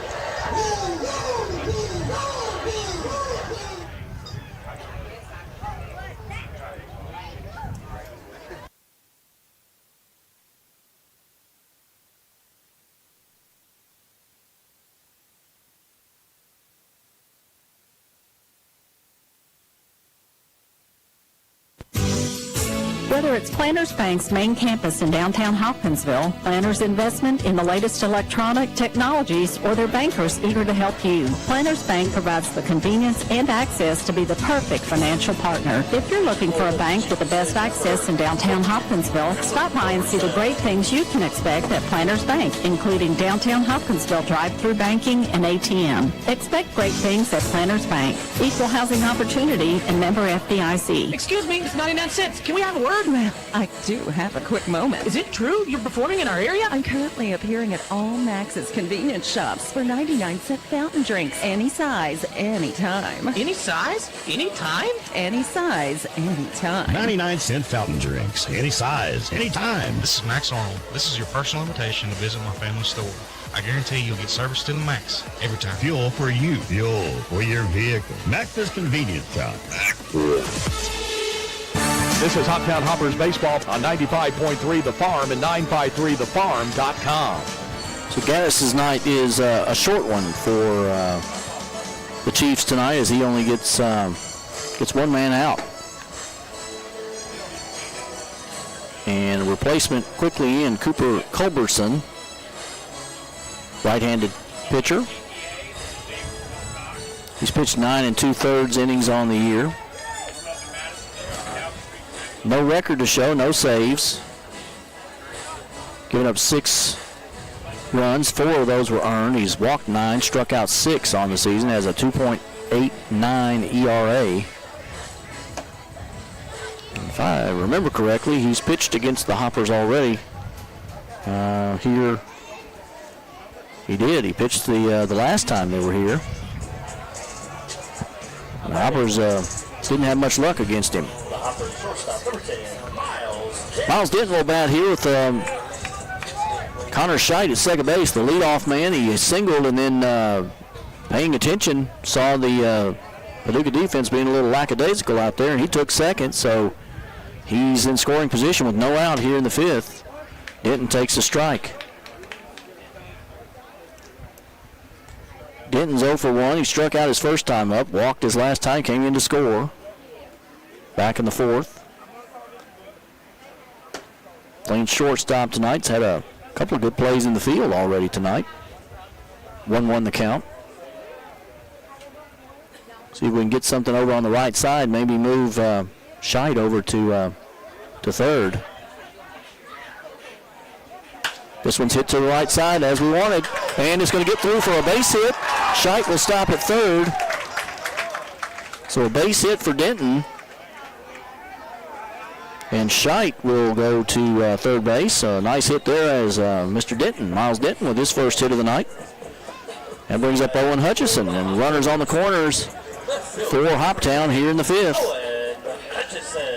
Speaker 10: Whether it's Planters Bank's main campus in downtown Hopkinsville, Planters' investment in the latest electronic technologies, or their bankers eager to help you, Planters Bank provides the convenience and access to be the perfect financial partner. If you're looking for a bank with the best access in downtown Hopkinsville, stop by and see the great things you can expect at Planters Bank, including downtown Hopkinsville drive-through banking and ATM. Expect great things at Planters Bank. Equal housing opportunity and member FDIC.
Speaker 12: Excuse me, it's 99 cents. Can we have a word?
Speaker 4: Well, I do have a quick moment.
Speaker 12: Is it true you're performing in our area?
Speaker 4: I'm currently appearing at all Max's convenience shops for 99-cent fountain drinks. Any size, anytime.
Speaker 12: Any size? Anytime?
Speaker 4: Any size, anytime.
Speaker 14: 99-cent fountain drinks. Any size, anytime.
Speaker 15: This is Max Arnold. This is your personal invitation to visit my family store. I guarantee you'll get service to the max every time.
Speaker 14: Fuel for you. Fuel for your vehicle. Max's Convenience Shop.
Speaker 5: This is Hoptown Hoppers Baseball on 95.3 The Farm and 953thefarm.com.
Speaker 2: So Gaddis's night is a short one for the Chiefs tonight, as he only gets one man out. And a replacement quickly in, Cooper Culberson, right-handed pitcher. He's pitched 9 2/3 innings on the year. No record to show, no saves. Giving up 6 runs, 4 of those were earned. He's walked 9, struck out 6 on the season, has a 2.89 ERA. If I remember correctly, he's pitched against the Hoppers already. Here, he did. He pitched the last time they were here. The Hoppers didn't have much luck against him. Miles Denton will bat here with Connor Scheidt at second base, the leadoff man. He singled and then paying attention, saw the Paducah defense being a little lackadaisical out there, and he took second, so he's in scoring position with no out here in the 5th. Denton takes a strike. Denton's 0 for 1. He struck out his first time up, walked his last time, came in to score. Back in the 4th. Playing shortstop tonight's had a couple of good plays in the field already tonight. 1-1 the count. See if we can get something over on the right side. Maybe move Scheidt over to third. This one's hit to the right side as we wanted, and it's going to get through for a base hit. Scheidt will stop at third. So a base hit for Denton. And Scheidt will go to third base. A nice hit there as Mr. Denton, Miles Denton, with his first hit of the night. That brings up Owen Hutchison, and runners on the corners for Hoptown here in the 5th.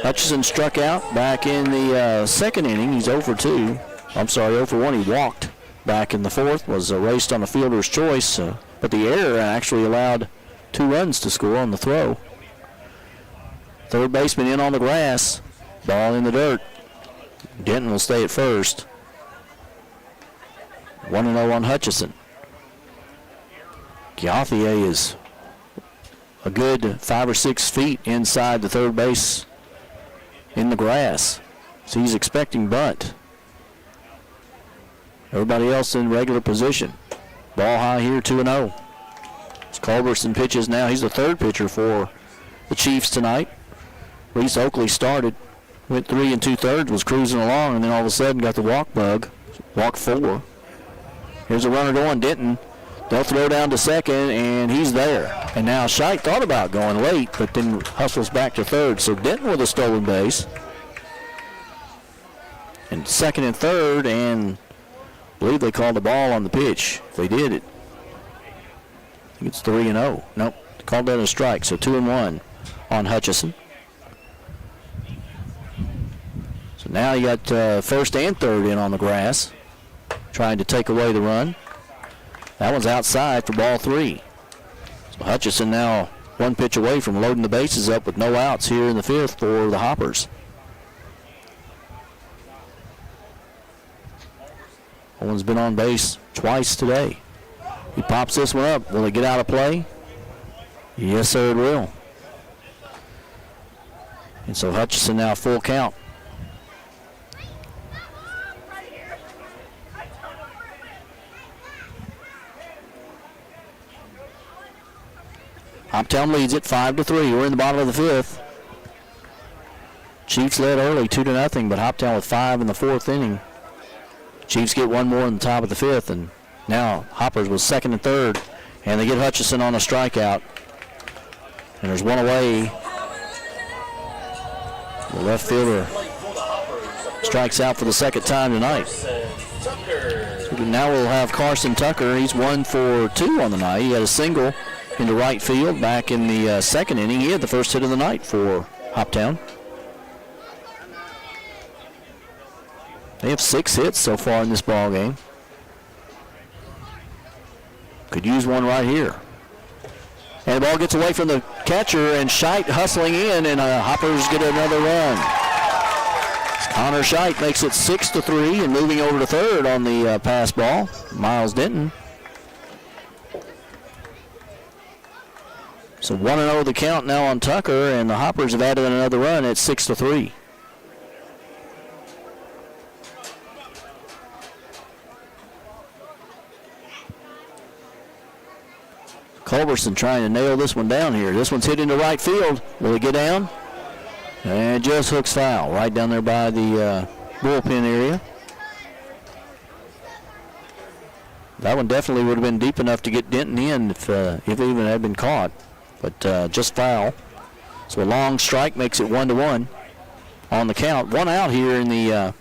Speaker 2: Hutchison struck out back in the second inning. He's 0 for 2. I'm sorry, 0 for 1. He walked back in the 4th, was erased on a fielder's choice, but the error actually allowed 2 runs to score on the throw. Third baseman in on the grass. Ball in the dirt. Denton will stay at first. 1-0 on Hutchison. Gauthier is a good 5 or 6 feet inside the third base in the grass. So he's expecting bunt. Everybody else in regular position. Ball high here, 2-0. As Culberson pitches now, he's the third pitcher for the Chiefs tonight. Reese Oakley started. Went 3 2/3, was cruising along, and then all of a sudden got the walk bug. Walk 4. Here's a runner going, Denton. They'll throw down to second, and he's there. And now Scheidt thought about going late, but then hustles back to third. So Denton with a stolen base. And second and third, and I believe they called the ball on the pitch. If they did it, I think it's 3-0. Nope, called that a strike. So 2-1 on Hutchison. So now you got first and third in on the grass, trying to take away the run. That one's outside for ball 3. So Hutchison now 1 pitch away from loading the bases up with no outs here in the 5th for the Hoppers. Owen's been on base twice today. He pops this one up. Will it get out of play? Yes, sir, it will. And so Hutchison now full count. Hoptown leads it 5-3. We're in the bottom of the fifth. Chiefs led early 2-0, but Hoptown with 5 in the fourth inning. Chiefs get one more in the top of the fifth, and now Hoppers was second and third, and they get Hutchison on a strikeout. And there's one away. The left fielder strikes out for the second time tonight. So now we'll have Carson Tucker. He's 1 for 2 on the night. He had a single into right field back in the second inning. He had the first hit of the night for Hoptown. They have 6 hits so far in this ball game. Could use one right here. And the ball gets away from the catcher, and Scheidt hustling in, and Hoppers get another run. Connor Scheidt makes it 6-3, and moving over to third on the pass ball, Miles Denton. So 1-0 the count now on Tucker, and the Hoppers have added another run at 6-3. Culberson trying to nail this one down here. This one's hit into right field. Will it get down? And just hooks foul right down there by the bullpen area. That one definitely would have been deep enough to get Denton in if it even had been caught, but just foul. So a long strike makes it 1-1 on the count. One out here in the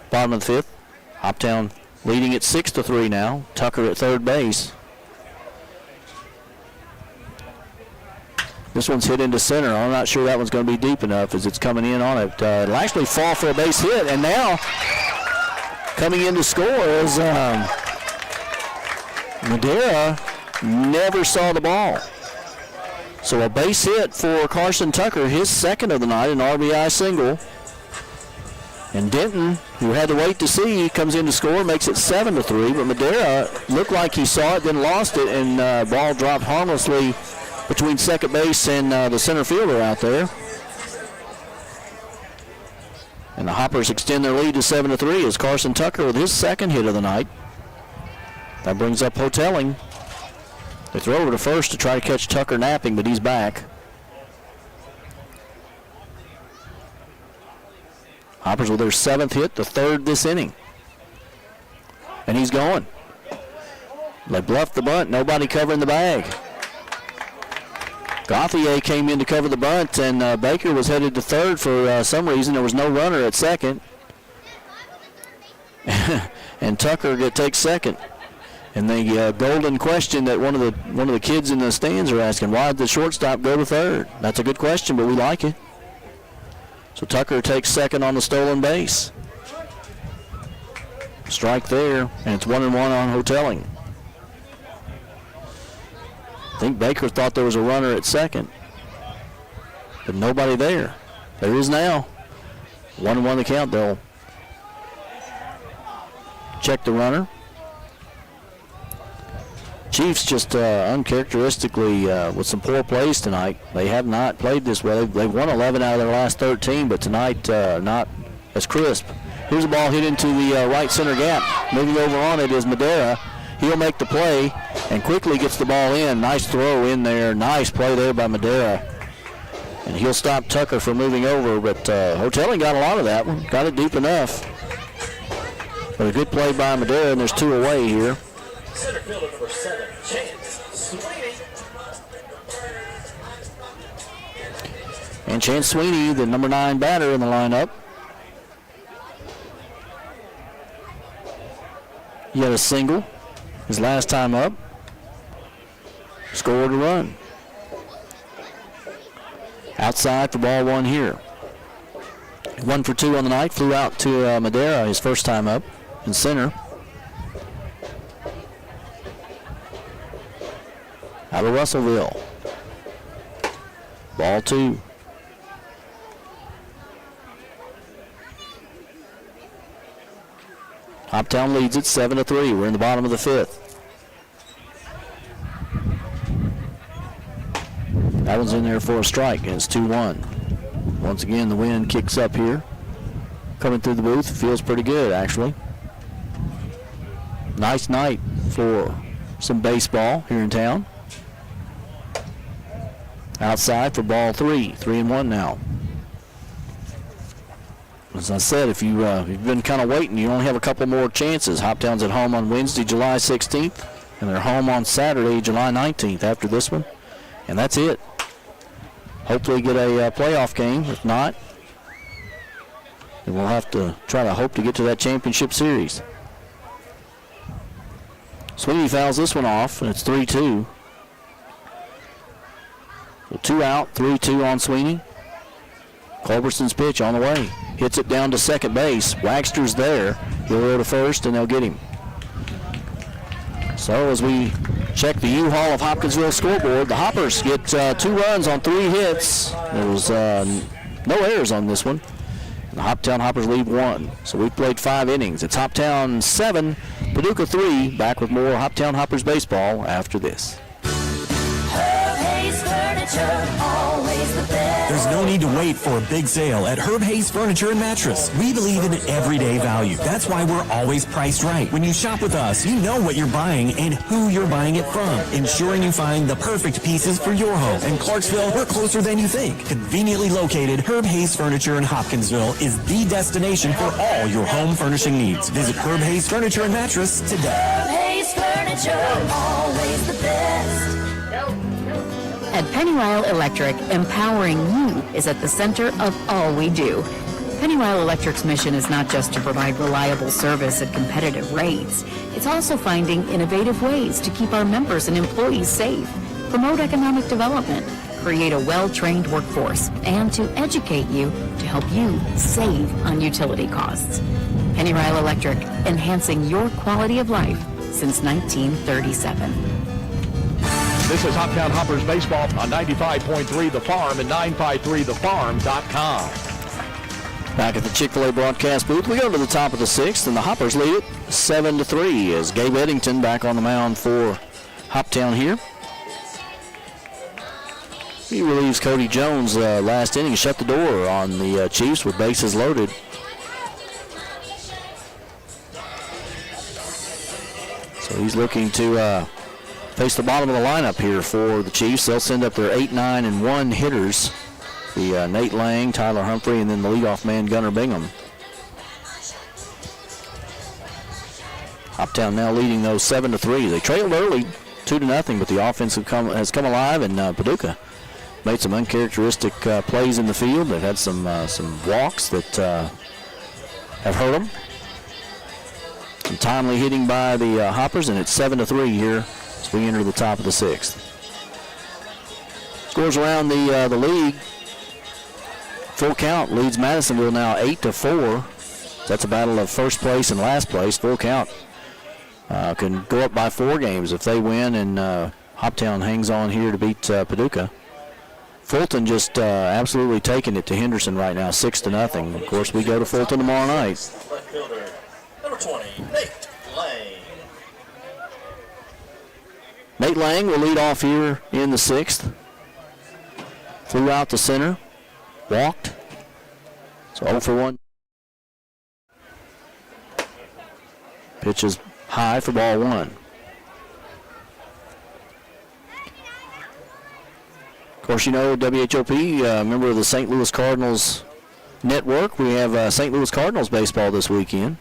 Speaker 2: bottom of the fifth. Hoptown leading at 6-3 now. Tucker at third base. This one's hit into center. I'm not sure that one's going to be deep enough as it's coming in on it. It'll actually fall for a base hit, and now coming in to score is Madera. Never saw the ball. So a base hit for Carson Tucker, his second of the night, an RBI single. And Denton, who had to wait to see, comes in to score, makes it 7-3. But Madera looked like he saw it, then lost it, and ball dropped harmlessly between second base and the center fielder out there. And the Hoppers extend their lead to 7-3 as Carson Tucker with his second hit of the night. That brings up Hotelling. They throw over to first to try to catch Tucker napping, but he's back. Hoppers with their 7th hit, the 3rd this inning. And he's going. They bluffed the bunt, nobody covering the bag. Gauthier came in to cover the bunt, and Baker was headed to third for some reason. There was no runner at second. And Tucker takes second. And the golden question that one of the kids in the stands are asking, why did the shortstop go to third? That's a good question, but we like it. So Tucker takes second on the stolen base. Strike there, and it's 1-1 on Hotelling. I think Baker thought there was a runner at second, but nobody there. There is now. 1-1 the count. They'll check the runner. Chiefs just uncharacteristically with some poor plays tonight. They have not played this well. They've won 11 out of their last 13, but tonight not as crisp. Here's a ball hit into the right center gap. Moving over on it is Madera. He'll make the play and quickly gets the ball in. Nice throw in there. Nice play there by Madera. And he'll stop Tucker from moving over, but Hotelling got a lot of that one. Got it deep enough. But a good play by Madera, and there's 2 away here.
Speaker 1: Center fielder number 7, Chance Sweeney.
Speaker 2: And Chance Sweeney, the number 9 batter in the lineup. He had a single his last time up. Scored a run. Outside for ball 1 here. 1 for 2 on the night. Flew out to Madera his first time up in center. Out of Russellville. Ball 2. Hoptown leads it 7-3. We're in the bottom of the 5th. That one's in there for a strike, and it's 2-1. Once again, the wind kicks up here. Coming through the booth, feels pretty good, actually. Nice night for some baseball here in town. Outside for ball 3. 3-1 now. As I said, if you've been kind of waiting, you only have a couple more chances. Hoptown's at home on Wednesday, July 16th, and they're home on Saturday, July 19th after this one. And that's it. Hopefully get a playoff game. If not, then we'll have to try to hope to get to that championship series. Sweeney fouls this one off, and it's 3-2. So 2 out, 3-2 on Sweeney. Culberson's pitch on the way. Hits it down to second base. Wagster's there. He'll go to first, and they'll get him. So as we check the U-Haul of Hopkinsville scoreboard, the Hoppers get 2 runs on 3 hits. There was no errors on this one. The Hoptown Hoppers lead 1. So we've played 5 innings. It's Hoptown 7, Paducah 3. Back with more Hoptown Hoppers baseball after this.
Speaker 11: There's no need to wait for a big sale at Herb Hayes Furniture and Mattress. We believe in everyday value. That's why we're always priced right. When you shop with us, you know what you're buying and who you're buying it from, ensuring you find the perfect pieces for your home. In Clarksville, we're closer than you think. Conveniently located, Herb Hayes Furniture in Hopkinsville is the destination for all your home furnishing needs. Visit Herb Hayes Furniture and Mattress today.
Speaker 9: Herb Hayes Furniture, always the best.
Speaker 13: At Pennywile Electric, empowering you is at the center of all we do. Pennywile Electric's mission is not just to provide reliable service at competitive rates. It's also finding innovative ways to keep our members and employees safe, promote economic development, create a well-trained workforce, and to educate you to help you save on utility costs. Pennywile Electric, enhancing your quality of life since 1937.
Speaker 5: This is Hoptown Hoppers baseball on 95.3 The Farm and 953thefarm.com.
Speaker 2: Back at the Chick-fil-A broadcast booth, we go to the top of the 6th, and the Hoppers lead it 7-3 as Gabe Eddington back on the mound for Hoptown here. He relieves Cody Jones last inning, shut the door on the Chiefs with bases loaded. So he's looking to face the bottom of the lineup here for the Chiefs. They'll send up their 8, 9, and 1 hitters. The Nate Lang, Tyler Humphrey, and then the leadoff man, Gunnar Bingham. Hoptown now leading those 7-3. They trailed early, 2-0, but the offense has come alive, and Paducah made some uncharacteristic plays in the field. They've had some walks that have hurt them. Some timely hitting by the Hoppers, and it's 7-3 here as we enter the top of the 6th. Scores around the league. Full count leads Madisonville now 8-4. That's a battle of first place and last place. Full count can go up by 4 games if they win, and Hoptown hangs on here to beat Paducah. Fulton just absolutely taking it to Henderson right now, 6-0. Of course, we go to Fulton tomorrow night.
Speaker 1: Left fielder, number 20, Nate Lang.
Speaker 2: Nate Lang will lead off here in the 6th. Flew out to center, walked. So 0 for 1. Pitch is high for ball 1. Of course, you know, WHOP, member of the St. Louis Cardinals network. We have St. Louis Cardinals baseball this weekend.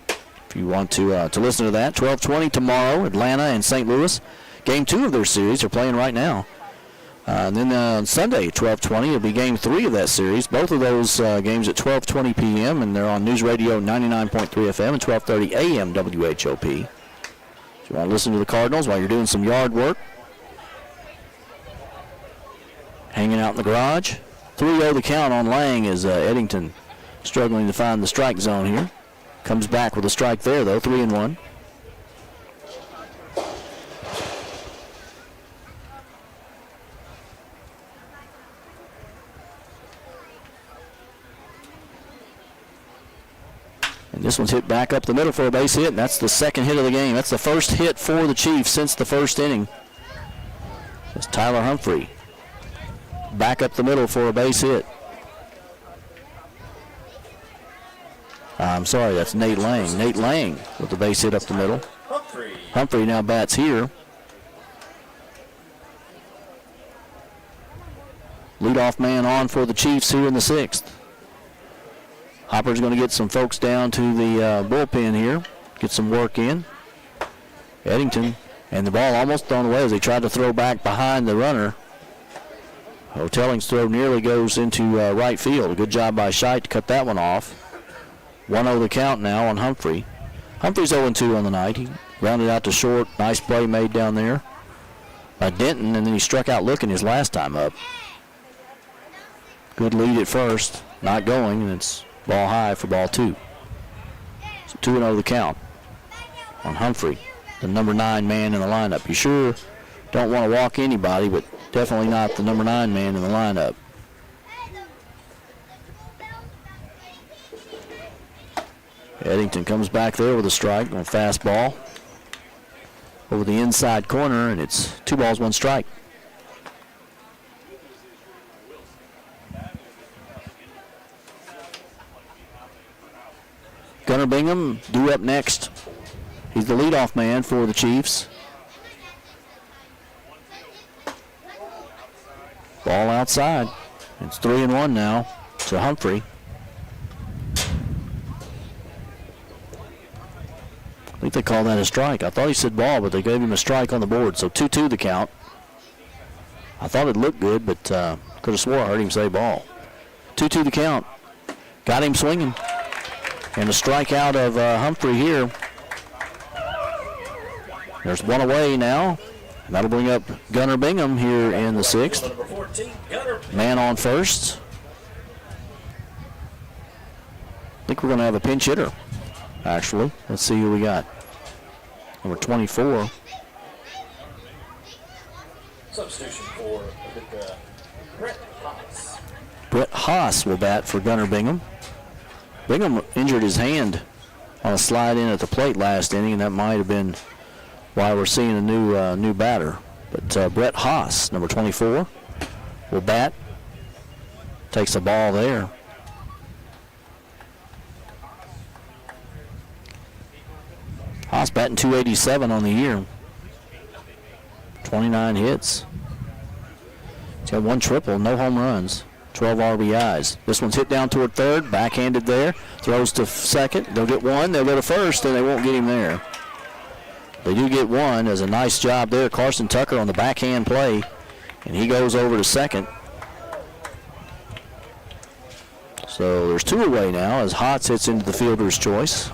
Speaker 2: If you want to listen to that, 12:20 tomorrow, Atlanta and St. Louis. Game 2 of their series are playing right now. And then on Sunday, 12:20, it'll be Game 3 of that series. Both of those games at 12:20 p.m., and they're on News Radio 99.3 FM and 12:30 a.m. WHOP. If you want to listen to the Cardinals while you're doing some yard work, hanging out in the garage. 3-0 the count on Lang as Eddington struggling to find the strike zone here. Comes back with a strike there, though, 3-1. And this one's hit back up the middle for a base hit, and that's the second hit of the game. That's the first hit for the Chiefs since the first inning. It's Tyler Humphrey back up the middle for a base hit. I'm sorry, that's Nate Lang. Nate Lang with the base hit up the middle. Humphrey now bats here. Leadoff man on for the Chiefs here in the 6th. Hopper's going to get some folks down to the bullpen here, get some work in. Eddington, and the ball almost thrown away as they tried to throw back behind the runner. Hotelling's throw nearly goes into right field. A good job by Scheidt to cut that one off. 1-0 the count now on Humphrey. Humphrey's 0-2 on the night. He rounded out to short. Nice play made down there by Denton, and then he struck out looking his last time up. Good lead at first. Not going, and it's ball high for ball 2. So 2-0 the count on Humphrey, the number 9 man in the lineup. You sure don't want to walk anybody, but definitely not the number 9 man in the lineup. Eddington comes back there with a strike on a fastball over the inside corner, and it's 2 balls, 1 strike. Gunnar Bingham due up next. He's the leadoff man for the Chiefs. Ball outside. It's 3-1 now to Humphrey. I think they call that a strike. I thought he said ball, but they gave him a strike on the board. So 2-2 the count. I thought it looked good, but could have swore I heard him say ball. 2-2 the count. Got him swinging. And a strikeout of Humphrey here. There's one away now. And that'll bring up Gunnar Bingham here in the 6th. Man on first. I think we're going to have a pinch hitter, actually. Let's see who we got. Number 24.
Speaker 1: Substitution for Brett Haas.
Speaker 2: Brett Haas will bat for Gunnar Bingham. Bingham injured his hand on a slide in at the plate last inning, and that might have been why we're seeing a new batter. But Brett Haas, number 24, will bat. Takes the ball there. Haas batting .287 on the year. 29 hits. He's got 1 triple, no home runs. 12 RBIs. This one's hit down toward third, backhanded there, throws to second. They'll get 1, they'll go to first, and they won't get him there. They do get 1 as a nice job there. Carson Tucker on the backhand play, and he goes over to second. So there's 2 away now as Hotz hits into the fielder's choice.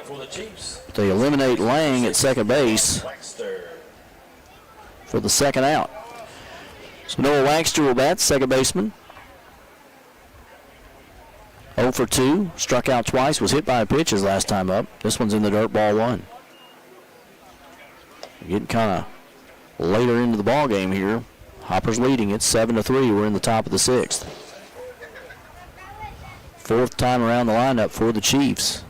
Speaker 1: For the Chiefs.
Speaker 2: They eliminate Lang at second base for the second out. So Noah Wagster will bat, second baseman. 0 for 2, struck out twice, was hit by a pitch his last time up. This one's in the dirt, ball 1. Getting kind of later into the ball game here. Hopper's leading it 7-3. We're in the top of the 6th. 4th time around the lineup for the Chiefs.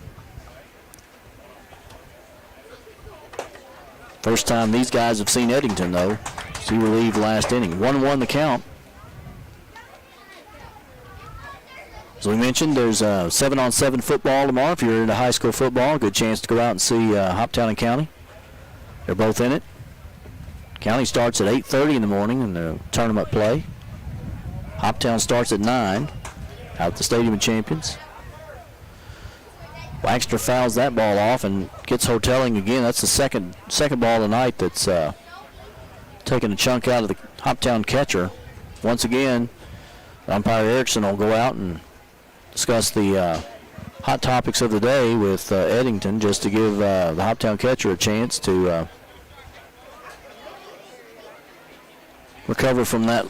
Speaker 2: First time these guys have seen Eddington, though. He relieved last inning. 1-1 the count. As we mentioned, there's 7-on-7 football tomorrow. If you're into high school football, good chance to go out and see Hoptown and County. They're both in it. County starts at 8:30 in the morning in the tournament play. Hoptown starts at 9 out at the Stadium of Champions. Wagster fouls that ball off and gets Hotelling again. That's the second ball of the night that's taking a chunk out of the Hoptown catcher. Once again, umpire Erickson will go out and discuss the hot topics of the day with Eddington, just to give the Hoptown catcher a chance to recover from that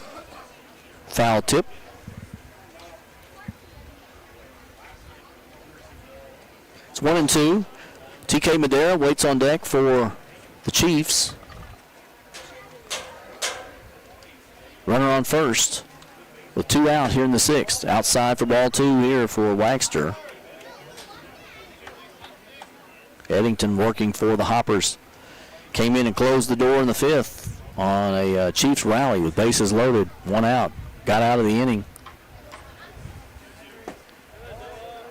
Speaker 2: foul tip. It's 1-2. TK Madera waits on deck for the Chiefs. Runner on first with 2 out here in the 6th. Outside for ball 2 here for Wagster. Eddington working for the Hoppers. Came in and closed the door in the 5th on a Chiefs rally with bases loaded. 1 out. Got out of the inning.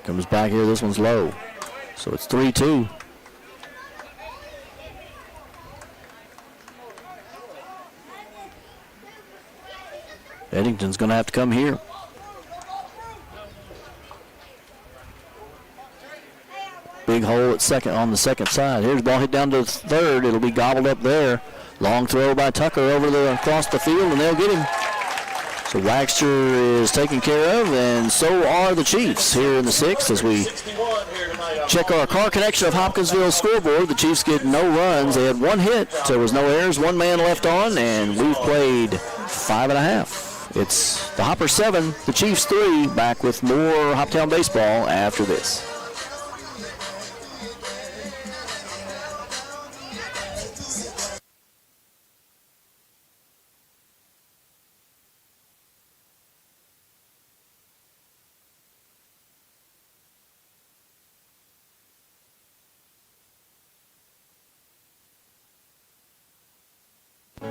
Speaker 2: Comes back here. This one's low. So it's 3-2. Eddington's going to have to come here. Big hole at second on the second side. Here's the ball hit down to third. It'll be gobbled up there. Long throw by Tucker across the field, and they'll get him. So Waxter is taken care of, and so are the Chiefs here in the sixth as we check our car connection of Hopkinsville scoreboard. The Chiefs get no runs. They had one hit. There was no errors, one man left on, and we've played 5.5. It's the Hoppers 7, the Chiefs 3. Back with more Hoptown baseball after this.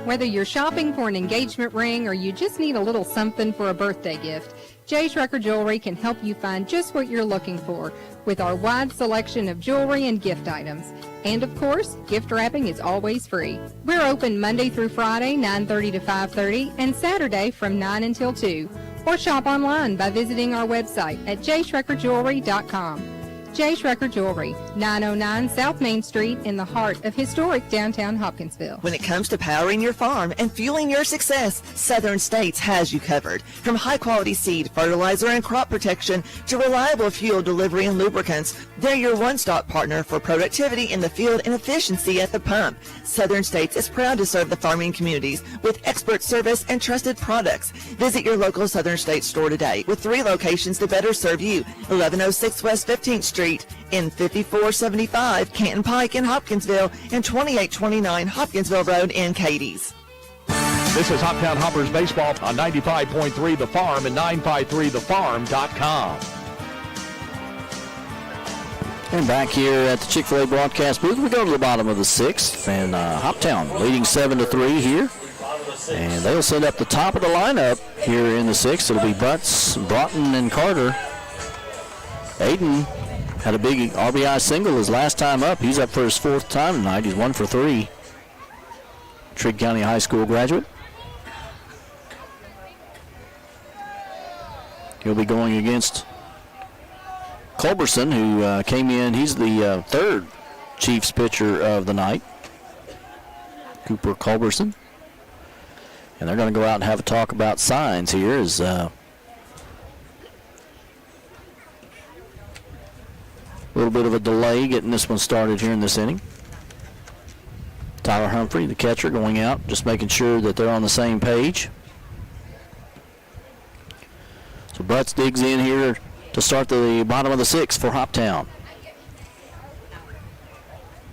Speaker 16: Whether you're shopping for an engagement ring or you just need a little something for a birthday gift, J. Schrecker Jewelry can help you find just what you're looking for with our wide selection of jewelry and gift items. And of course, gift wrapping is always free. We're open Monday through Friday, 9:30 to 5:30, and Saturday from 9 until 2. Or shop online by visiting our website at jschreckerjewelry.com. J. Schrecker Jewelry, 909 South Main Street in the heart of historic downtown Hopkinsville.
Speaker 6: When it comes to powering your farm and fueling your success, Southern States has you covered. From high-quality seed, fertilizer, and crop protection to reliable fuel delivery and lubricants, they're your one-stop partner for productivity in the field and efficiency at the pump. Southern States is proud to serve the farming communities with expert service and trusted products. Visit your local Southern States store today with 3 locations to better serve you. 1106 West 15th Street in 5475 Canton Pike in Hopkinsville and 2829 Hopkinsville Road in Cadiz.
Speaker 5: This is Hoptown Hoppers baseball on 95.3 The Farm and 953thefarm.com.
Speaker 2: And back here at the Chick-fil-A broadcast booth, we go to the bottom of the sixth, and Hoptown leading 7-3 here. And they'll set up the top of the lineup here in the sixth. It'll be Butts, Broughton, and Carter. Aiden had a big RBI single his last time up. He's up for his 4th time tonight. He's 1 for 3. Trigg County High School graduate. He'll be going against Culberson, who came in. He's the 3rd Chiefs pitcher of the night, Cooper Culberson. And they're going to go out and have a talk about signs here as a little bit of a delay getting this one started here in this inning. Tyler Humphrey, the catcher, going out, just making sure that they're on the same page. So Butts digs in here to start the bottom of the 6th for Hoptown.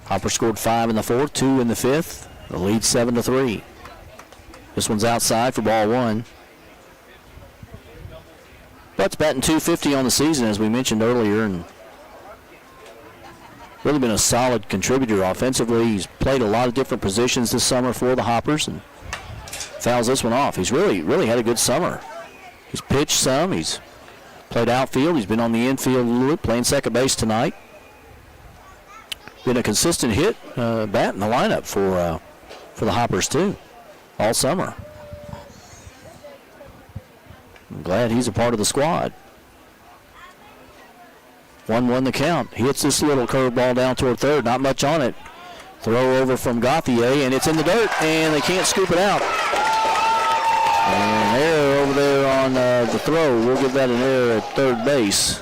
Speaker 2: Hopper scored 5 in the 4th, 2 in the 5th. The lead 7-3. This one's outside for ball 1. Butts batting .250 on the season, as we mentioned earlier, and really been a solid contributor offensively. He's played a lot of different positions this summer for the Hoppers and fouls this one off. He's really had a good summer. He's pitched some. He's played outfield. He's been on the infield a little bit, playing second base tonight. Been a consistent hit bat in the lineup for the Hoppers too, all summer. I'm glad he's a part of the squad. 1-1 the count. He hits this little curveball down toward third. Not much on it. Throw over from Gauthier, and it's in the dirt, and they can't scoop it out. And error over there on the throw. We'll give that an error at third base.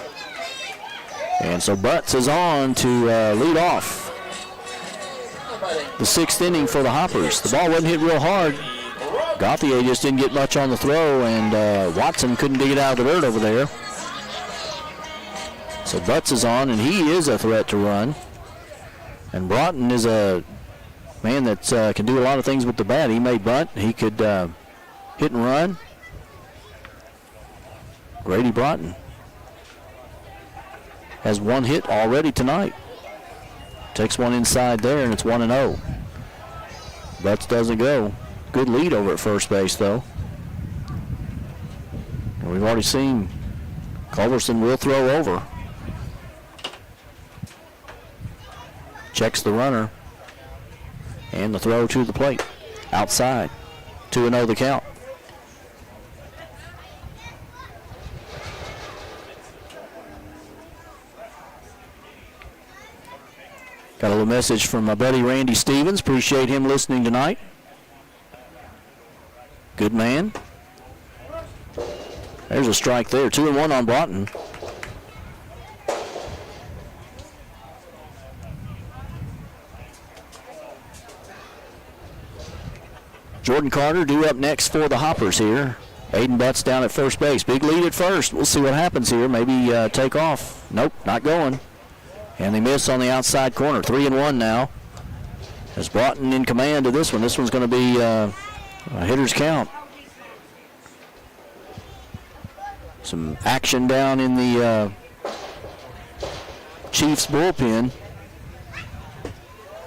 Speaker 2: And so Butts is on to lead off the 6th inning for the Hoppers. The ball wasn't hit real hard. Gauthier just didn't get much on the throw, and Watson couldn't dig it out of the dirt over there. So Butts is on, and he is a threat to run. And Broughton is a man that can do a lot of things with the bat. He may bunt. He could hit and run. Grady Broughton has 1 hit already tonight. Takes one inside there, and it's 1-0. Butts doesn't go. Good lead over at first base, though. And we've already seen Culberson will throw over. Checks the runner. And the throw to the plate. Outside. 2-0 the count. Got a little message from my buddy Randy Stevens. Appreciate him listening tonight. Good man. There's a strike there. 2-1 on Broughton. Jordan Carter due up next for the Hoppers here. Aiden Butts down at first base. Big lead at first. We'll see what happens here. Maybe take off. Nope, not going. And they miss on the outside corner. 3-1 now. As Broughton in command of this one. This one's going to be a hitter's count. Some action down in the Chiefs bullpen.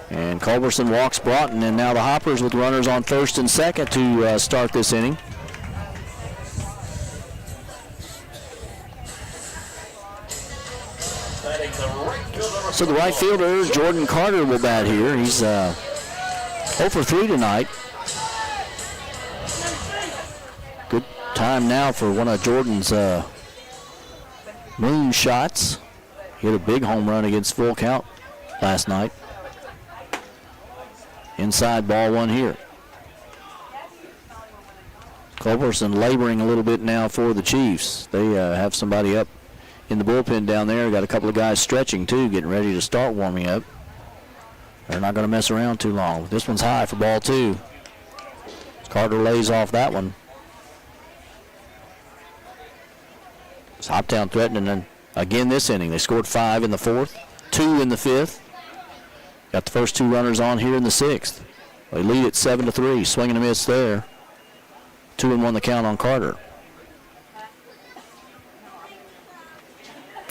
Speaker 2: And Culberson walks Broughton, and now the Hoppers with runners on first and second to start this inning. So the right fielder, Jordan Carter, will bat here. He's 0 for 3 tonight. Good time now for one of Jordan's moon shots. He hit a big home run against Full Count last night. Inside, ball one here. Culberson laboring a little bit now for the Chiefs. They have somebody up in the bullpen down there. Got a couple of guys stretching too, getting ready to start warming up. They're not going to mess around too long. This one's high for ball 2. Carter lays off that one. It's Hoptown threatening and again this inning. They scored 5 in the 4th, 2 in the 5th. Got the first 2 runners on here in the 6th. They lead at 7-3. Swing and a miss there. 2-1 the count on Carter.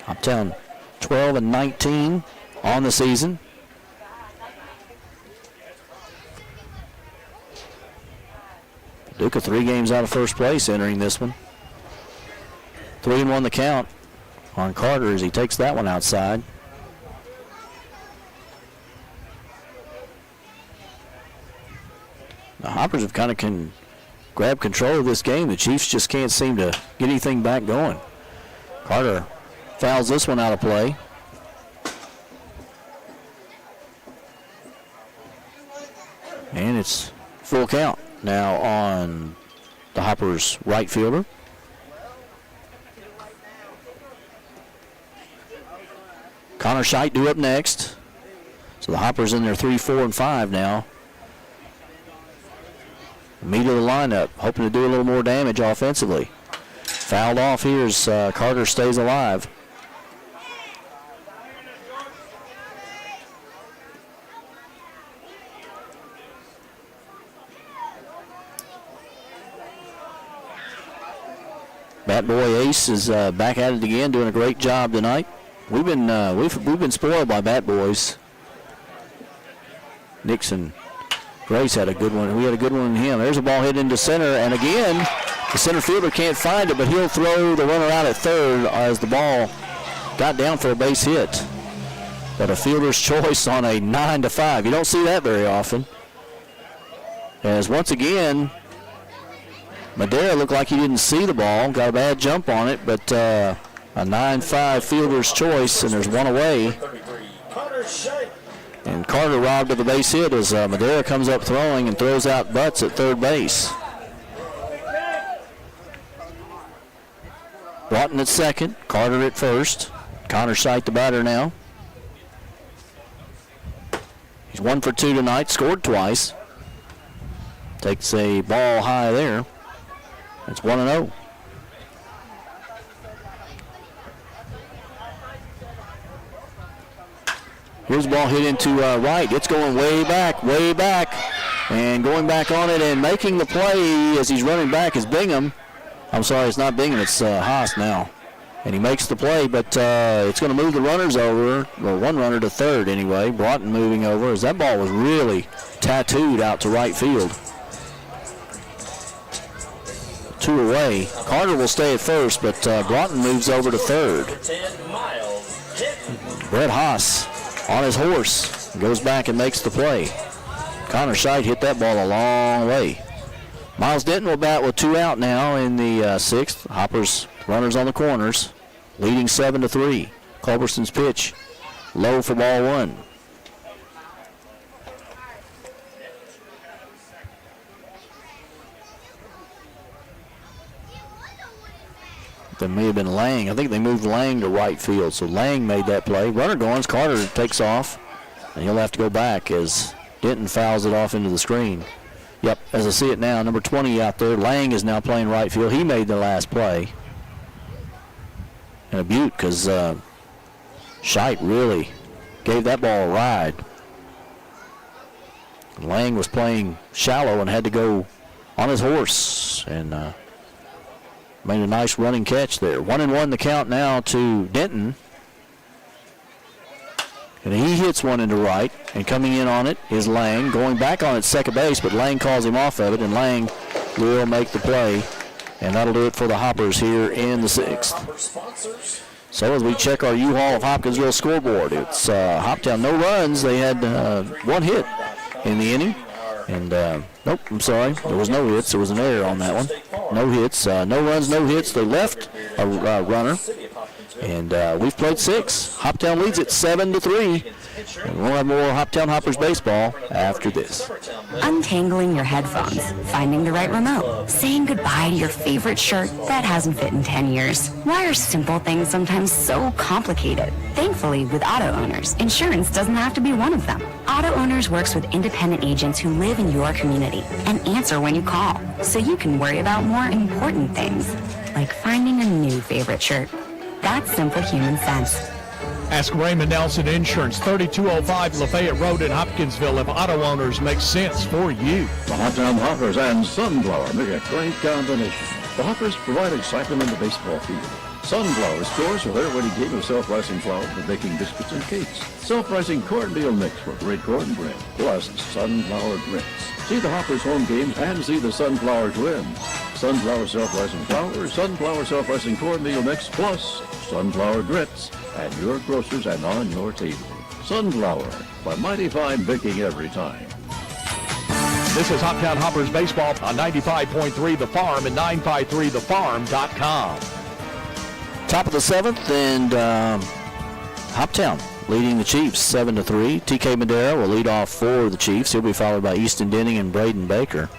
Speaker 2: Hoptown 12-19 on the season. Paducah 3 games out of first place entering this one. 3-1 the count on Carter as he takes that one outside. The Hoppers have kind of grabbed control of this game. The Chiefs just can't seem to get anything back going. Carter fouls this one out of play. And it's full count now on the Hoppers' right fielder. Connor Scheidt due up next. So the Hoppers in their 3, 4, and 5 now. Meat of the lineup, hoping to do a little more damage offensively. Fouled off here as Carter stays alive. Bat Boy Ace is back at it again, doing a great job tonight. We've been spoiled by Bat Boys. Nixon Grace had a good one. We had a good one in him. There's a ball hit into center, and again, the center fielder can't find it, but he'll throw the runner out at third as the ball got down for a base hit. But a fielder's choice on a 9-5. You don't see that very often. As once again, Madera looked like he didn't see the ball, got a bad jump on it, but a 9-5 fielder's choice, and there's one away. And Carter robbed of a base hit as Madera comes up throwing and throws out Butts at third base. Broughton at second, Carter at first. Connor Scheidt the batter now. He's 1 for 2 tonight, scored twice. Takes a ball high there. It's 1-0. Here's the ball hit into right. It's going way back. And going back on it and making the play as he's running back is Bingham. I'm sorry, it's not Bingham, it's Haas now. And he makes the play, but it's going to move the runners over, well, one runner to third anyway. Broughton moving over as that ball was really tattooed out to right field. 2 away. Carter will stay at first, but Broughton moves over to third. Brett Haas on his horse goes back and makes the play. Connor Scheidt hit that ball a long way. Miles Denton will bat with 2 out now in the 6th. Hoppers runners on the corners, leading 7-3. Culberson's pitch low for ball 1. That may have been Lang. I think they moved Lang to right field, so Lang made that play. Runner going, Carter takes off, and he'll have to go back as Denton fouls it off into the screen. Yep, as I see it now, number 20 out there. Lang is now playing right field. He made the last play. And a beaut because Scheidt really gave that ball a ride. Lang was playing shallow and had to go on his horse and made a nice running catch there. 1-1 the count now to Denton. And he hits one into right, and coming in on it is Lang. Going back on it second base, but Lang calls him off of it, and Lang will make the play. And that'll do it for the Hoppers here in the 6th. So as we check our U-Haul of Hopkinsville scoreboard, it's Hoptown no runs. They had one hit in the inning. And, nope, I'm sorry. There was no hits. There was an error on that one. No hits. No runs, no hits. They left a runner. And we've played 6. Hoptown leads it 7-3. And we'll have more Hoptown Hoppers baseball after this.
Speaker 17: Untangling your headphones, finding the right remote, saying goodbye to your favorite shirt that hasn't fit in 10 years. Why are simple things sometimes so complicated? Thankfully, with Auto Owners, insurance doesn't have to be one of them. Auto Owners works with independent agents who live in your community and answer when you call, so you can worry about more important things, like finding a new favorite shirt. That's simple human sense.
Speaker 5: Ask Raymond Nelson Insurance, 3205 Lafayette Road in Hopkinsville, if Auto Owners makes sense for you.
Speaker 3: The Hoptown Hoppers and Sunflower make a great combination. The Hoppers provide excitement in the baseball field. Sunflower scores are their winning game of self-rising flour for baking biscuits and cakes. Self-rising cornmeal mix for great cornbread, plus sunflower grits. See the Hoppers home games and see the Sunflowers win. Sunflower self-rising flour, sunflower self-rising cornmeal mix, plus sunflower grits at your grocers and on your table. Sunflower, by mighty fine baking every time.
Speaker 5: This is Hoptown Hoppers baseball on 95.3 The Farm and 953thefarm.com.
Speaker 2: Top of the 7th, and Hoptown leading the Chiefs 7-3. TK Madera will lead off for the Chiefs. He'll be followed by Easton Denning and Braden Baker.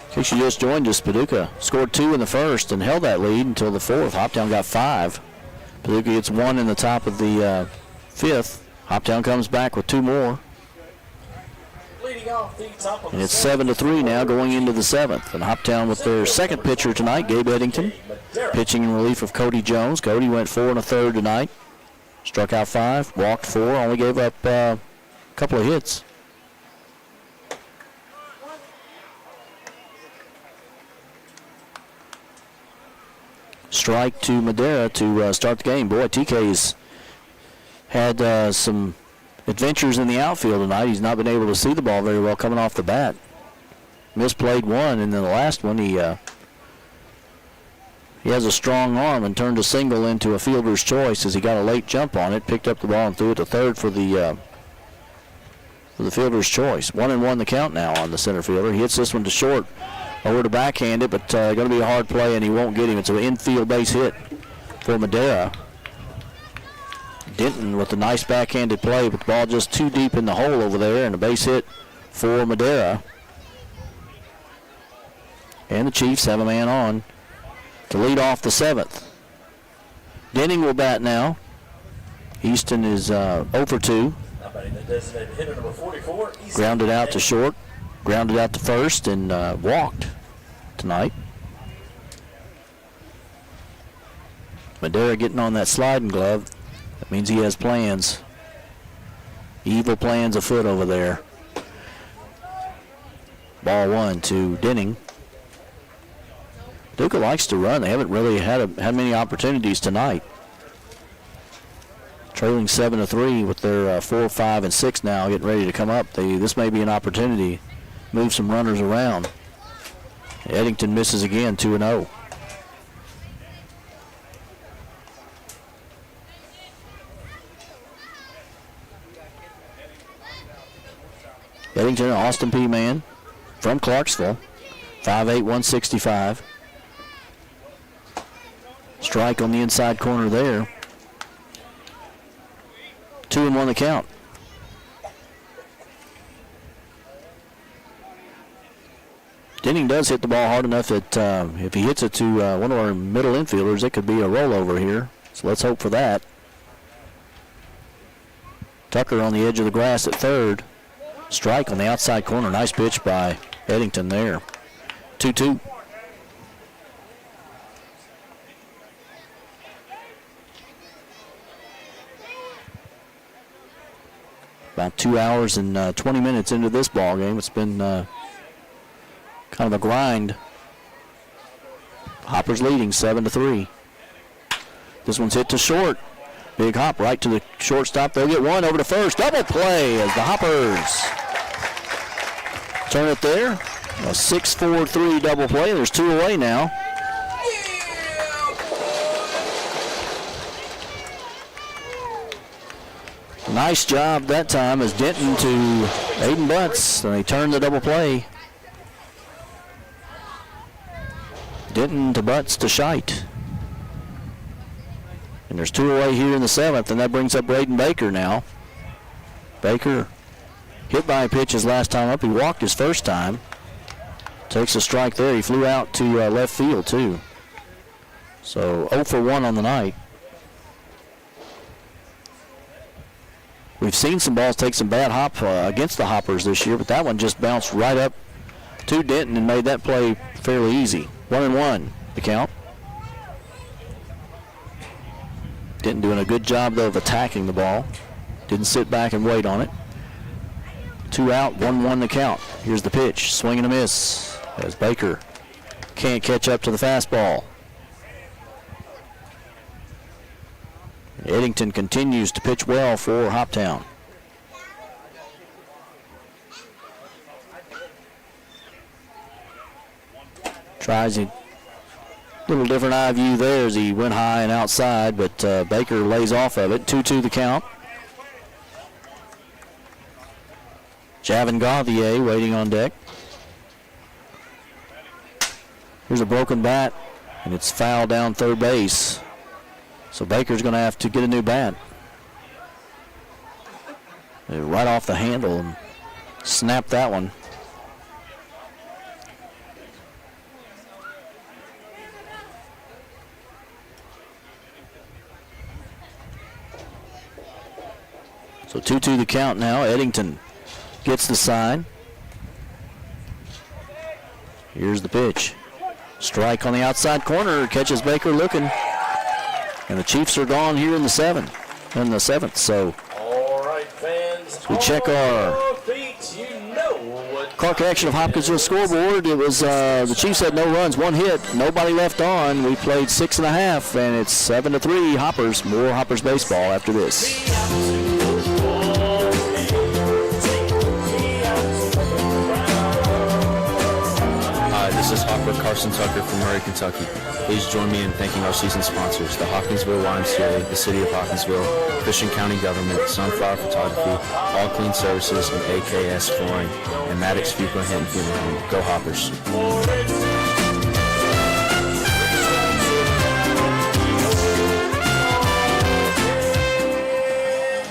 Speaker 2: In case you just joined us, Paducah scored 2 in the first and held that lead until the 4th. Hoptown got 5. Paducah gets 1 in the top of the 5th. Hoptown comes back with 2 more. And it's 7-3 now going into the 7th. And Hoptown with their second pitcher tonight, Gabe Eddington, pitching in relief of Cody Jones. Cody went 4 1/3 tonight. Struck out 5, walked 4, only gave up a couple of hits. Strike to Madera to start the game. Boy, TK's had some adventures in the outfield tonight. He's not been able to see the ball very well coming off the bat. Misplayed one, and then the last one he has a strong arm and turned a single into a fielder's choice as he got a late jump on it, picked up the ball and threw it to third for the fielder's choice. 1-1 the count now on the center fielder. He hits this one to short over to backhand it, but going to be a hard play and he won't get him. It's an infield base hit for Madera. Denton with a nice backhanded play, but the ball just too deep in the hole over there, and a base hit for Madera. And the Chiefs have a man on to lead off the 7th. Denning will bat now. Easton is 0 for 2. Grounded out to short, grounded out to first, and walked tonight. Madera getting on that sliding glove. That means he has plans. Evil plans afoot over there. Ball 1 to Denning. Paducah likes to run. They haven't really had many opportunities tonight. Trailing 7-3 with their 4, 5, and 6 now, getting ready to come up. This may be an opportunity to move some runners around. Eddington misses again, 2-0. Eddington, Austin P. man from Clarksville, 5'8", 165. Strike on the inside corner there. 2-1 the count. Denning does does hit the ball hard enough that if he hits it to one of our middle infielders, it could be a rollover here. So let's hope for that. Tucker on the edge of the grass at third. Strike on the outside corner. Nice pitch by Eddington there. 2-2. About 2 hours and 20 minutes into this ball game. It's been kind of a grind. Hoppers leading 7-3. This one's hit to short. Big hop right to the shortstop. They'll get one over to first. Double play as the Hoppers turn it there. A 6-4-3 double play. There's 2 away now. Nice job that time as Denton to Aiden Butts. And they turn the double play. Denton to Butts to Scheit. And there's 2 away here in the 7th, and that brings up Braden Baker now. Baker hit by a pitch his last time up. He walked his first time. Takes a strike there. He flew out to left field, too. So 0 for 1 on the night. We've seen some balls take some bad hop against the Hoppers this year, but that one just bounced right up to Denton and made that play fairly easy. 1-1, the count. Denton doing a good job, though, of attacking the ball. Didn't sit back and wait on it. 2 out, 1-1 the count. Here's the pitch, swing and a miss as Baker can't catch up to the fastball. Eddington continues to pitch well for Hoptown. Tries a little different eye view there as he went high and outside, but Baker lays off of it. 2-2 the count. Javin Gauthier waiting on deck. Here's a broken bat, and it's foul down third base. So Baker's going to have to get a new bat. Right off the handle and snap that one. So 2-2 the count now. Eddington gets the sign. Here's the pitch. Strike on the outside corner. Catches Baker looking. And the Chiefs are gone here in the 7th. So
Speaker 1: all right, fans,
Speaker 2: we check our Clark Action of Hopkinsville scoreboard. It was the Chiefs had no runs, 1 hit, nobody left on. We played 6.5, and it's 7-3 Hoppers. More Hoppers baseball after this.
Speaker 18: This is Hopper Carson Tucker from Murray, Kentucky. Please join me in thanking our season sponsors, the Hopkinsville YMCA, the City of Hopkinsville, Christian County Government, Sunflower Photography, All Clean Services, and AKS Flooring, and Maddox Fuqua Hinton Funeral Home. Go Hoppers.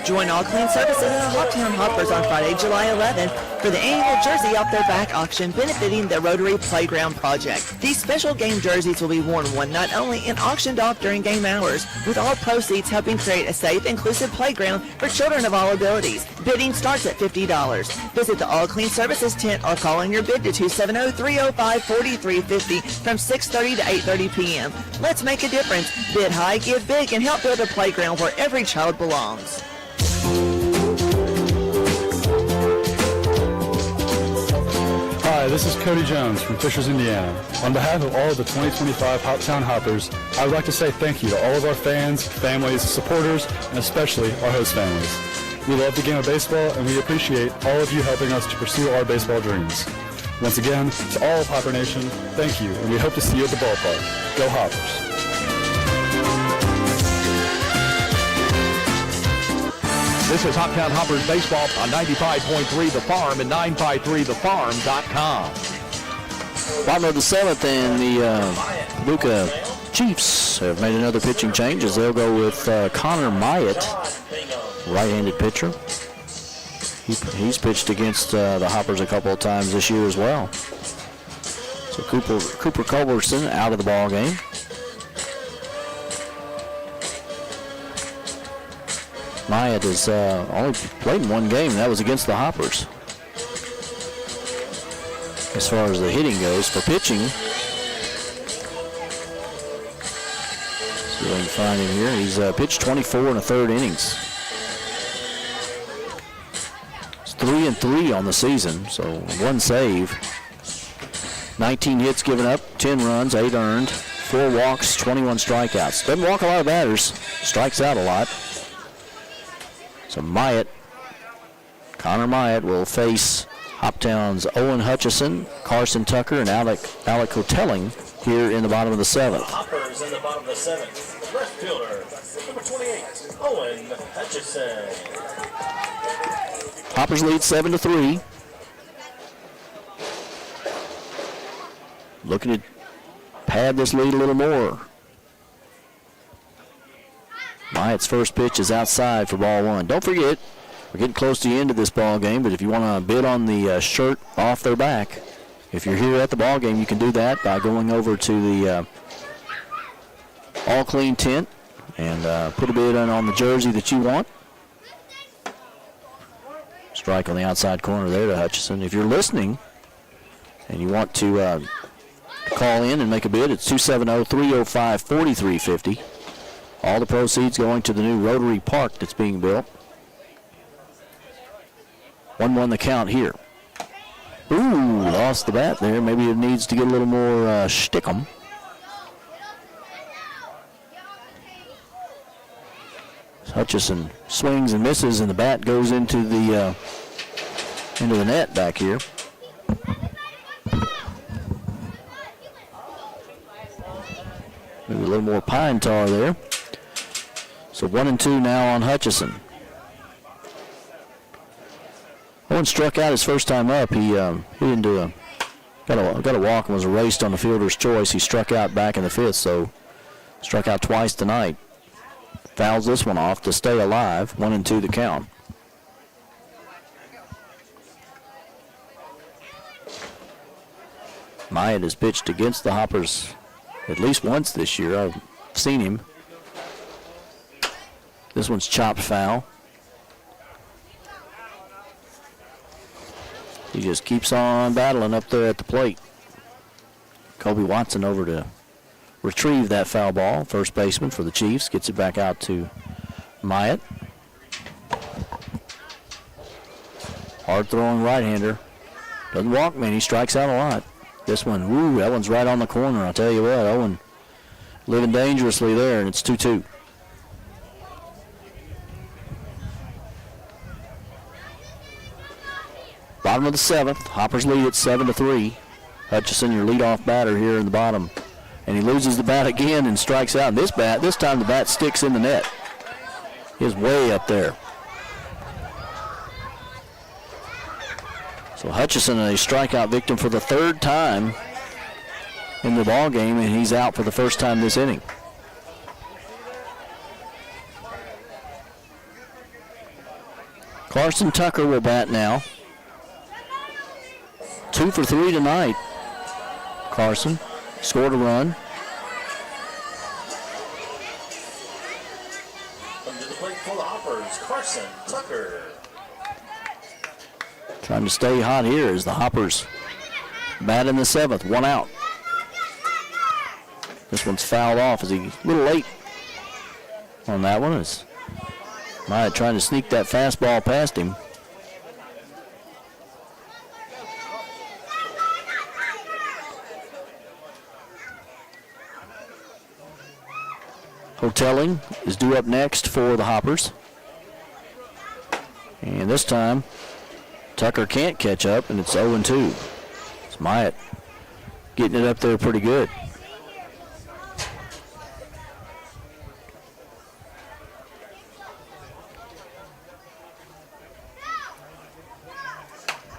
Speaker 6: Join All Clean Services and the Hoptown Hoppers on Friday, July 11th for the annual Jersey Off Their Back auction benefiting the Rotary Playground Project. These special game jerseys will be worn one night only and auctioned off during game hours, with all proceeds helping create a safe, inclusive playground for children of all abilities. Bidding starts at $50. Visit the All Clean Services tent or call in your bid to 270-305-4350 from 6:30 to 8:30 p.m. Let's make a difference. Bid high, give big, and help build a playground where every child belongs.
Speaker 22: Hi, this is Cody Jones from Fishers, Indiana. On behalf of all of the 2025 Hoptown Hoppers, I would like to say thank you to all of our fans, families, supporters, and especially our host families. We love the game of baseball, and we appreciate all of you helping us to pursue our baseball dreams. Once again, to all of Hopper Nation, thank you, and we hope to see you at the ballpark. Go Hoppers.
Speaker 5: This is Hoptown Hoppers Baseball on 95.3 The Farm and 953thefarm.com.
Speaker 2: Bottom of the 7th, and the Paducah Chiefs have made another pitching change as they'll go with Connor Myatt, right-handed pitcher. He's pitched against the Hoppers a couple of times this year as well. So Cooper Culberson out of the ball game. Myatt has only played in one game, and that was against the Hoppers. As far as the hitting goes, for pitching, see if I can find him here. He's pitched 24 1/3 innings. It's 3-3 on the season, so one save. 19 hits given up, 10 runs, 8 earned, 4 walks, 21 strikeouts. Doesn't walk a lot of batters, strikes out a lot. So Connor Myatt will face Hoptown's Owen Hutchison, Carson Tucker, and Alec Hotelling here in the bottom of the 7th.
Speaker 1: Hoppers in the bottom of the 7th. Left fielder, number 28, Owen Hutchison.
Speaker 2: Hoppers lead 7-3. Looking to pad this lead a little more. Myatt's first pitch is outside for ball 1. Don't forget, we're getting close to the end of this ball game, but if you want to bid on the shirt off their back, if you're here at the ball game, you can do that by going over to the All Clean tent and put a bid on the jersey that you want. Strike on the outside corner there to Hutchison. If you're listening and you want to call in and make a bid, it's 270-305-4350. All the proceeds going to the new Rotary Park that's being built. 1-1 the count here. Ooh, lost the bat there. Maybe it needs to get a little more stickum. Hutchison swings and misses, and the bat goes into the net back here. Maybe a little more pine tar there. So 1-2 now on Hutchison. Owen struck out his first time up. He didn't do got a walk and was erased on the fielder's choice. He struck out back in the 5th, so struck out twice tonight. Fouls this one off to stay alive. 1-2 the count. Myatt has pitched against the Hoppers at least once this year. I've seen him. This one's chopped foul. He just keeps on battling up there at the plate. Kobe Watson over to retrieve that foul ball. First baseman for the Chiefs gets it back out to Myatt. Hard throwing right-hander. Doesn't walk many, strikes out a lot. This one, woo, that one's right on the corner. I'll tell you what, Owen living dangerously there, and it's 2-2. Bottom of the 7th, Hoppers lead at 7-3. Hutchison, your leadoff batter here in the bottom. And he loses the bat again and strikes out. And this time the bat sticks in the net. He's way up there. So Hutchison, a strikeout victim for the 3rd time in the ball game, and he's out for the first time this inning. Carson Tucker will bat now. 2 for 3 tonight. Carson scored a run.
Speaker 1: Under the plate for the Hoppers, Carson Tucker.
Speaker 2: Trying to stay hot here as the Hoppers bat in the 7th, 1 out. This one's fouled off as he's a little late on that one. As Myatt trying to sneak that fastball past him. Hotelling is due up next for the Hoppers. And this time, Tucker can't catch up, and it's 0-2. It's Myatt getting it up there pretty good.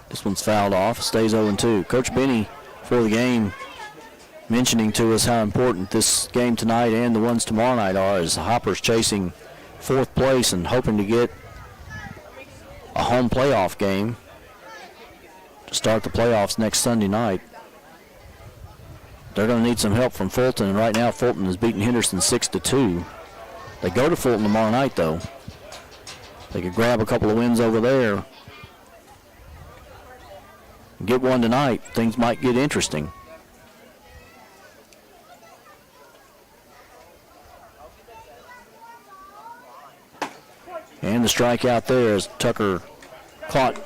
Speaker 2: This one's fouled off, stays 0-2. Coach Benny, for the game, mentioning to us how important this game tonight and the ones tomorrow night are, as the Hoppers chasing 4th place and hoping to get a home playoff game to start the playoffs next Sunday night. they're going to need some help from Fulton, and right now Fulton is beating Henderson 6-2. They go to Fulton tomorrow night, though. They could grab a couple of wins over there. Get one tonight, things might get interesting. And the strikeout there as Tucker caught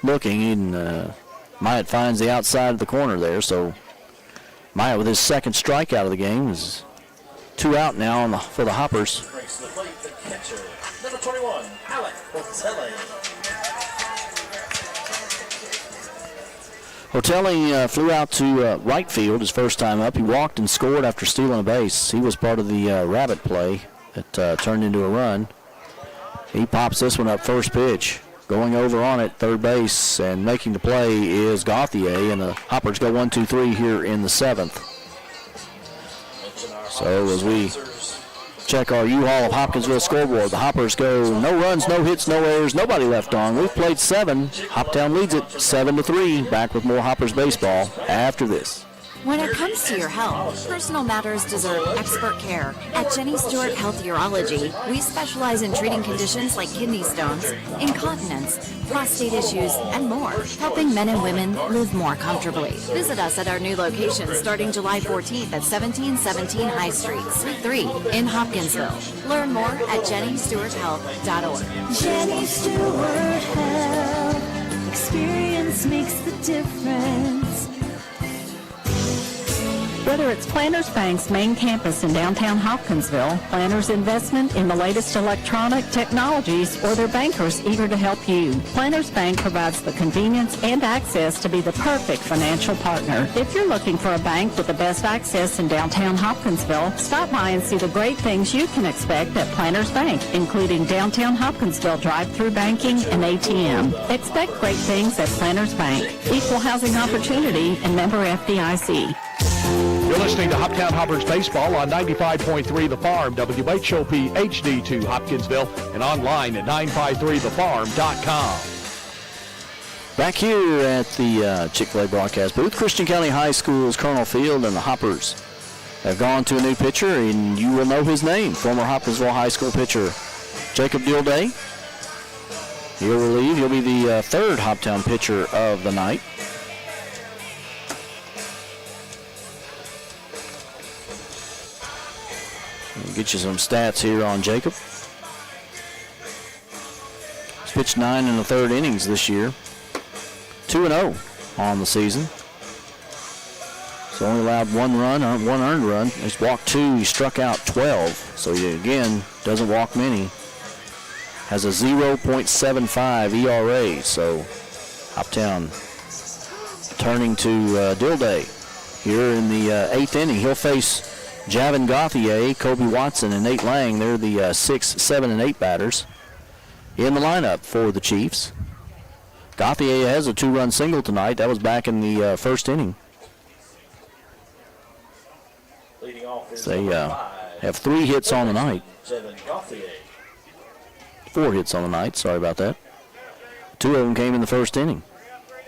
Speaker 2: looking, and Myatt finds the outside of the corner there. So Myatt with his second strikeout of the game is 2 out now for the Hoppers.
Speaker 1: Number 21, Alec
Speaker 2: Hotelli flew out to right field his first time up. He walked and scored after stealing a base. He was part of the rabbit play that turned into a run. He pops this one up first pitch. Going over on it, third base, and making the play is Gauthier, and the Hoppers go 1-2-3 here in the 7th. So as we check our U-Haul of Hopkinsville scoreboard, the Hoppers go no runs, no hits, no errors, nobody left on. We've played 7. Hoptown leads it 7-3. Back with more Hoppers baseball after this.
Speaker 7: When it comes to your health, personal matters deserve expert care. At Jenny Stewart Health Urology, we specialize in treating conditions like kidney stones, incontinence, prostate issues, and more, helping men and women live more comfortably. Visit us at our new location starting July 14th at 1717 High Street, Suite 3 in Hopkinsville. Learn more at jennystewarthealth.org.
Speaker 9: Jenny Stewart Health. Experience makes the difference.
Speaker 10: Whether it's Planners Bank's main campus in downtown Hopkinsville, Planners' investment in the latest electronic technologies, or their bankers eager to help you, Planners Bank provides the convenience and access to be the perfect financial partner. If you're looking for a bank with the best access in downtown Hopkinsville, stop by and see the great things you can expect at Planners Bank, including downtown Hopkinsville drive-through banking and ATM. Expect great things at Planners Bank. Equal housing opportunity and member FDIC.
Speaker 5: You're listening to Hoptown Hoppers Baseball on 95.3 The Farm, WHOP HD2 Hopkinsville, and online at 953thefarm.com.
Speaker 2: Back here at the Chick-fil-A broadcast booth, Christian County High School's Colonel Field and the Hoppers have gone to a new pitcher, and you will know his name, former Hopkinsville High School pitcher Jacob Dilday. He'll relieve. He'll be the third Hoptown pitcher of the night. I'll get you some stats here on Jacob. He's pitched 9 in the third innings this year. 2-0 on the season. He's only allowed 1 run, 1 earned run. He's walked 2. He struck out 12. So he, again, doesn't walk many. Has a 0.75 ERA. So Hoptown turning to Dilday here in the 8th inning. He'll face Javin Gauthier, Kobe Watson, and Nate Lang. They're the 6, 7, and 8 batters in the lineup for the Chiefs. Gauthier has a 2-run single tonight. That was back in the first inning. They have 3 hits on the night. 4 hits on the night. Sorry about that. 2 of them came in the first inning.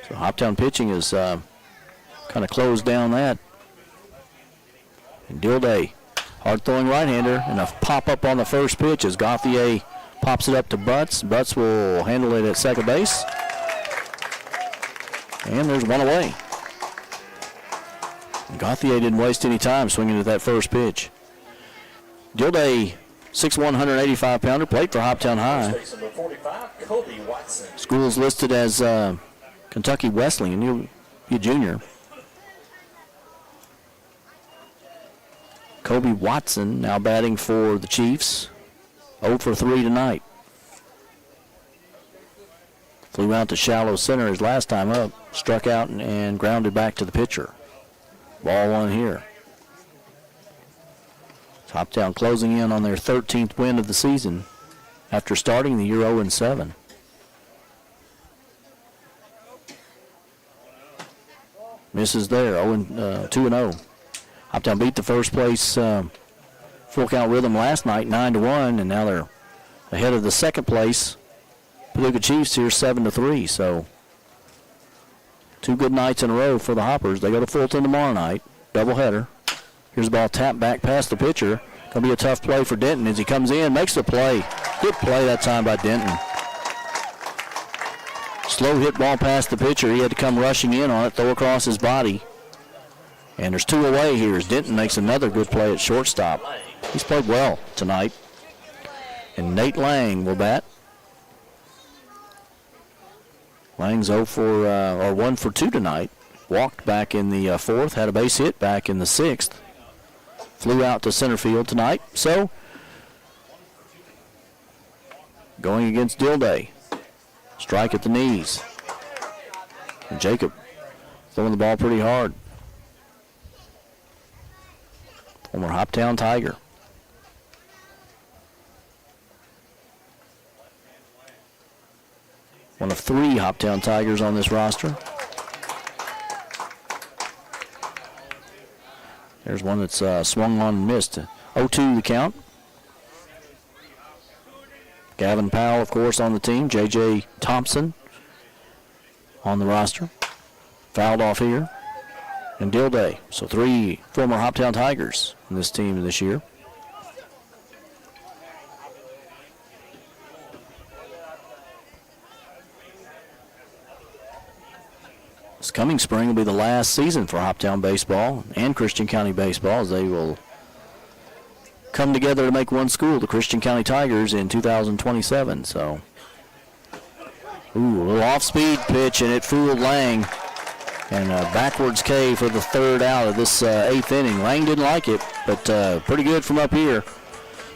Speaker 2: So Hoptown pitching is kind of closed down that. And Dilday, hard-throwing right-hander, and a pop-up on the first pitch as Gauthier pops it up to Butts. Butts will handle it at second base. And there's one away. And Gauthier didn't waste any time swinging at that first pitch. Dilday, 6'1", 185-pounder, played for Hoptown High. School's listed as Kentucky Wesleyan. He'll be a junior. Kobe Watson now batting for the Chiefs. 0 for 3 tonight. Flew out to shallow center his last time up. Struck out and grounded back to the pitcher. Ball 1 here. Hoptown closing in on their 13th win of the season after starting the year 0-7. Misses there, 2-0. Hoptown beat the first place full count Rhythm last night, 9-1, and now they're ahead of the second place Paducah Chiefs here, 7-3. So 2 good nights in a row for the Hoppers. They go to Fulton tomorrow night. doubleheader. Here's the ball tapped back past the pitcher. Going to be a tough play for Denton as he comes in, makes the play. Good play that time by Denton. Slow hit ball past the pitcher. He had to come rushing in on it, throw across his body. And there's 2 away here as Denton makes another good play at shortstop. He's played well tonight. And Nate Lang will bat. Lang's 1 for 2 tonight. Walked back in the 4th, had a base hit back in the 6th. Flew out to center field tonight. So, going against Dilday. Strike at the knees. And Jacob throwing the ball pretty hard. Former Hoptown Tiger. One of 3 Hoptown Tigers on this roster. There's one that's swung on and missed. 0-2 the count. Gavin Powell, of course, on the team. J.J. Thompson on the roster. Fouled off here. And Dilday. So 3 former Hoptown Tigers in this team this year. This coming spring will be the last season for Hoptown baseball and Christian County baseball, as they will come together to make one school, the Christian County Tigers, in 2027. So, a little off-speed pitch, and it fooled Lang. And a backwards K for the 3rd out of this 8th inning. Lang didn't like it, but pretty good from up here.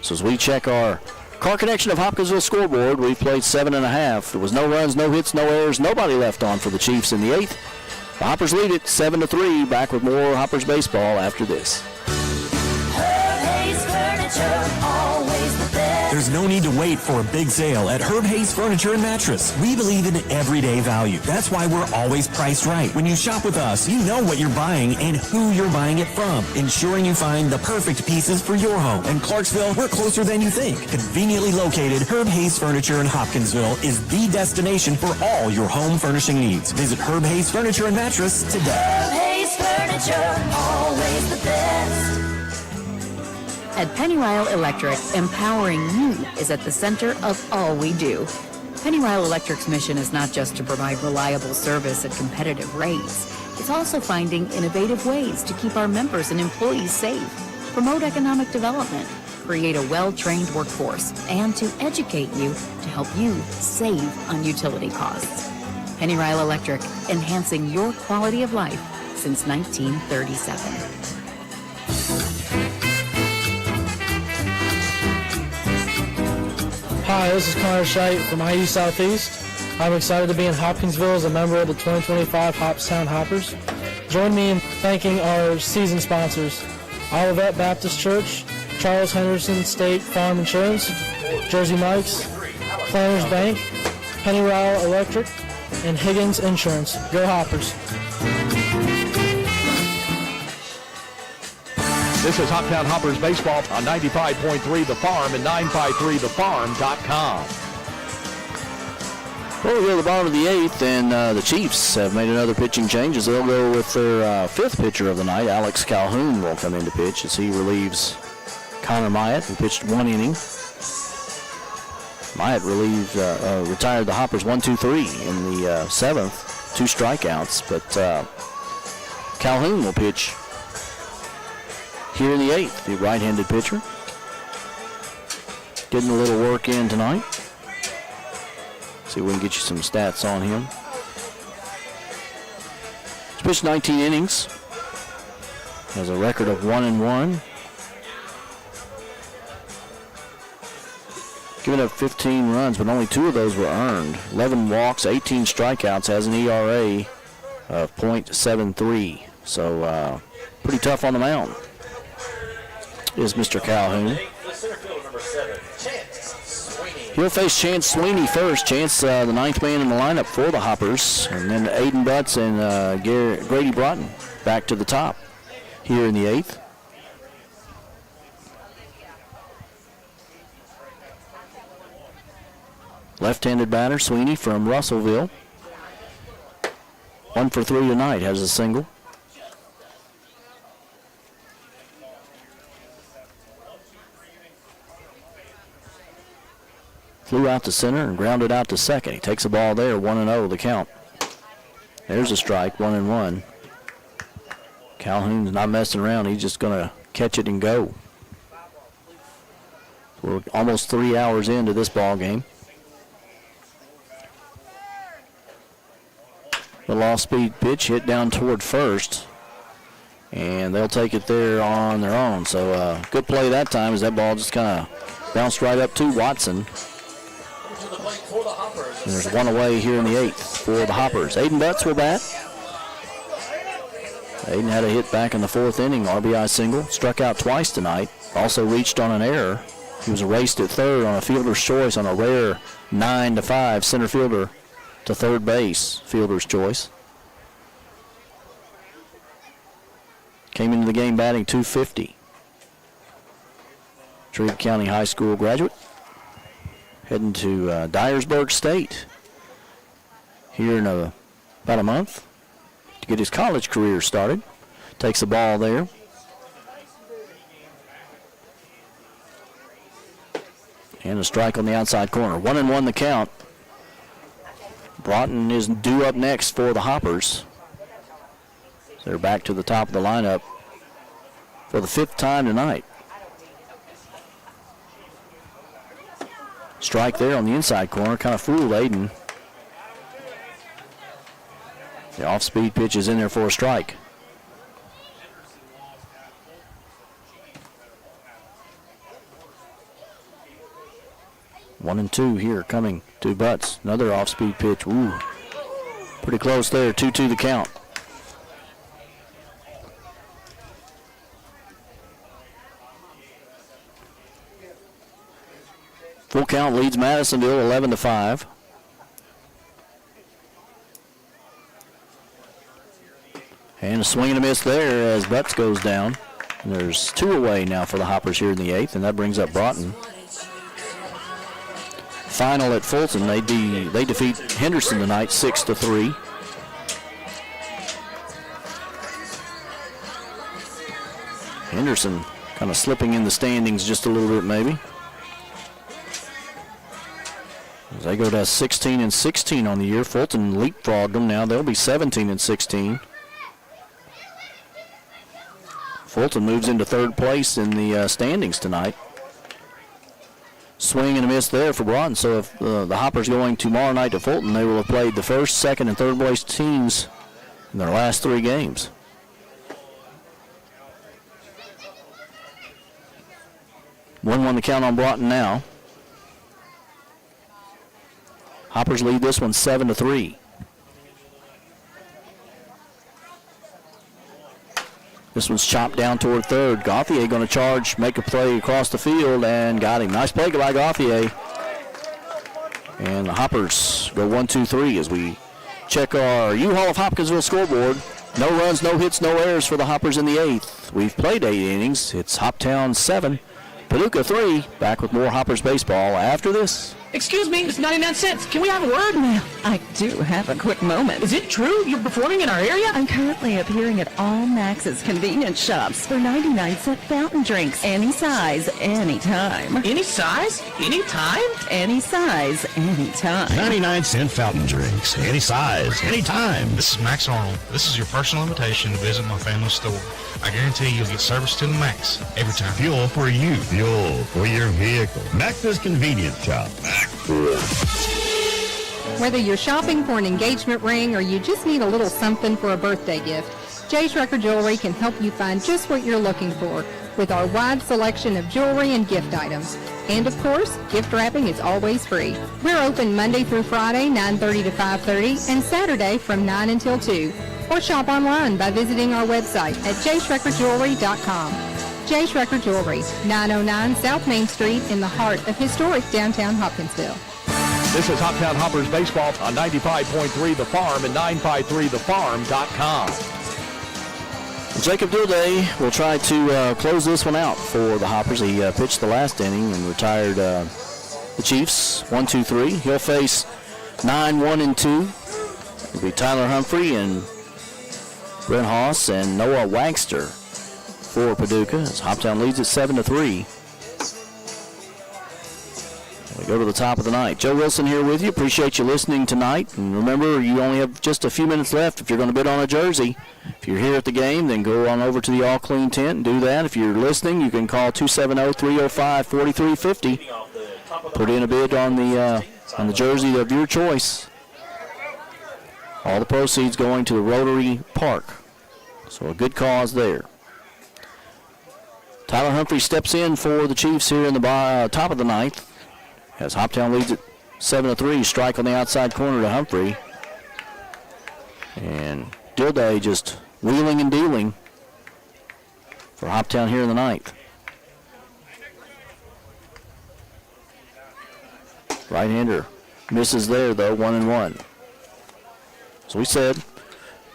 Speaker 2: So as we check our Car Connection of Hopkinsville scoreboard, we've played 7.5. There was no runs, no hits, no errors, nobody left on for the Chiefs in the 8th. The Hoppers lead it 7-3. Back with more Hoppers baseball after this.
Speaker 11: There's no need to wait for a big sale at Herb Hayes Furniture and Mattress. We believe in everyday value. That's why we're always priced right. When you shop with us, you know what you're buying and who you're buying it from, ensuring you find the perfect pieces for your home. In Clarksville, we're closer than you think. Conveniently located, Herb Hayes Furniture in Hopkinsville is the destination for all your home furnishing needs. Visit Herb Hayes Furniture and Mattress today.
Speaker 9: Herb Hayes Furniture, always the best.
Speaker 13: At Pennywile Electric, empowering you is at the center of all we do. Pennywile Electric's mission is not just to provide reliable service at competitive rates. It's also finding innovative ways to keep our members and employees safe, promote economic development, create a well-trained workforce, and to educate you to help you save on utility costs. Pennywile Electric, enhancing your quality of life since 1937.
Speaker 21: Hi, this is Connor Scheidt from IU Southeast. I'm excited to be in Hopkinsville as a member of the 2025 Hoptown Hoppers. Join me in thanking our season sponsors: Olivet Baptist Church, Charles Henderson State Farm Insurance, Jersey Mike's, Planners Bank, Pennywile Electric, and Higgins Insurance. Go Hoppers.
Speaker 5: This is Hoptown Hoppers baseball on 95.3 The Farm and 953thefarm.com.
Speaker 2: Well, we go to the bottom of the 8th, and the Chiefs have made another pitching change as they'll go with their 5th pitcher of the night. Alex Calhoun will come in to pitch as he relieves Connor Myatt, who pitched 1 inning. Myatt retired the Hoppers 1-2-3 in the 7th, 2 strikeouts, but Calhoun will pitch here in the 8th, the right-handed pitcher. Getting a little work in tonight. See if we can get you some stats on him. He's pitched 19 innings. Has a record of 1-1. Given up 15 runs, but only 2 of those were earned. 11 walks, 18 strikeouts, has an ERA of .73. So pretty tough on the mound is Mr. Calhoun. He'll face Chance Sweeney first. Chance, the 9th man in the lineup for the Hoppers. And then Aiden Butts and Grady Broughton back to the top here in the 8th. Left-handed batter, Sweeney from Russellville. 1 for 3 tonight, has a single. Flew out to center and grounded out to second. He takes the ball there, 1-0 the count. There's a strike, 1-1. Calhoun's not messing around. He's just going to catch it and go. We're almost 3 hours into this ball game. The off-speed pitch hit down toward first, and they'll take it there on their own. So good play that time as that ball just kind of bounced right up to Watson. And there's one away here in the 8th for the Hoppers. Aiden Butts will bat. Aiden had a hit back in the 4th inning, RBI single. Struck out twice tonight. Also reached on an error. He was erased at third on a fielder's choice on a rare 9-5 center fielder to third base, fielder's choice. Came into the game batting .250. Trigg County High School graduate. Heading to Dyersburg State here in about a month to get his college career started. Takes the ball there. And a strike on the outside corner. 1-1 the count. Broughton is due up next for the Hoppers. They're back to the top of the lineup for the 5th time tonight. Strike there on the inside corner, kind of fooled Aiden. The off-speed pitch is in there for a strike. One and two here coming to Butts. Another off-speed pitch. Ooh, pretty close there. 2-2 the count. Full count leads Madisonville 11-5. And a swing and a miss there as Butts goes down. And there's 2 away now for the Hoppers here in the 8th, and that brings up Broughton. Final at Fulton, they defeat Henderson tonight 6-3. Henderson kind of slipping in the standings just a little bit maybe. As they go to 16-16 on the year. Fulton leapfrogged them. Now they'll be 17-16. Fulton moves into 3rd place in the standings tonight. Swing and a miss there for Broughton. So if the Hoppers going tomorrow night to Fulton, they will have played the 1st, 2nd, and 3rd place teams in their last 3 games. One the count on Broughton now. Hoppers lead this one 7-3. This one's chopped down toward 3rd. Gauthier going to charge, make a play across the field, and got him. Nice play by Gauthier. And the Hoppers go 1-2-3 as we check our U-Haul of Hopkinsville scoreboard. No runs, no hits, no errors for the Hoppers in the 8th. We've played 8 innings. It's Hoptown 7, Paducah 3. Back with more Hoppers baseball after this.
Speaker 12: Excuse me, it's 99 cents. Can we have a word?
Speaker 4: Well, I do have a quick moment.
Speaker 12: Is it true you're performing in our area?
Speaker 4: I'm currently appearing at all Max's convenience shops for 99-cent fountain drinks. Any size, anytime.
Speaker 12: Any size? Anytime?
Speaker 4: Any size, anytime.
Speaker 14: 99-cent fountain drinks. Any size, anytime.
Speaker 15: This is Max Arnold. This is your personal invitation to visit my family store. I guarantee you'll get service to the max every time.
Speaker 14: Fuel for you. Fuel for your vehicle. Max's Convenience Shop.
Speaker 16: Whether you're shopping for an engagement ring or you just need a little something for a birthday gift, J. Schrecker Jewelry can help you find just what you're looking for with our wide selection of jewelry and gift items. And of course, gift wrapping is always free. We're open Monday through Friday, 9:30 to 5:30, and Saturday from 9 until 2. Or shop online by visiting our website at jschreckerjewelry.com. J. Schrecker Jewelry, 909 South Main Street in the heart of historic downtown Hopkinsville.
Speaker 5: This is Hoptown Hoppers Baseball on 95.3 The Farm and 953thefarm.com.
Speaker 2: Jacob Dilday will try to close this one out for the Hoppers. He pitched the last inning and retired the Chiefs 1-2-3. He'll face 9-1-2. It'll be Tyler Humphrey and Brent Haas and Noah Wagster for Paducah as Hoptown leads at 7-3. We go to the top of the night. Joe Wilson here with you. Appreciate you listening tonight. And remember, you only have just a few minutes left if you're going to bid on a jersey. If you're here at the game, then go on over to the All Clean tent and do that. If you're listening, you can call 270-305-4350. Put in a bid on the jersey of your choice. All the proceeds going to the Rotary Park. So a good cause there. Tyler Humphrey steps in for the Chiefs here in the top of the ninth. As Hoptown leads it 7-3, strike on the outside corner to Humphrey. And Dilday just wheeling and dealing for Hoptown here in the ninth. Right-hander misses there, though, 1-1. So we said, in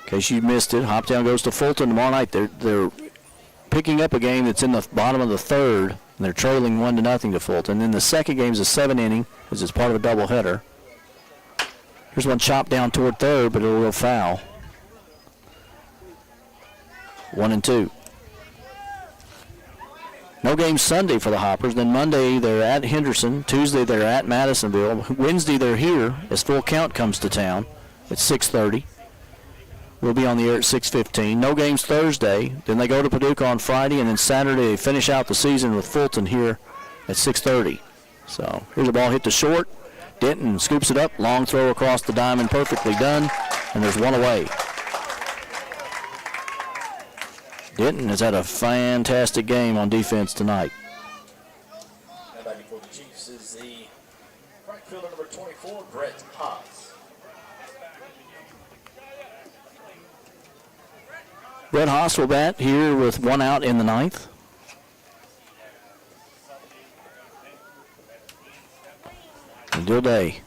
Speaker 2: case you missed it, Hoptown goes to Fulton tomorrow night. They're picking up a game that's in the bottom of the third. And they're trailing 1-0 to Fulton. Then the second game is a 7-inning, which is part of a doubleheader. Here's one chopped down toward third, but it'll go foul. 1-2. No game Sunday for the Hoppers. Then Monday they're at Henderson. Tuesday they're at Madisonville. Wednesday they're here as Full Count comes to town at 6:30. We'll be on the air at 6:15. No games Thursday. Then they go to Paducah on Friday, and then Saturday they finish out the season with Fulton here at 6:30. So here's a ball hit to short. Denton scoops it up. Long throw across the diamond, perfectly done, and there's one away. Denton has had a fantastic game on defense tonight.
Speaker 1: Now batting for the Chiefs is the right fielder number 24, Brett Haas.
Speaker 2: Brett Haas will bat here with one out in the ninth. And Dilday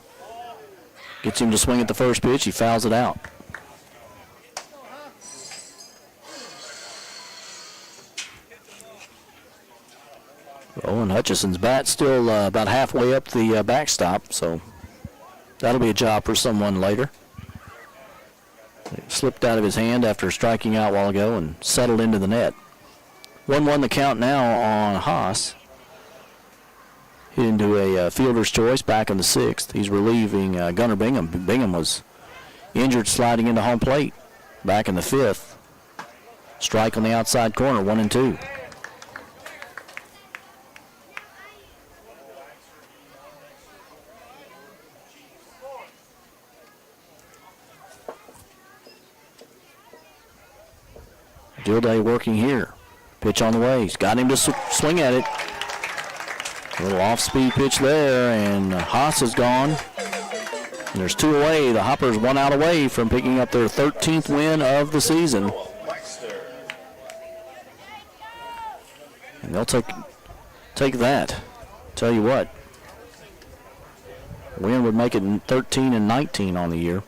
Speaker 2: gets him to swing at the first pitch. He fouls it out. Owen Hutchison's bat still about halfway up the backstop, so that'll be a job for someone later. It slipped out of his hand after striking out a while ago and settled into the net. 1-1 the count now on Haas. Hit into a fielder's choice back in the sixth. He's relieving Gunnar Bingham. Bingham was injured sliding into home plate back in the fifth. Strike on the outside corner, 1-2. Dilday working here. Pitch on the way. He's got him to swing at it. A little off-speed pitch there, and Haas is gone. And there's two away. The Hoppers 1 out away from picking up their 13th win of the season. And they'll take that. Tell you what. Win would make it 13-19 on the year.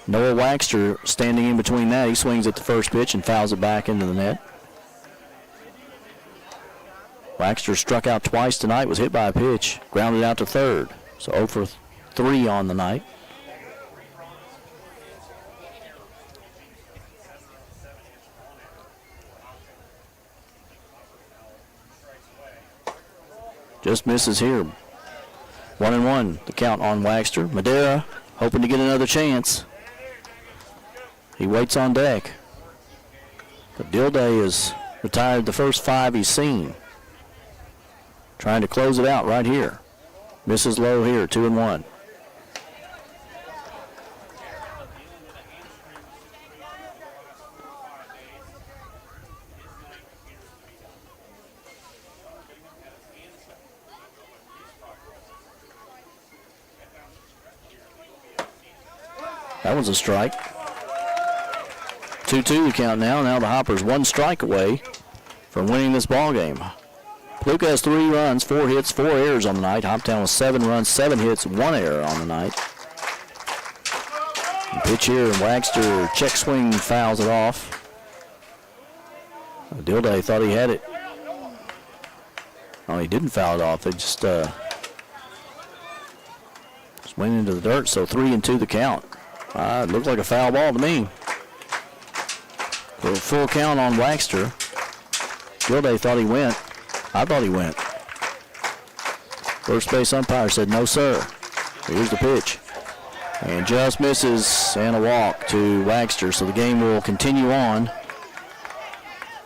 Speaker 2: Noah Waxter standing in between that. He swings at the first pitch and fouls it back into the net. Waxter struck out twice tonight, was hit by a pitch, grounded out to third. So 0 for 3 on the night. Just misses here. 1-1, the count on Waxter. Madera hoping to get another chance. He waits on deck. But Dilday has retired the first 5 he's seen. Trying to close it out right here. Misses low here, 2-1. That one's a strike. 2-2 the count now. Now the Hoppers 1 strike away from winning this ball game. Paducah has 3 runs, 4 hits, 4 errors on the night. Hoptown with 7 runs, 7 hits, 1 error on the night. And pitch here, and Waxter check swing fouls it off. Dilday thought he had it. Oh, he didn't foul it off. They just went into the dirt, so 3-2 the count. It looked like a foul ball to me. So full count on Waxter. Dilday thought he went. I thought he went. First base umpire said no, sir. Here's the pitch. And just misses, and a walk to Wagster. So the game will continue on.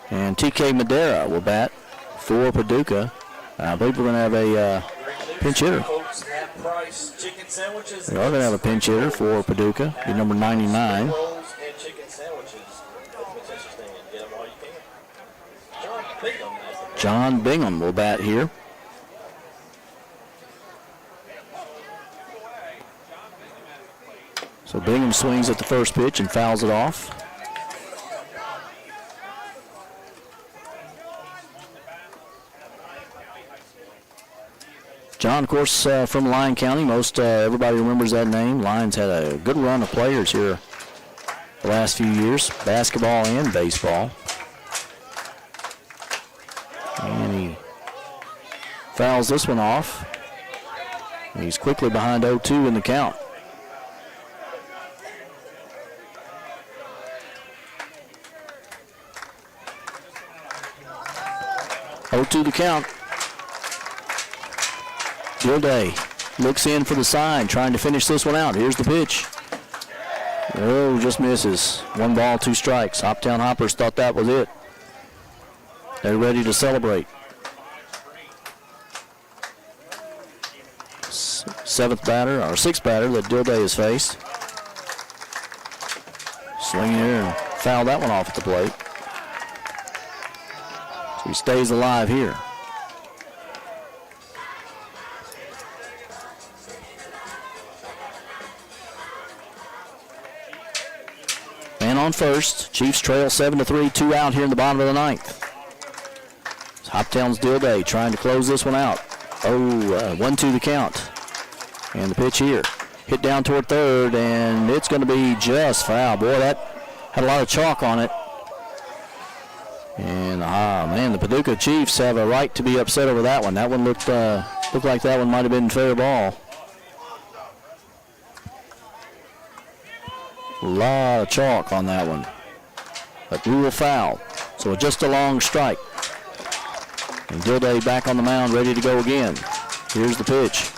Speaker 2: And TK Madera will bat for Paducah. I believe we're going to have a pinch hitter. We are going to have a pinch hitter for Paducah, be number 99. John Bingham will bat here. So Bingham swings at the first pitch and fouls it off. John, of course, from Lyon County. Most everybody remembers that name. Lyon's had a good run of players here the last few years, basketball and baseball. And he fouls this one off. He's quickly behind 0-2 in the count. 0-2 the count. Gilday looks in for the side, trying to finish this one out. Here's the pitch. Oh, just misses. 1 ball, 2 strikes. Hoptown Hoppers thought that was it. They're ready to celebrate. Sixth batter that Gilday has faced. Swinging here and foul that one off at the plate. So he stays alive here. Man on first. Chiefs trail 7-3, 2 out here in the bottom of the 9th. It's Hoptown's Gilday trying to close this one out. 1-2 the count. And the pitch here. Hit down toward third, and it's going to be just foul. Boy, that had a lot of chalk on it. And, man, the Paducah Chiefs have a right to be upset over that one. That one looked like that one might have been fair ball. A lot of chalk on that one. But rule foul. So just a long strike. And Gilday back on the mound, ready to go again. Here's the pitch.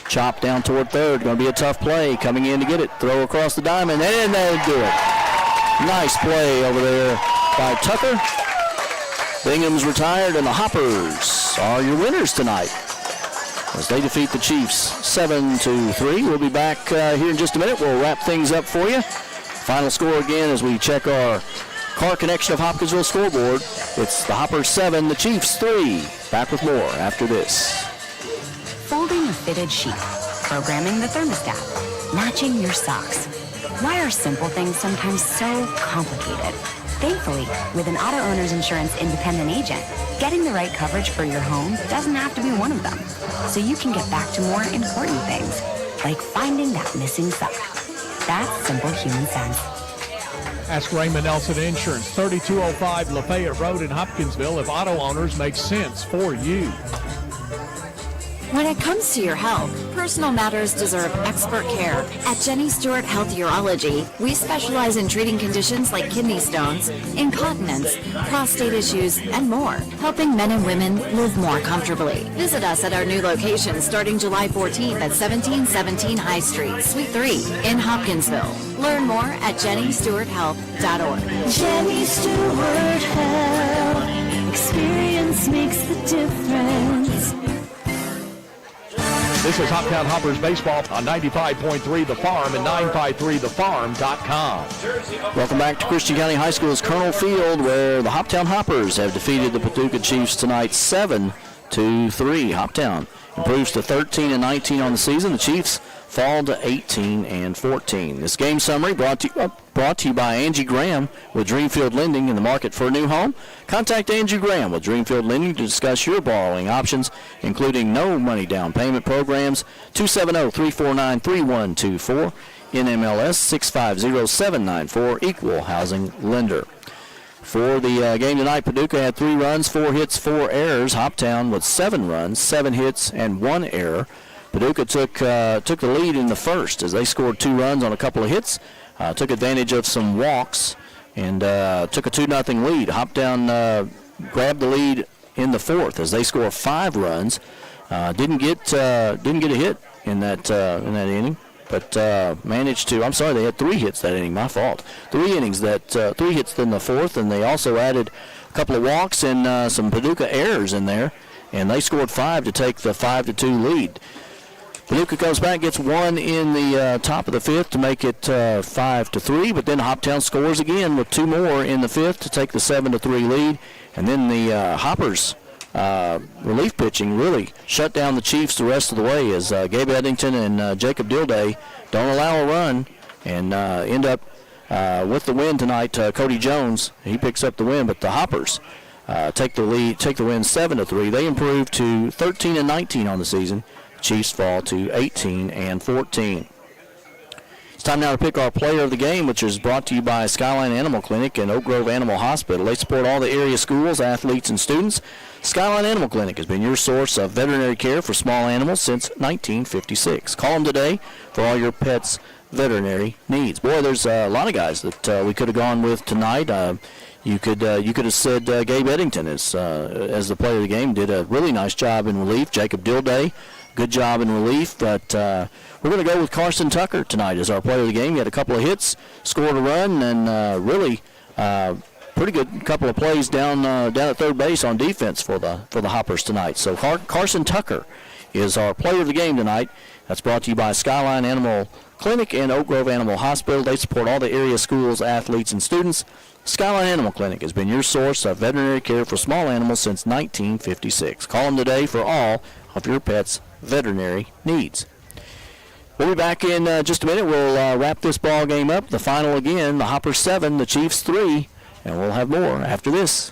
Speaker 2: Chop down toward third. Going to be a tough play. Coming in to get it. Throw across the diamond, and they do it. Nice play over there by Tucker. Bingham's retired, and the Hoppers are your winners tonight as they defeat the Chiefs 7-3. We'll be back here in just a minute. We'll wrap things up for you. Final score again as we check our Car Connection of Hopkinsville scoreboard. It's the Hoppers 7, the Chiefs 3. Back with more after this.
Speaker 17: Folding a fitted sheet, programming the thermostat, matching your socks. Why are simple things sometimes so complicated? Thankfully, with an auto owner's insurance independent agent, getting the right coverage for your home doesn't have to be one of them. So you can get back to more important things, like finding that missing sock. That's simple human sense.
Speaker 5: Ask Raymond Nelson Insurance, 3205 Lafayette Road in Hopkinsville, if auto owners make sense for you.
Speaker 7: When it comes to your health, personal matters deserve expert care. At Jenny Stewart Health Urology, we specialize in treating conditions like kidney stones, incontinence, prostate issues, and more, helping men and women live more comfortably. Visit us at our new location starting July 14th at 1717 High Street, Suite 3 in Hopkinsville. Learn more at jennystewarthealth.org.
Speaker 9: Jenny Stewart Health. Experience makes the difference.
Speaker 5: This is Hoptown Hoppers Baseball on 95.3 The Farm and 953thefarm.com.
Speaker 2: Welcome back to Christian County High School's Colonel Field, where the Hoptown Hoppers have defeated the Paducah Chiefs tonight 7-3. Hoptown improves to 13-19 on the season. The Chiefs fall to 18-14. This game summary brought to you by Angie Graham with Dreamfield Lending in the market for a new home. Contact Angie Graham with Dreamfield Lending to discuss your borrowing options, including no money down payment programs. 270-349-3124. NMLS 650794. Equal housing lender. For the game tonight, Paducah had 3 runs, 4 hits, 4 errors. Hoptown with 7 runs, 7 hits, and 1 error. Paducah took the lead in the first as they scored 2 runs on a couple of hits, took advantage of some walks, and took a 2-0 lead. Hoptown grabbed the lead in the fourth as they score 5 runs, Didn't get a hit in that inning, but managed to. I'm sorry, they had 3 hits that inning. My fault. 3 innings. 3 hits in the 4th, and they also added a couple of walks and some Paducah errors in there, and they scored 5 to take the 5-2 lead. Paducah comes back, gets 1 in the top of the 5th to make it 5-3, but then Hoptown scores again with 2 more in the 5th to take the 7-3 lead, and then the Hoppers relief pitching really shut down the Chiefs the rest of the way as Gabe Eddington and Jacob Dilday don't allow a run and end up with the win tonight. Cody Jones, he picks up the win, but the Hoppers take the win 7-3. They improve to 13-19 on the season. Chiefs fall to 18-14. It's time now to pick our player of the game, which is brought to you by Skyline Animal Clinic and Oak Grove Animal Hospital. They support all the area schools, athletes, and students. Skyline Animal Clinic has been your source of veterinary care for small animals since 1956. Call them today for all your pets' veterinary needs. Boy, there's a lot of guys that we could have gone with tonight. You could have said Gabe Eddington as the player of the game. Did a really nice job in relief. Jacob Dilday, good job in relief. But we're going to go with Carson Tucker tonight as our player of the game. He had a couple of hits, scored a run, and really pretty good couple of plays down at third base on defense for the Hoppers tonight. So Carson Tucker is our player of the game tonight. That's brought to you by Skyline Animal Clinic and Oak Grove Animal Hospital. They support all the area schools, athletes, and students. Skyline Animal Clinic has been your source of veterinary care for small animals since 1956. Call them today for all of your pets' veterinary needs. We'll be back in just a minute. We'll wrap this ball game up. The final again, the Hoppers 7, the Chiefs 3, and we'll have more after this.